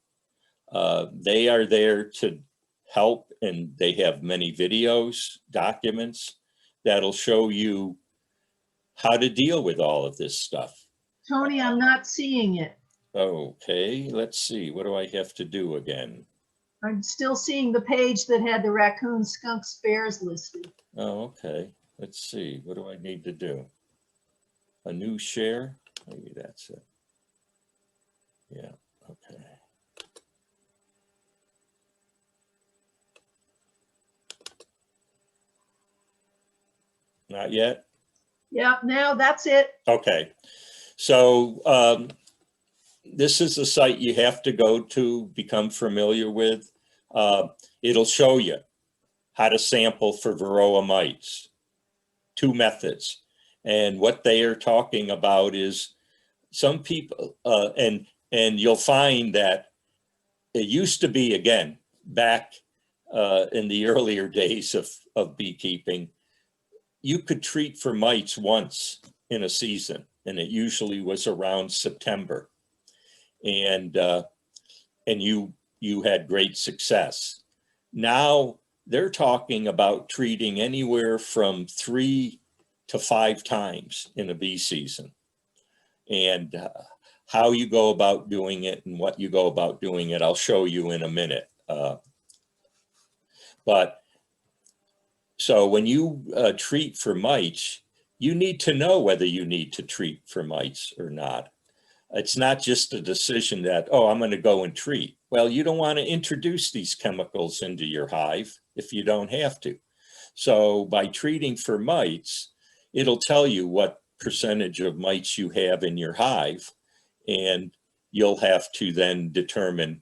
They are there to help, and they have many videos, documents that'll show you how to deal with all of this stuff. Tony, I'm not seeing it. Okay, let's see. What do I have to do again? I'm still seeing the page that had the raccoons, skunks, bears listed. Oh, okay. Let's see. What do I need to do? A new share? Maybe that's it. Yeah, okay. Not yet? Yeah, now that's it. Okay. So this is a site you have to go to, become familiar with. It'll show you how to sample for Varroa mites. 2 methods. And what they are talking about is some people, and you'll find that it used to be, again, back in the earlier days of beekeeping, you could treat for mites once in a season, and it usually was around September. And you had great success. Now they're talking about treating anywhere from 3 to 5 times in a bee season. And how you go about doing it and what you go about doing it, I'll show you in a minute. But so when you treat for mites, you need to know whether you need to treat for mites or not. It's not just a decision that, oh, I'm going to go and treat. Well, you don't want to introduce these chemicals into your hive if you don't have to. So by treating for mites, it'll tell you what percentage of mites you have in your hive, and you'll have to then determine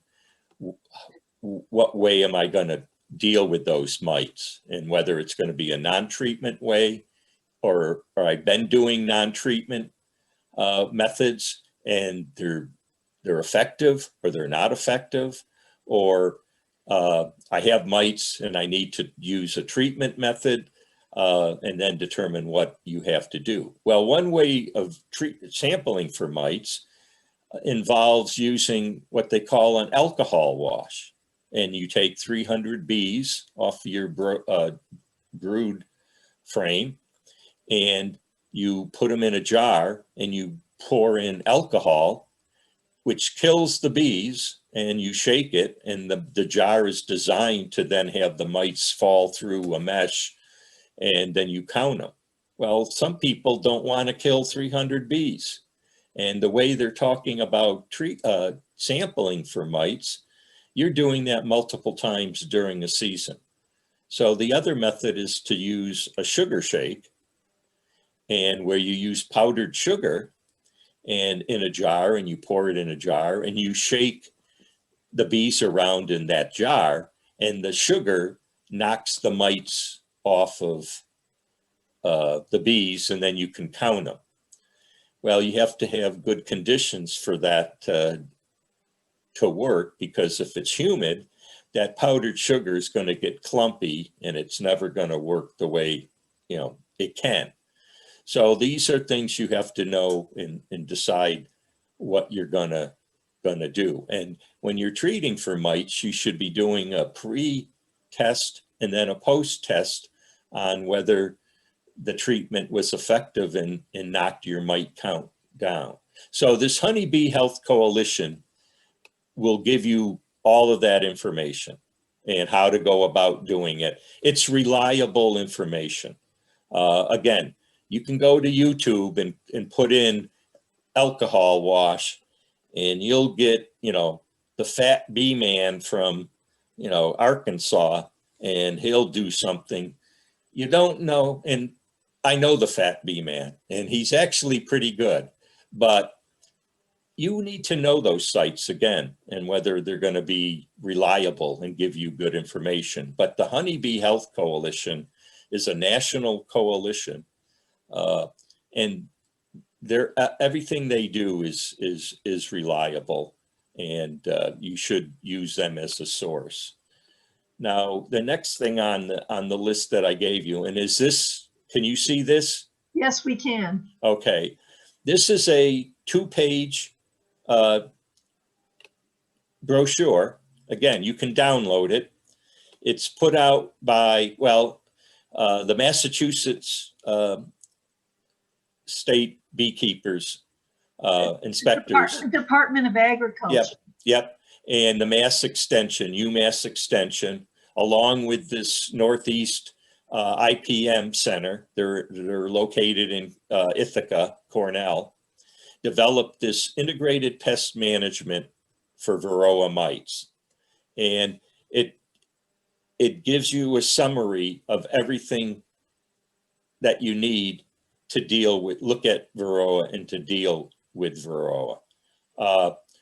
what way am I going to deal with those mites, and whether it's going to be a non-treatment way, or I've been doing non-treatment methods and they're effective or they're not effective, or I have mites and I need to use a treatment method, and then determine what you have to do. Well, one way of sampling for mites involves using what they call an alcohol wash. And you take 300 bees off your brood frame, and you put them in a jar, and you pour in alcohol, which kills the bees, and you shake it, and the jar is designed to then have the mites fall through a mesh, and then you count them. Well, some people don't want to kill 300 bees. And the way they're talking about sampling for mites, you're doing that multiple times during a season. So the other method is to use a sugar shake, and where you use powdered sugar and in a jar, and you pour it in a jar, and you shake the bees around in that jar, and the sugar knocks the mites off of the bees, and then you can count them. Well, you have to have good conditions for that to work, because if it's humid, that powdered sugar is going to get clumpy, and it's never going to work the way it can. So these are things you have to know and decide what you're gonna do. And when you're treating for mites, you should be doing a pre-test and then a post-test on whether the treatment was effective and knocked your mite count down. So this Honeybee Health Coalition will give you all of that information and how to go about doing it. It's reliable information. Again, you can go to YouTube and put in alcohol wash, and you'll get, the fat bee man from, Arkansas, and he'll do something you don't know. And I know the fat bee man, and he's actually pretty good, but you need to know those sites again, and whether they're going to be reliable and give you good information. But the Honeybee Health Coalition is a national coalition, and everything they do is reliable, and you should use them as a source. Now, the next thing on the list that I gave you, and is this, can you see this? Yes, we can. Okay, this is a 2-page brochure. Again, you can download it. It's put out by, well, the Massachusetts State Beekeepers inspectors. Department of Agriculture. Yep. And the Mass Extension, UMass Extension, along with this Northeast IPM Center, they're located in Ithaca, Cornell, developed this integrated pest management for Varroa mites. And it gives you a summary of everything that you need to deal with, look at Varroa and to deal with Varroa.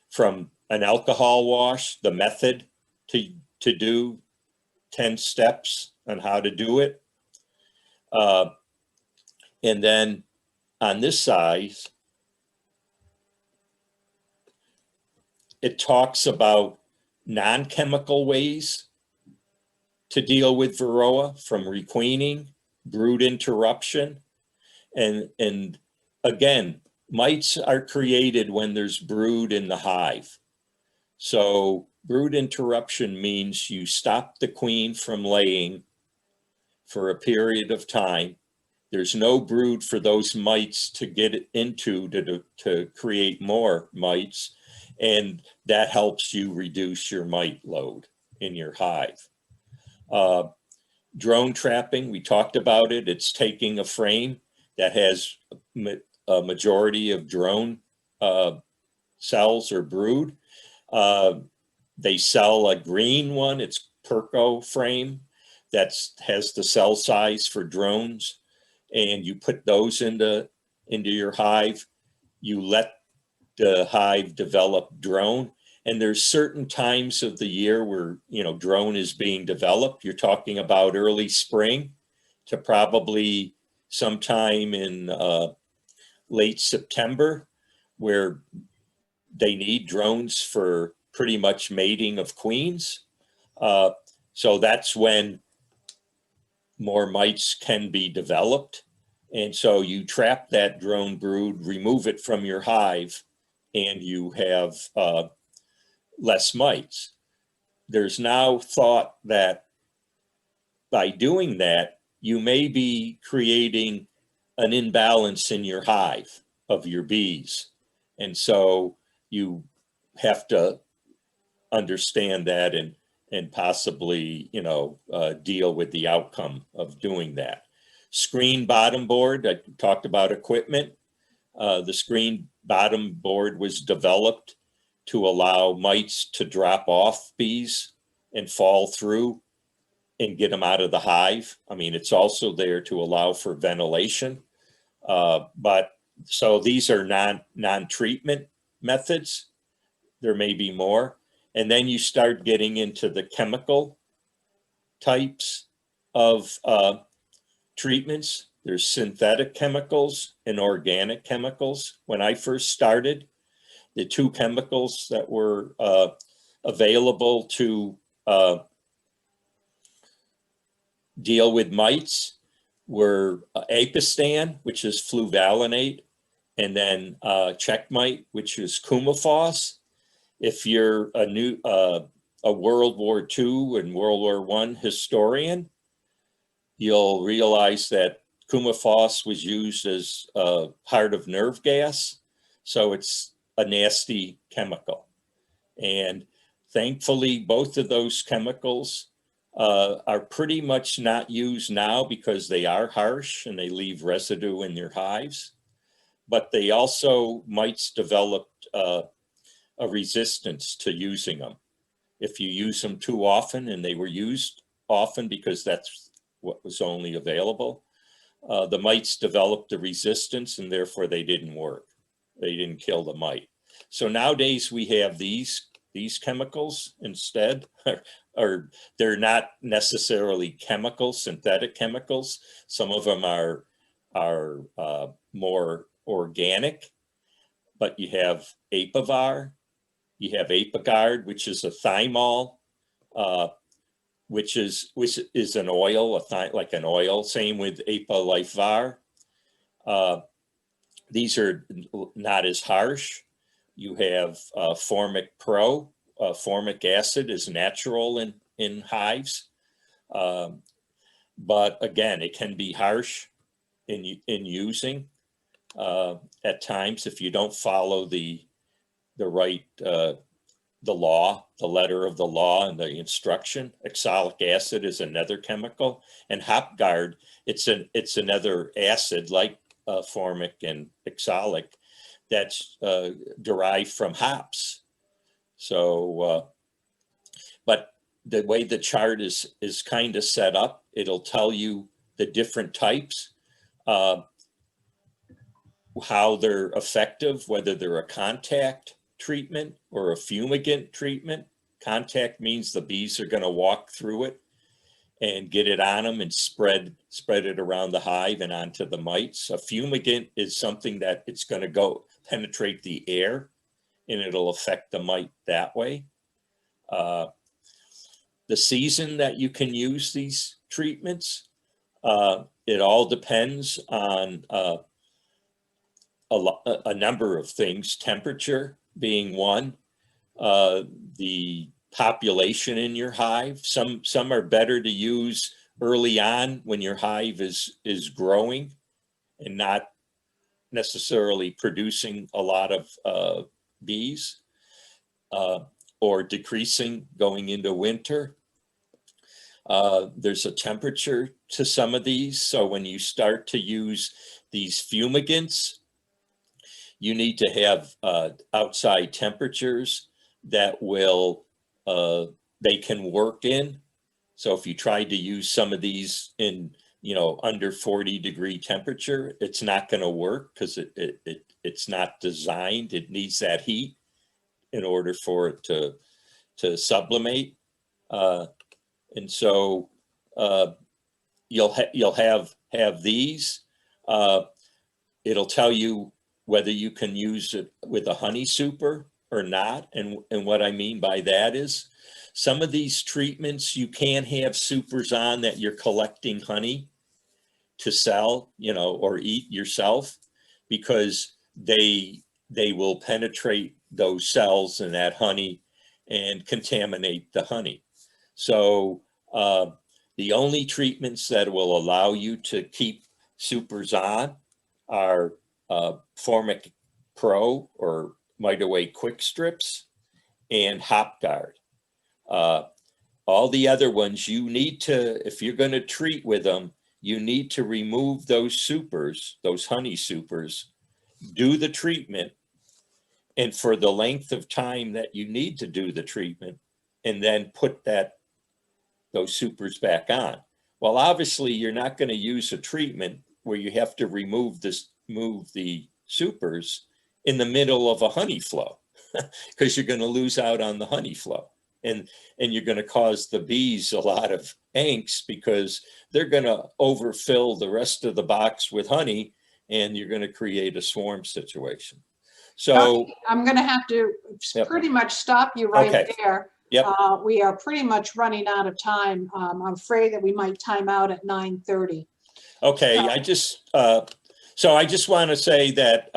From an alcohol wash, the method to do, 10 steps on how to do it. And then on this side, it talks about non-chemical ways to deal with Varroa, from requeening, brood interruption. And again, mites are created when there's brood in the hive. So brood interruption means you stop the queen from laying for a period of time. There's no brood for those mites to get into to create more mites. And that helps you reduce your mite load in your hive. Drone trapping, we talked about it. It's taking a frame that has a majority of drone cells or brood. They sell a green one, it's Perco frame, that has the cell size for drones. And you put those into your hive. You let the hive develop drone. And there's certain times of the year where, you know, drone is being developed. You're talking about early spring to probably sometime in late September, where they need drones for pretty much mating of queens. So that's when more mites can be developed. And so you trap that drone brood, remove it from your hive, and you have less mites. There's now thought that by doing that, you may be creating an imbalance in your hive of your bees. And so you have to understand that and possibly, you know, deal with the outcome of doing that. Screen bottom board, I talked about equipment. The screen bottom board was developed to allow mites to drop off bees and fall through and get them out of the hive. I mean, it's also there to allow for ventilation. But so these are non-treatment methods. There may be more. And then you start getting into the chemical types of treatments. There's synthetic chemicals and organic chemicals. When I first started, the two chemicals that were available to deal with mites were Apistan, which is fluvalinate, and then Checkmite, which is Coumaphos. If you're a World War II and World War I historian, you'll realize that Coumaphos was used as part of nerve gas. So it's a nasty chemical. And thankfully, both of those chemicals are pretty much not used now because they are harsh and they leave residue in your hives. But they also, mites developed a resistance to using them. If you use them too often, and they were used often because that's what was only available, the mites developed a resistance and therefore they didn't work. They didn't kill the mite. So nowadays we have these chemicals instead, or they're not necessarily chemicals, synthetic chemicals. Some of them are more organic, but you have Apivar, you have Apigard, which is a thymol which is an oil, like an oil. Same with Apiolife var. These are not as harsh. You have Formic Pro. Formic acid is natural in hives. But again, it can be harsh in using at times if you don't follow the right, the law, the letter of the law and the instruction. Oxalic acid is another chemical, and HopGuard, it's another acid like formic and oxalic that's derived from hops. So, but the way the chart is kind of set up, it'll tell you the different types, how they're effective, whether they're a contact treatment or a fumigant treatment. Contact means the bees are going to walk through it and get it on them and spread it around the hive and onto the mites. A fumigant is something that it's going to go penetrate the air and it'll affect the mite that way. The season that you can use these treatments, it all depends on a number of things, temperature being one, the population in your hive. Some are better to use early on when your hive is growing and not necessarily producing a lot of bees, or decreasing going into winter. There's a temperature to some of these. So when you start to use these fumigants, you need to have outside temperatures that will, they can work in. So if you tried to use some of these in, under 40-degree temperature, it's not going to work because it's not designed. It needs that heat in order for it to sublimate. And so you'll have these. It'll tell you whether you can use it with a honey super or not. And what I mean by that is some of these treatments, you can't have supers on that you're collecting honey to sell, or eat yourself, because they will penetrate those cells in that honey and contaminate the honey. So the only treatments that will allow you to keep supers on are Formic Pro or Mite Away Quick Strips and HopGuard. All the other ones, you need to, if you're going to treat with them, you need to remove those supers, those honey supers, do the treatment, and for the length of time that you need to do the treatment, and then put those supers back on. Well, obviously, you're not going to use a treatment where you have to move the supers in the middle of a honey flow, because you're going to lose out on the honey flow. And you're going to cause the bees a lot of angst because they're going to overfill the rest of the box with honey, and you're going to create a swarm situation. So I'm going to have to pretty much stop you right there. Yep. We are pretty much running out of time. I'm afraid that we might time out at 9:30. Okay, So, I just want to say that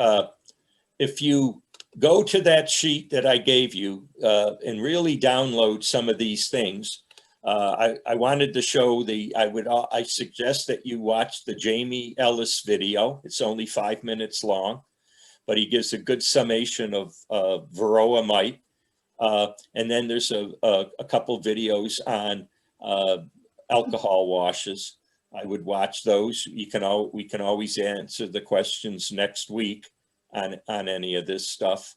if you go to that sheet that I gave you and really download some of these things, I wanted to show I suggest that you watch the Jamie Ellis video. It's only 5 minutes long, but he gives a good summation of Varroa Mite. And then there's a couple videos on alcohol washes. I would watch those. We can always answer the questions next week on any of this stuff.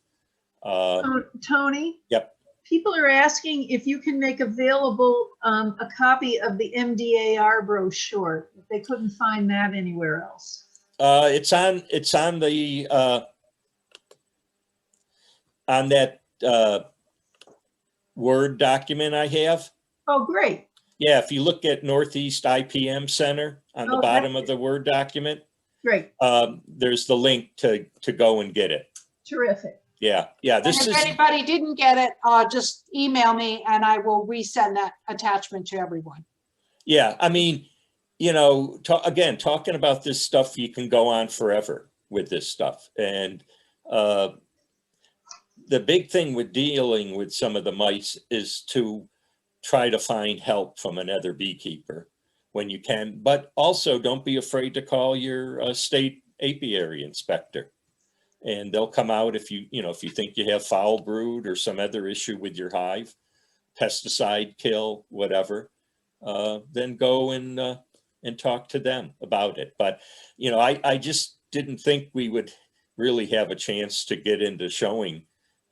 Tony? Yep. People are asking if you can make available a copy of the MDAR brochure. If they couldn't find that anywhere else. It's on the on that Word document I have. Oh, great. Yeah, if you look at Northeast IPM Center on the bottom of the Word document, Great. there's the link to go and get it. Terrific. Yeah, yeah, And this if is, anybody didn't get it, just email me and I will resend that attachment to everyone. yeah, I mean, you know, again, talking about this stuff, you can go on forever with this stuff. And the big thing with dealing with some of the mites is to try to find help from another beekeeper when you can, but also don't be afraid to call your state apiary inspector. And they'll come out if if you think you have foul brood or some other issue with your hive, pesticide kill, whatever, then go and talk to them about it. But, I just didn't think we would really have a chance to get into showing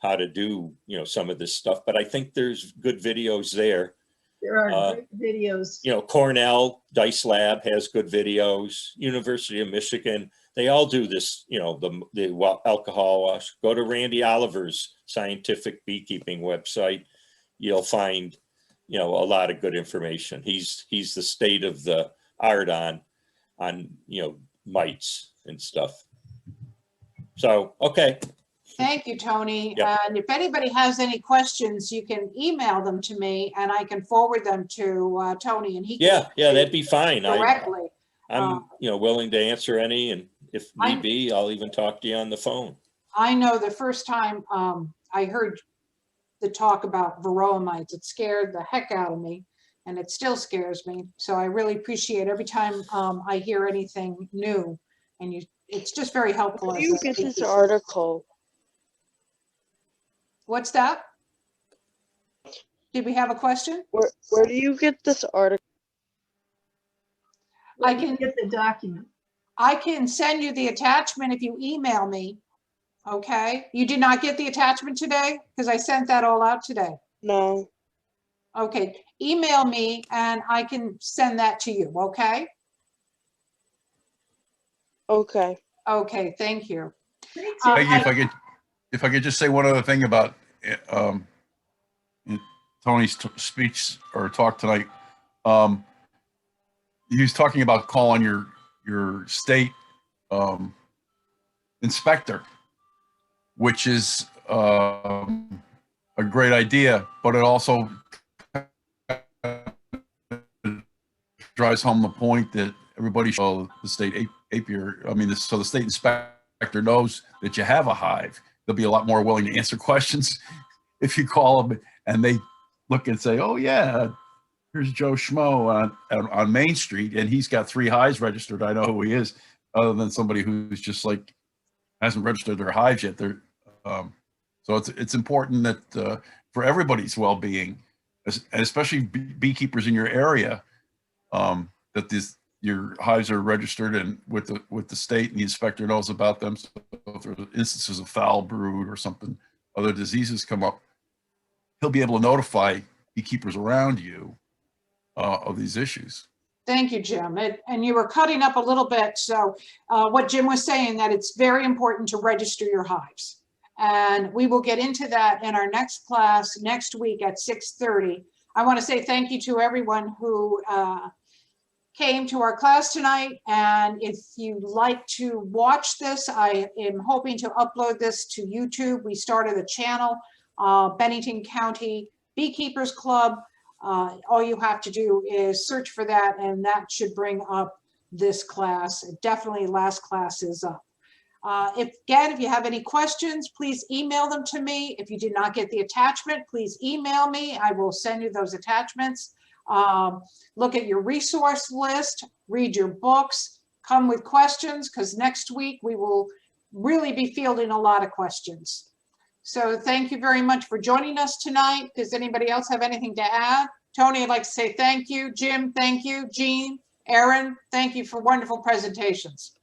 how to do, some of this stuff. But I think there's good videos there. There are great videos. Cornell Dice Lab has good videos. University of Michigan, they all do this, the alcohol wash. Go to Randy Oliver's scientific beekeeping website. You'll find, a lot of good information. He's the state of the art on mites and stuff. So, okay. Thank you, Tony. Yep. And if anybody has any questions, you can email them to me and I can forward them to Tony and he can. Yeah, that'd be fine. Directly. I'm willing to answer any, and if need be, I'll even talk to you on the phone. I know the first time I heard the talk about Varroa Mites, it scared the heck out of me and it still scares me. So I really appreciate every time I hear anything new and it's just very helpful. Where do you get this article? What's that? Did we have a question? Where do you get this article? I You can get the document. I can send you the attachment if you email me. Okay. You did not get the attachment today? Because I sent that all out today. No. Okay. Email me and I can send that to you. Okay. Okay. Okay. Thank you. Peggy, if I could just say one other thing about Tony's speech or talk tonight. He was talking about calling your state inspector, which is a great idea, but it also drives home the point that everybody should the state apiary. I mean, so the state inspector knows that you have a hive. They'll be a lot more willing to answer questions if you call them and they look and say, "Oh yeah, here's Joe Schmo on Main Street, and he's got 3 hives registered. I know who he is," other than somebody who's just like hasn't registered their hives yet. So it's important that for everybody's well-being, especially beekeepers in your area, that your hives are registered and with the state, and the inspector knows about them. So if there are instances of foul brood or something, other diseases come up, he'll be able to notify beekeepers around you of these issues. Thank you, Jim. And you were cutting up a little bit. So what Jim was saying, that it's very important to register your hives. And we will get into that in our next class next week at 6:30. I want to say thank you to everyone who came to our class tonight. And if you'd like to watch this, I am hoping to upload this to YouTube. We started a channel, Bennington County Beekeepers Club. All you have to do is search for that, and that should bring up this class. Definitely last class is up. If you have any questions, please email them to me. If you did not get the attachment, please email me. I will send you those attachments. Look at your resource list, read your books, come with questions, because next week we will really be fielding a lot of questions. So thank you very much for joining us tonight. Does anybody else have anything to add? Tony, I'd like to say thank you. Jim, thank you. Jean, Aaron, thank you for wonderful presentations.